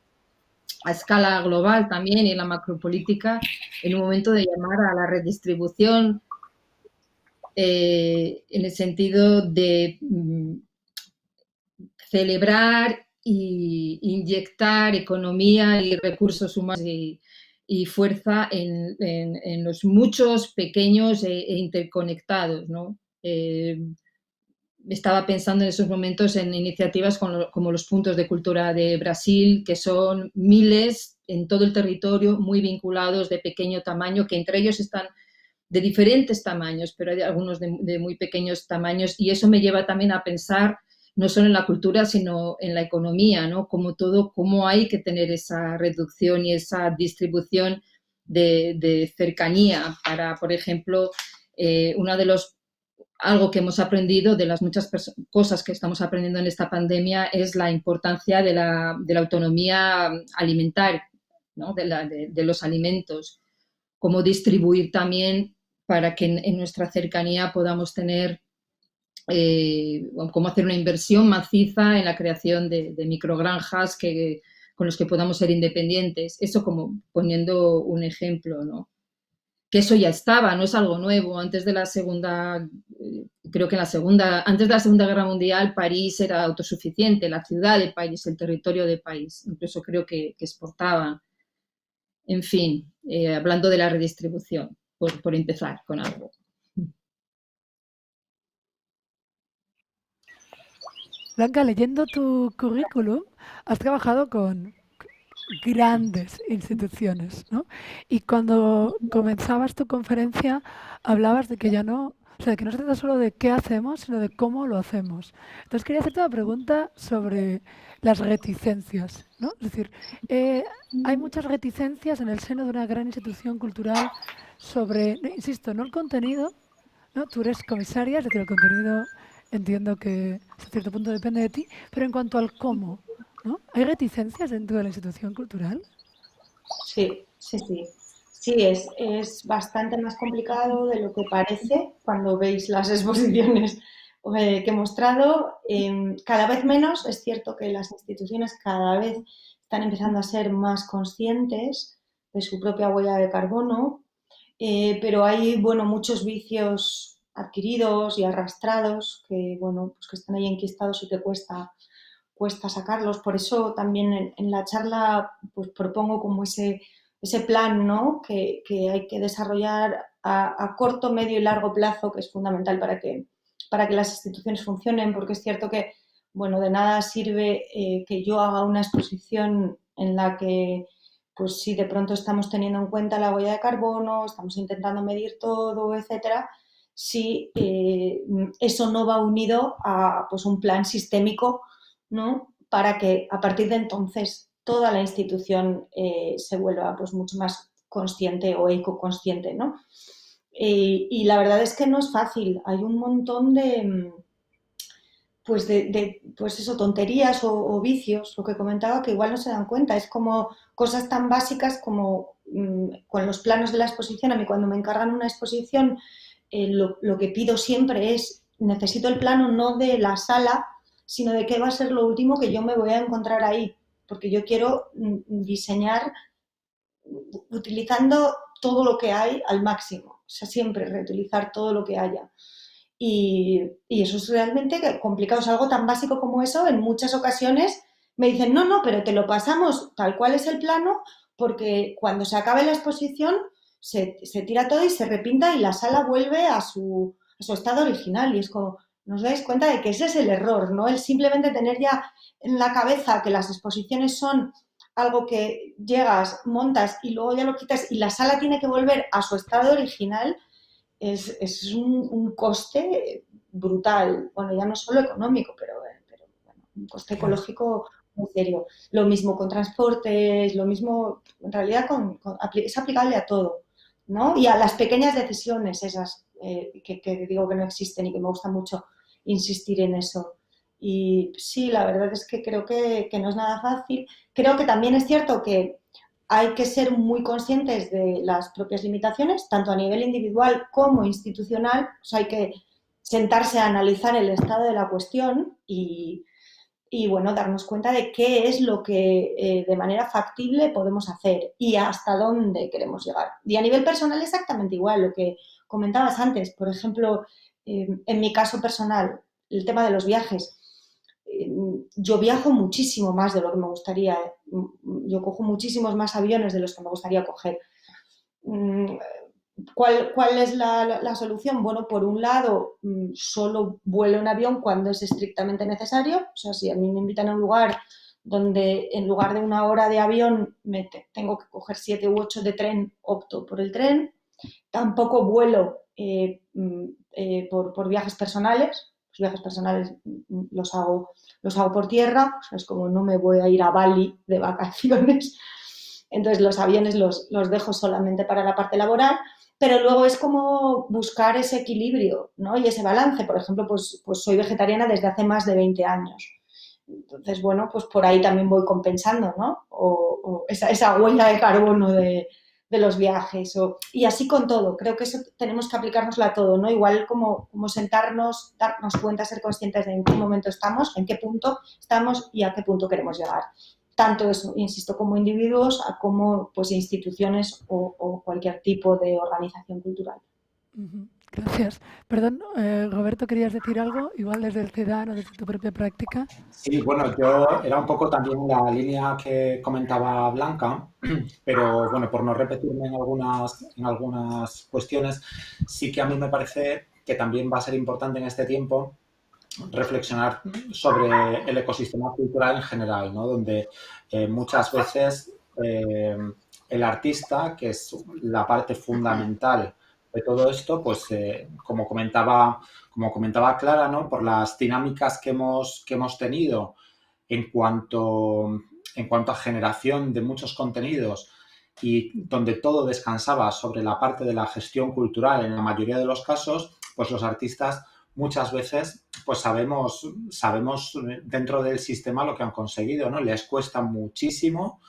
a escala global también y en la macropolítica en un momento de llamar a la redistribución en el sentido de celebrar e inyectar economía y recursos humanos y fuerza en los muchos pequeños e interconectados, ¿no? Estaba pensando en esos momentos en iniciativas como los puntos de cultura de Brasil, que son miles en todo el territorio, muy vinculados de pequeño tamaño, que entre ellos están de diferentes tamaños, pero hay algunos de muy pequeños tamaños, y eso me lleva también a pensar no solo en la cultura, sino en la economía, ¿no? Cómo hay que tener esa reducción y esa distribución de cercanía para, por ejemplo, algo que hemos aprendido de las muchas cosas que estamos aprendiendo en esta pandemia es la importancia de la autonomía alimentaria, ¿no? de los alimentos, cómo distribuir también para que en nuestra cercanía podamos tener cómo hacer una inversión maciza en la creación de microgranjas con los que podamos ser independientes. Eso como poniendo un ejemplo, ¿no? Que eso ya estaba, no es algo nuevo. Antes de la Segunda, creo que antes de la Segunda Guerra Mundial, París era autosuficiente, la ciudad de París, el territorio de París. Incluso creo que exportaban. En fin, hablando de la redistribución, por empezar con algo. Blanca, leyendo tu currículum, has trabajado con grandes instituciones, ¿no? Y cuando comenzabas tu conferencia, hablabas de que ya no, o sea, de que no se trata solo de qué hacemos, sino de cómo lo hacemos. Entonces quería hacerte una pregunta sobre las reticencias, ¿no? Es decir, hay muchas reticencias en el seno de una gran institución cultural sobre, insisto, no el contenido, ¿no? Tú eres comisaria, es decir, el contenido entiendo que hasta cierto punto depende de ti, pero en cuanto al cómo, ¿no? ¿Hay reticencias dentro de la institución cultural? Sí. Sí, es bastante más complicado de lo que parece cuando veis las exposiciones que he mostrado. Cada vez menos, es cierto que las instituciones cada vez están empezando a ser más conscientes de su propia huella de carbono, pero hay, muchos vicios adquiridos y arrastrados que, pues que están ahí enquistados y que cuesta sacarlos. Por eso también en la charla pues propongo como ese plan, ¿no? que hay que desarrollar a corto, medio y largo plazo, que es fundamental para que las instituciones funcionen, porque es cierto que, de nada sirve que yo haga una exposición en la que, pues si de pronto estamos teniendo en cuenta la huella de carbono, estamos intentando medir todo, etcétera, si eso no va unido a pues un plan sistémico, ¿no? Para que a partir de entonces toda la institución se vuelva pues mucho más consciente o ecoconsciente, ¿no? Y la verdad es que no es fácil. Hay un montón de tonterías o vicios, lo que comentaba, que igual no se dan cuenta. Es como cosas tan básicas como con los planos de la exposición. A mí cuando me encargan una exposición, lo que pido siempre es, necesito el plano no de la sala, sino de qué va a ser lo último que yo me voy a encontrar ahí, porque yo quiero diseñar utilizando todo lo que hay al máximo, o sea, siempre reutilizar todo lo que haya. Y eso es realmente complicado, es algo tan básico como eso. En muchas ocasiones me dicen, no, pero te lo pasamos tal cual es el plano, porque cuando se acabe la exposición se tira todo y se repinta y la sala vuelve a su estado original. Y es como, nos dais cuenta de que ese es el error, ¿no? El simplemente tener ya en la cabeza que las exposiciones son algo que llegas, montas y luego ya lo quitas y la sala tiene que volver a su estado original. es un coste brutal. Bueno, ya no solo económico, pero bueno, un coste ecológico muy serio. Lo mismo con transportes, lo mismo, en realidad es aplicable a todo, ¿no? Y a las pequeñas decisiones esas que digo que no existen y que me gusta mucho insistir en eso. Y sí, la verdad es que creo que no es nada fácil. Creo que también es cierto que hay que ser muy conscientes de las propias limitaciones, tanto a nivel individual como institucional. O sea, hay que sentarse a analizar el estado de la cuestión y bueno, darnos cuenta de qué es lo que de manera factible podemos hacer y hasta dónde queremos llegar. Y a nivel personal exactamente igual, lo que comentabas antes, por ejemplo, en mi caso personal, el tema de los viajes. Yo viajo muchísimo más de lo que me gustaría. Yo cojo muchísimos más aviones de los que me gustaría coger. ¿Cuál es la solución? Bueno, por un lado, solo vuelo en avión cuando es estrictamente necesario. O sea, si a mí me invitan a un lugar donde en lugar de 1 hora de avión tengo que coger 7 u 8 de tren, opto por el tren. Tampoco vuelo por viajes personales. Los viajes personales los hago por tierra. O sea, es como no me voy a ir a Bali de vacaciones. Entonces los aviones los dejo solamente para la parte laboral. Pero luego es como buscar ese equilibrio, ¿no? Y ese balance. Por ejemplo, pues soy vegetariana desde hace más de 20 años. Entonces, bueno, pues por ahí también voy compensando, ¿no? O esa huella de carbono de los viajes. Y así con todo. Creo que eso tenemos que aplicárnoslo a todo, ¿no? Igual como sentarnos, darnos cuenta, ser conscientes de en qué momento estamos, en qué punto estamos y a qué punto queremos llegar. Tanto eso, insisto, como individuos, como pues, instituciones o cualquier tipo de organización cultural. Gracias. Perdón, Roberto, ¿querías decir algo? Igual desde el CEDAN o desde tu propia práctica. Sí, bueno, yo era un poco también la línea que comentaba Blanca, pero bueno, por no repetirme en algunas cuestiones, sí que a mí me parece que también va a ser importante en este tiempo reflexionar sobre el ecosistema cultural en general, ¿no? Donde muchas veces el artista, que es la parte fundamental de todo esto, pues como comentaba Clara, ¿no? Por las dinámicas que hemos tenido en cuanto a generación de muchos contenidos y donde todo descansaba sobre la parte de la gestión cultural en la mayoría de los casos, pues los artistas muchas veces pues sabemos dentro del sistema lo que han conseguido, ¿no? Les cuesta muchísimo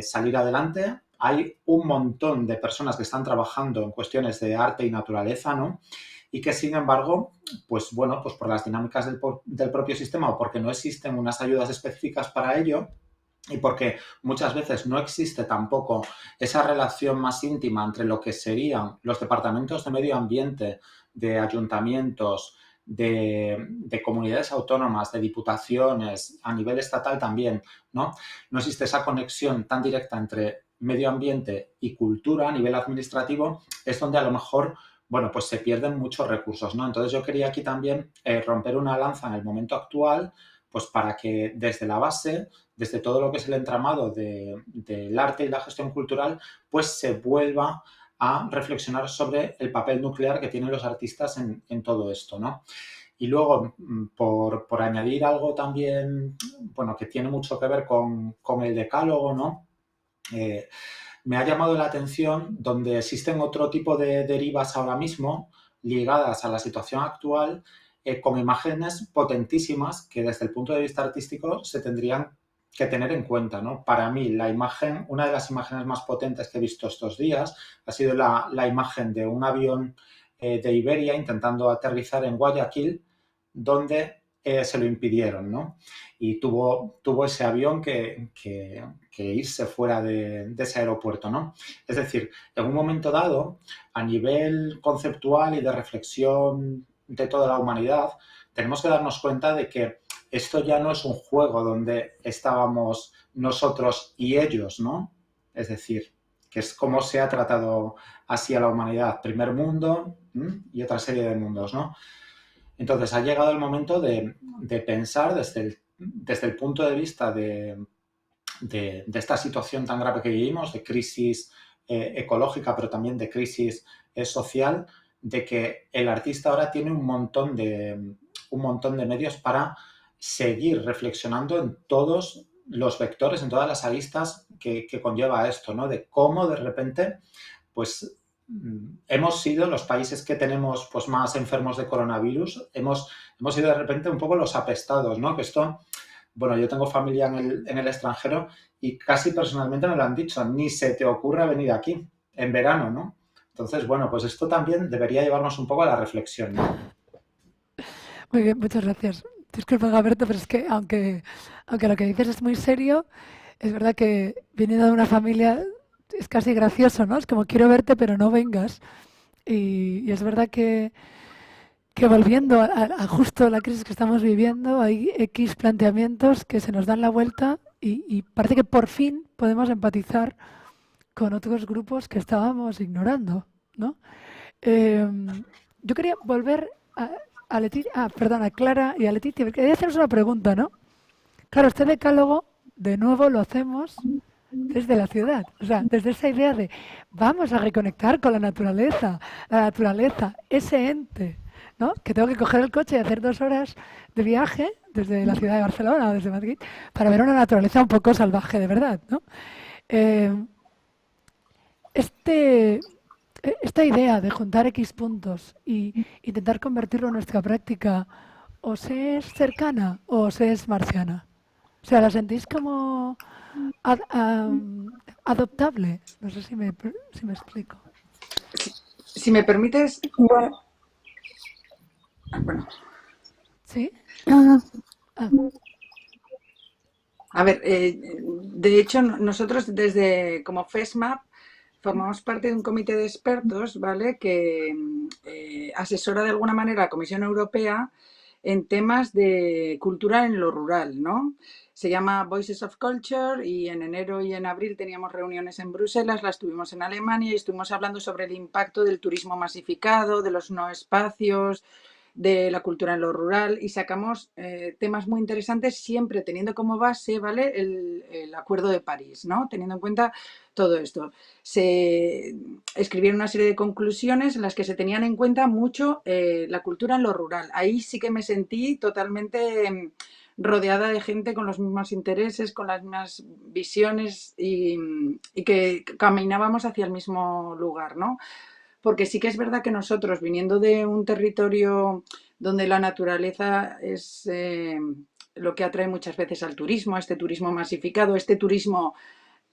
salir adelante. Hay un montón de personas que están trabajando en cuestiones de arte y naturaleza, ¿no? Y que, sin embargo, pues bueno, pues por las dinámicas del propio sistema o porque no existen unas ayudas específicas para ello y porque muchas veces no existe tampoco esa relación más íntima entre lo que serían los departamentos de medio ambiente, de ayuntamientos, de comunidades autónomas, de diputaciones, a nivel estatal también, ¿no? No existe esa conexión tan directa entre medio ambiente y cultura a nivel administrativo, es donde a lo mejor, bueno, pues se pierden muchos recursos, ¿no? Entonces yo quería aquí también romper una lanza en el momento actual, pues para que desde la base, desde todo lo que es el entramado del arte y la gestión cultural, pues se vuelva a reflexionar sobre el papel nuclear que tienen los artistas en todo esto, ¿no? Y luego, por añadir algo también, bueno, que tiene mucho que ver con el decálogo, ¿no? Me ha llamado la atención donde existen otro tipo de derivas ahora mismo ligadas a la situación actual con imágenes potentísimas que desde el punto de vista artístico se tendrían que tener en cuenta, ¿no? Para mí, una de las imágenes más potentes que he visto estos días ha sido la imagen de un avión de Iberia intentando aterrizar en Guayaquil, donde se lo impidieron, ¿no? Y tuvo ese avión que irse fuera de ese aeropuerto, ¿no? Es decir, en un momento dado, a nivel conceptual y de reflexión de toda la humanidad, tenemos que darnos cuenta de que esto ya no es un juego donde estábamos nosotros y ellos, ¿no? Es decir, que es como se ha tratado así a la humanidad, primer mundo y otra serie de mundos, ¿no? Entonces ha llegado el momento de pensar desde el punto de vista de esta situación tan grave que vivimos, de crisis ecológica, pero también de crisis social, de que el artista ahora tiene un montón de medios para seguir reflexionando en todos los vectores, en todas las aristas que conlleva esto, ¿no? De cómo de repente, pues, hemos sido los países que tenemos pues más enfermos de coronavirus, hemos sido de repente un poco los apestados, ¿no? Que esto, bueno, yo tengo familia en el extranjero y casi personalmente me lo han dicho, ni se te ocurra venir aquí en verano, ¿no? Entonces, bueno, pues esto también debería llevarnos un poco a la reflexión, ¿no? Muy bien, muchas gracias. Disculpa, Gaberto, pero es que aunque lo que dices es muy serio, es verdad que viniendo de una familia es casi gracioso, ¿no? Es como quiero verte, pero no vengas. Y es verdad que volviendo a justo la crisis que estamos viviendo, hay X planteamientos que se nos dan la vuelta y parece que por fin podemos empatizar con otros grupos que estábamos ignorando, ¿no? Yo quería volver a Leticia, perdón, a Clara y a Leticia, porque quería haceros una pregunta, ¿no? Claro, este decálogo, de nuevo, lo hacemos desde la ciudad, o sea, desde esa idea de vamos a reconectar con la naturaleza, ese ente, ¿no? Que tengo que coger el coche y hacer 2 horas de viaje desde la ciudad de Barcelona o desde Madrid para ver una naturaleza un poco salvaje de verdad, ¿no? Esta idea de juntar X puntos y intentar convertirlo en nuestra práctica, ¿os es cercana o os es marciana? O sea, ¿la sentís como adoptable? No sé si me explico. Si me permites... Bueno, Bueno, ¿Sí? ah, a ver, de hecho, nosotros desde como FESMAP formamos parte de un comité de expertos, ¿vale? Que asesora de alguna manera a la Comisión Europea en temas de cultura en lo rural, ¿no? Se llama Voices of Culture y en enero y en abril teníamos reuniones en Bruselas, las tuvimos en Alemania y estuvimos hablando sobre el impacto del turismo masificado, de los no espacios, de la cultura en lo rural y sacamos temas muy interesantes siempre teniendo como base, ¿vale? El Acuerdo de París, ¿no? Teniendo en cuenta todo esto. Se escribieron una serie de conclusiones en las que se tenían en cuenta mucho la cultura en lo rural. Ahí sí que me sentí totalmente rodeada de gente con los mismos intereses, con las mismas visiones y que caminábamos hacia el mismo lugar, ¿no? Porque sí que es verdad que nosotros, viniendo de un territorio donde la naturaleza es lo que atrae muchas veces al turismo, este turismo masificado, este turismo,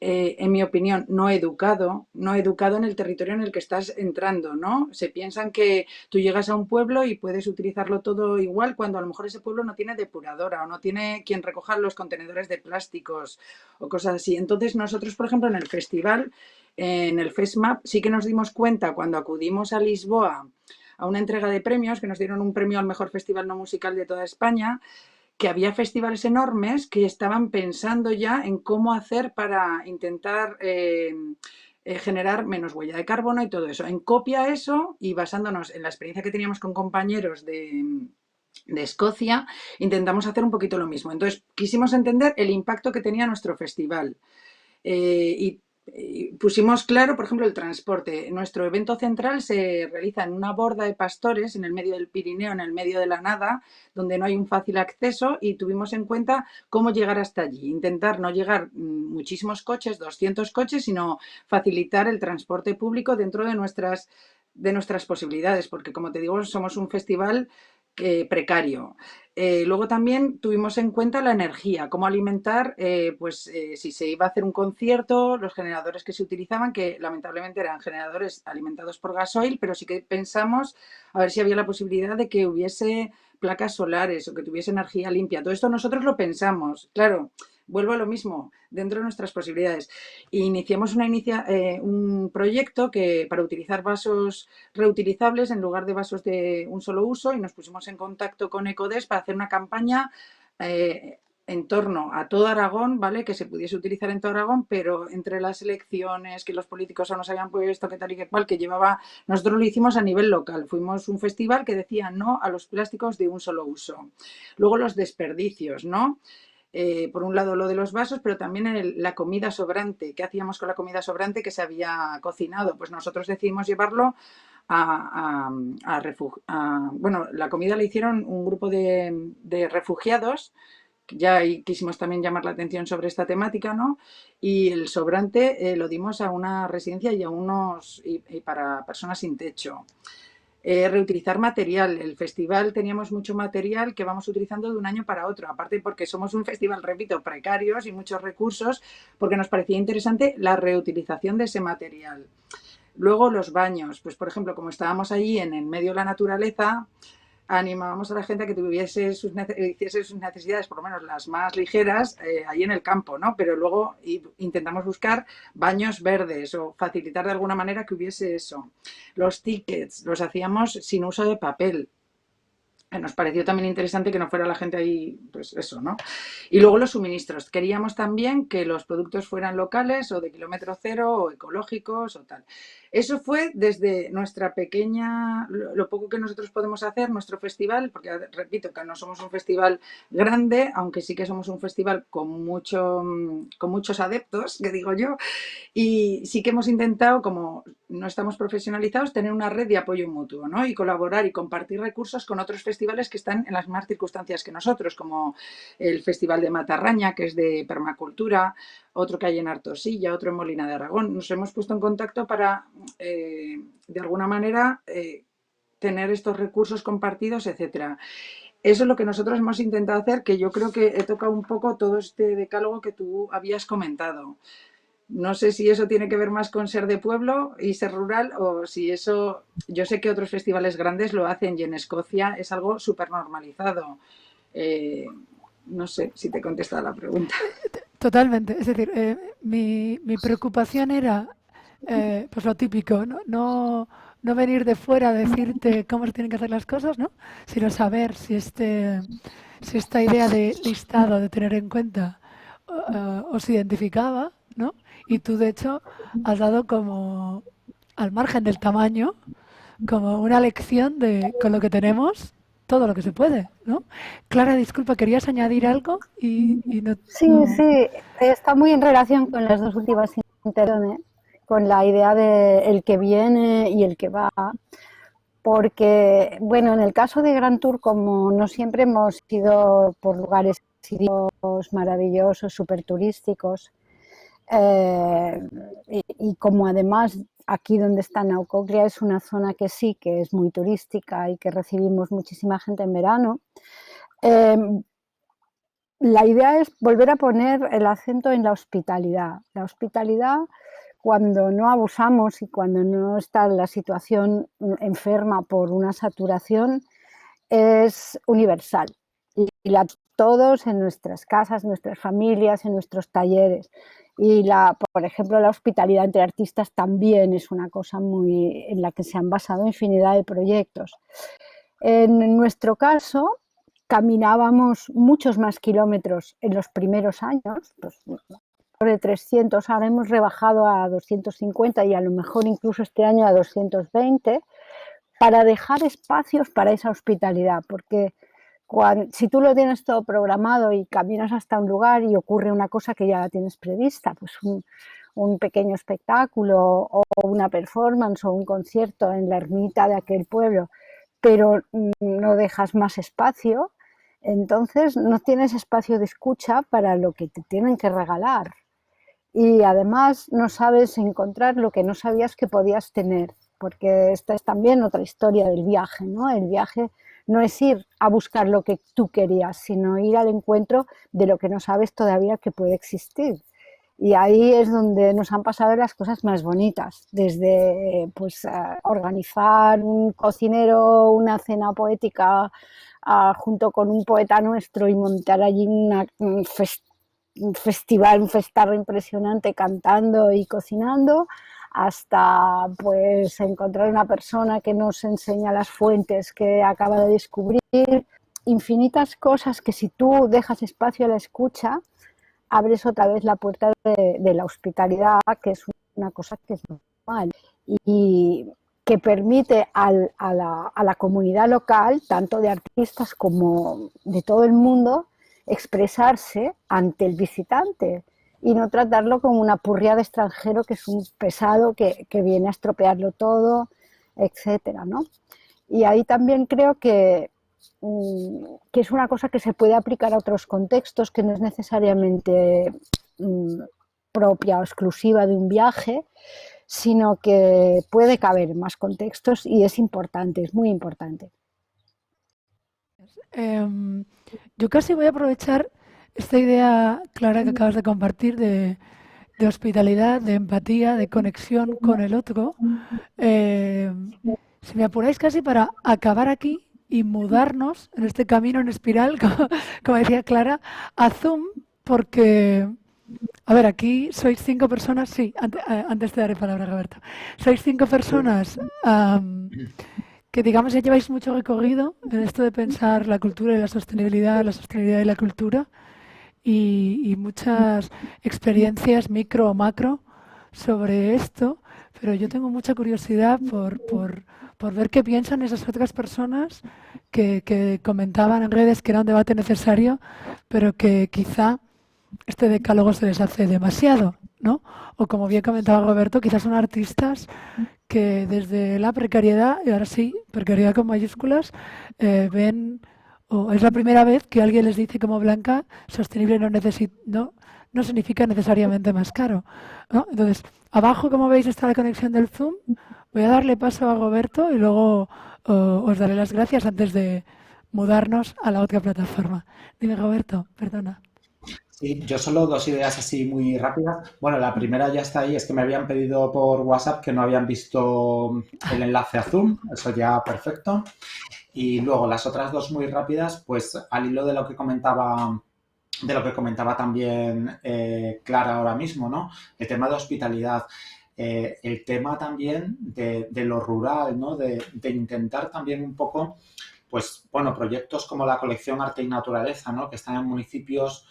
en mi opinión, no educado en el territorio en el que estás entrando, ¿no? Se piensan que tú llegas a un pueblo y puedes utilizarlo todo igual cuando a lo mejor ese pueblo no tiene depuradora o no tiene quien recoja los contenedores de plásticos o cosas así. Entonces nosotros, por ejemplo, en el festival, en el FESMAP, sí que nos dimos cuenta cuando acudimos a Lisboa a una entrega de premios, que nos dieron un premio al mejor festival no musical de toda España, que había festivales enormes que estaban pensando ya en cómo hacer para intentar generar menos huella de carbono y todo eso. En copia a eso y basándonos en la experiencia que teníamos con compañeros de Escocia, intentamos hacer un poquito lo mismo. Entonces, quisimos entender el impacto que tenía nuestro festival. Y pusimos claro, por ejemplo, el transporte. Nuestro evento central se realiza en una borda de pastores en el medio del Pirineo, en el medio de la nada, donde no hay un fácil acceso y tuvimos en cuenta cómo llegar hasta allí. Intentar no llegar muchísimos coches, 200 coches, sino facilitar el transporte público dentro de nuestras posibilidades, porque como te digo, somos un festival precario. Luego también tuvimos en cuenta la energía, cómo alimentar, si se iba a hacer un concierto, los generadores que se utilizaban, que lamentablemente eran generadores alimentados por gasoil, pero sí que pensamos a ver si había la posibilidad de que hubiese placas solares o que tuviese energía limpia. Todo esto nosotros lo pensamos, claro. Vuelvo a lo mismo, dentro de nuestras posibilidades. Iniciamos un proyecto para utilizar vasos reutilizables en lugar de vasos de un solo uso y nos pusimos en contacto con Ecodes para hacer una campaña en torno a todo Aragón, ¿vale? Que se pudiese utilizar en todo Aragón, pero entre las elecciones, que los políticos aún no se habían puesto, que tal y que cual, nosotros lo hicimos a nivel local. Fuimos un festival que decía no a los plásticos de un solo uso. Luego los desperdicios, ¿no? Por un lado lo de los vasos, pero también la comida sobrante. ¿Qué hacíamos con la comida sobrante que se había cocinado? Pues nosotros decidimos llevarlo bueno, la comida la hicieron un grupo de refugiados. Ya quisimos también llamar la atención sobre esta temática, ¿no? Y el sobrante lo dimos a una residencia y para personas sin techo. Reutilizar material. El festival teníamos mucho material que vamos utilizando de un año para otro, aparte porque somos un festival, repito, precarios y muchos recursos, porque nos parecía interesante la reutilización de ese material. Luego los baños, pues por ejemplo, como estábamos allí en el medio de la naturaleza, animábamos a la gente a que hiciese sus necesidades, por lo menos las más ligeras, ahí en el campo, ¿no? Pero luego intentamos buscar baños verdes o facilitar de alguna manera que hubiese eso. Los tickets los hacíamos sin uso de papel. Nos pareció también interesante que no fuera la gente ahí, pues eso, ¿no? Y luego los suministros. Queríamos también que los productos fueran locales o de kilómetro cero o ecológicos o tal. Eso fue desde nuestra pequeña, lo poco que nosotros podemos hacer, nuestro festival, porque repito que no somos un festival grande, aunque sí que somos un festival con muchos adeptos, que digo yo, y sí que hemos intentado, como no estamos profesionalizados, tener una red de apoyo mutuo, ¿no? Y colaborar y compartir recursos con otros festivales que están en las mismas circunstancias que nosotros, como el Festival de Matarraña, que es de permacultura, otro que hay en Artosilla, otro en Molina de Aragón. Nos hemos puesto en contacto para, de alguna manera, tener estos recursos compartidos, etcétera. Eso es lo que nosotros hemos intentado hacer, que yo creo que he tocado un poco todo este decálogo que tú habías comentado. No sé si eso tiene que ver más con ser de pueblo y ser rural o si eso... Yo sé que otros festivales grandes lo hacen y en Escocia es algo súper normalizado. No sé si te he contestado la pregunta. Totalmente. Es decir, mi preocupación era pues lo típico, ¿no? No venir de fuera a decirte cómo se tienen que hacer las cosas, ¿no? Sino saber si esta idea de listado, de tener en cuenta, os identificaba, ¿no? Y tú, de hecho, has dado como, al margen del tamaño, como una lección de con lo que tenemos, todo lo que se puede, ¿no? Clara, disculpa, ¿querías añadir algo? Y no, Sí, no... sí, está muy en relación con las dos últimas intervenciones, con la idea de el que viene y el que va, porque, bueno, en el caso de Grand Tour, como no siempre hemos ido por lugares maravillosos, súper turísticos, y como además aquí donde está Naukoglia es una zona que sí que es muy turística y que recibimos muchísima gente en verano, la idea es volver a poner el acento en la hospitalidad. La hospitalidad, cuando no abusamos y cuando no está la situación enferma por una saturación, es universal. Y la todos en nuestras casas, en nuestras familias, en nuestros talleres. Y por ejemplo, la hospitalidad entre artistas también es una cosa en la que se han basado infinidad de proyectos. En nuestro caso, caminábamos muchos más kilómetros en los primeros años, pues, sobre 300, ahora hemos rebajado a 250 y a lo mejor incluso este año a 220, para dejar espacios para esa hospitalidad, porque si tú lo tienes todo programado y caminas hasta un lugar y ocurre una cosa que ya la tienes prevista, pues un pequeño espectáculo o una performance o un concierto en la ermita de aquel pueblo, pero no dejas más espacio, entonces no tienes espacio de escucha para lo que te tienen que regalar. Y además no sabes encontrar lo que no sabías que podías tener, porque esta es también otra historia del viaje, ¿no? El viaje no es ir a buscar lo que tú querías, sino ir al encuentro de lo que no sabes todavía que puede existir. Y ahí es donde nos han pasado las cosas más bonitas, desde pues, organizar un cocinero, una cena poética junto con un poeta nuestro y montar allí un festival, un festarro impresionante cantando y cocinando, hasta pues encontrar una persona que nos enseña las fuentes que acaba de descubrir, infinitas cosas que si tú dejas espacio a la escucha, abres otra vez la puerta de la hospitalidad, que es una cosa que es normal y que permite a la comunidad local, tanto de artistas como de todo el mundo, expresarse ante el visitante y no tratarlo como una purria de extranjero que es un pesado que viene a estropearlo todo etcétera, ¿no? Y ahí también creo que es una cosa que se puede aplicar a otros contextos, que no es necesariamente propia o exclusiva de un viaje, sino que puede caber en más contextos y es importante, es muy importante. Yo casi voy a aprovechar esta idea, Clara, que acabas de compartir de hospitalidad, de empatía, de conexión con el otro. Si me apuráis casi para acabar aquí y mudarnos en este camino en espiral, como decía Clara, a Zoom, porque, a ver, aquí sois 5 personas, sí, antes te daré palabra, Roberto. Sois 5 personas que, digamos, ya lleváis mucho recorrido en esto de pensar la cultura y la sostenibilidad y la cultura, y muchas experiencias micro o macro sobre esto, pero yo tengo mucha curiosidad por ver qué piensan esas otras personas que comentaban en redes que era un debate necesario, pero que quizá este decálogo se les hace demasiado, ¿no? O como bien comentaba Roberto, quizás son artistas que desde la precariedad, y ahora sí, precariedad con mayúsculas, ven, o es la primera vez que alguien les dice como Blanca, sostenible no significa necesariamente más caro, ¿no? Entonces, abajo, como veis, está la conexión del Zoom. Voy a darle paso a Roberto y luego os daré las gracias antes de mudarnos a la otra plataforma. Dime, Roberto, perdona. Sí, yo solo 2 ideas así muy rápidas. Bueno, la primera ya está ahí, es que me habían pedido por WhatsApp que no habían visto el enlace a Zoom, eso ya perfecto. Y luego las otras 2 muy rápidas, pues al hilo de lo que comentaba también Clara ahora mismo, ¿no? El tema de hospitalidad. El tema también de lo rural, ¿no? De intentar también un poco, pues, bueno, proyectos como la colección Arte y Naturaleza, ¿no? Que están en municipios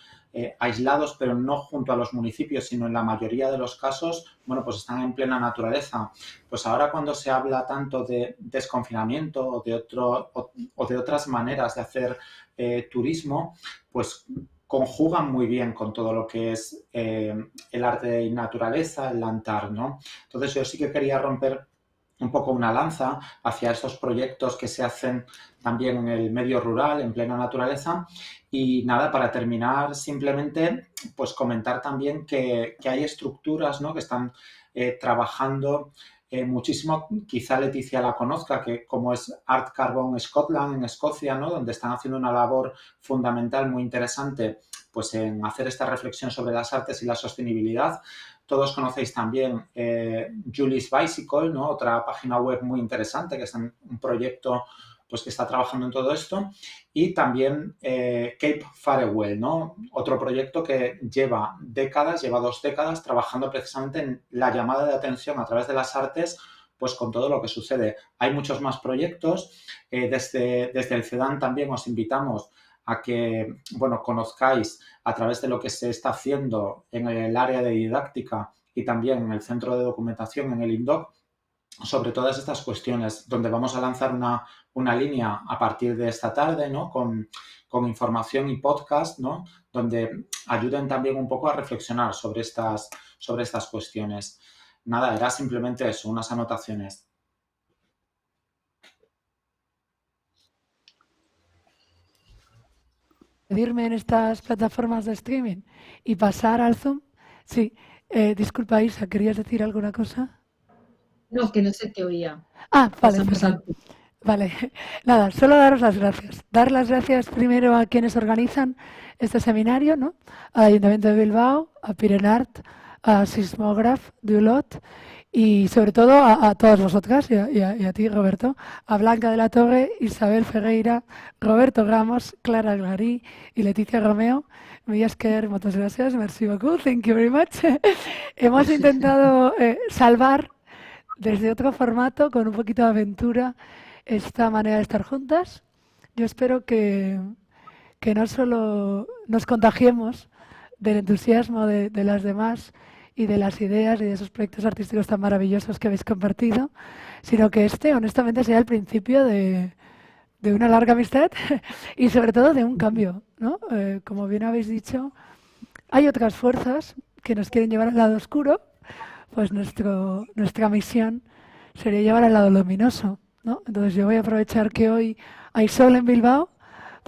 aislados, pero no junto a los municipios, sino en la mayoría de los casos, bueno, pues están en plena naturaleza. Pues ahora cuando se habla tanto de desconfinamiento o de otras maneras de hacer turismo, pues conjugan muy bien con todo lo que es el arte y naturaleza, el lantar, ¿no? Entonces yo sí que quería romper un poco una lanza hacia estos proyectos que se hacen también en el medio rural, en plena naturaleza. Y nada, para terminar, simplemente pues comentar también que hay estructuras, ¿no? Que están trabajando muchísimo, quizá Leticia la conozca, que como es Art Carbon Scotland en Escocia, ¿no? Donde están haciendo una labor fundamental muy interesante pues en hacer esta reflexión sobre las artes y la sostenibilidad. Todos conocéis también Julie's Bicycle, ¿no? Otra página web muy interesante que es un proyecto pues, que está trabajando en todo esto. Y también Cape Farewell, ¿no? Otro proyecto que lleva 2 décadas trabajando precisamente en la llamada de atención a través de las artes, pues con todo lo que sucede. Hay muchos más proyectos. Desde el CEDAN también os invitamos a que, bueno, conozcáis a través de lo que se está haciendo en el área de didáctica y también en el centro de documentación, en el INDOC, sobre todas estas cuestiones, donde vamos a lanzar una línea a partir de esta tarde, ¿no? Con información y podcast, ¿no? Donde ayuden también un poco a reflexionar sobre estas cuestiones. Nada, era simplemente eso, unas anotaciones. Pedirme en estas plataformas de streaming y pasar al Zoom. Sí, disculpa, Isa, ¿querías decir alguna cosa? No, que no se te oía. Vale, Pasamos al... Vale, nada, solo daros las gracias. Dar las gracias primero a quienes organizan este seminario, ¿no? Al Ayuntamiento de Bilbao, a Pirenart, a Sismograph de Olot y sobre todo a todas vosotras y a ti, Roberto, a Blanca de la Torre, Isabel Ferreira, Roberto Ramos, Clara Glarí y Leticia Romeo. Millasker, muchas gracias, merci beaucoup, thank you very much. Hemos intentado salvar desde otro formato, con un poquito de aventura, esta manera de estar juntas. Yo espero que no solo nos contagiemos del entusiasmo de las demás y de las ideas y de esos proyectos artísticos tan maravillosos que habéis compartido, sino que honestamente, sea el principio de una larga amistad y sobre todo de un cambio, ¿no? Como bien habéis dicho, hay otras fuerzas que nos quieren llevar al lado oscuro, pues nuestra misión sería llevar al lado luminoso, ¿no? Entonces yo voy a aprovechar que hoy hay sol en Bilbao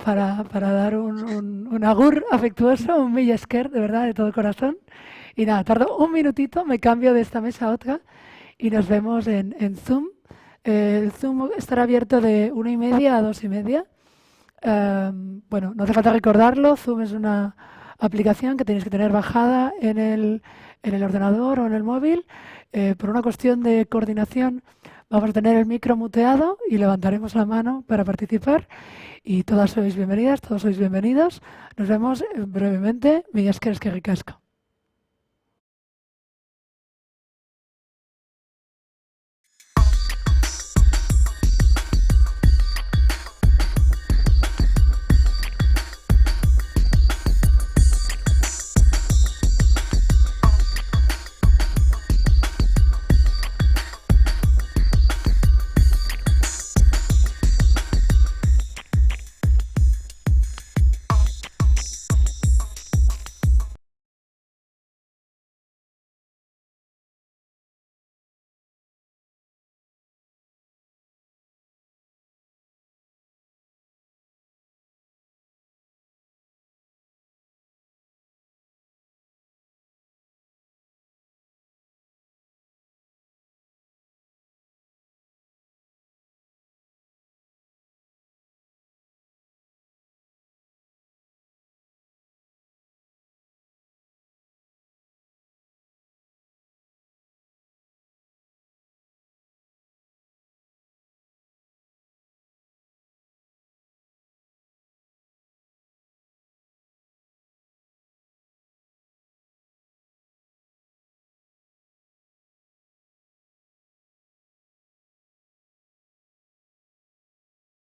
para dar un agur afectuoso, un Millesker, de verdad, de todo corazón. Y nada, tardo un minutito, me cambio de esta mesa a otra y nos vemos en Zoom. El Zoom estará abierto de 1:30 a 2:30. Bueno, no hace falta recordarlo, Zoom es una aplicación que tenéis que tener bajada en el ordenador o en el móvil. Por una cuestión de coordinación vamos a tener el micro muteado y levantaremos la mano para participar. Y todas sois bienvenidas, todos sois bienvenidos. Nos vemos brevemente. Mila esker, eskerrik asko.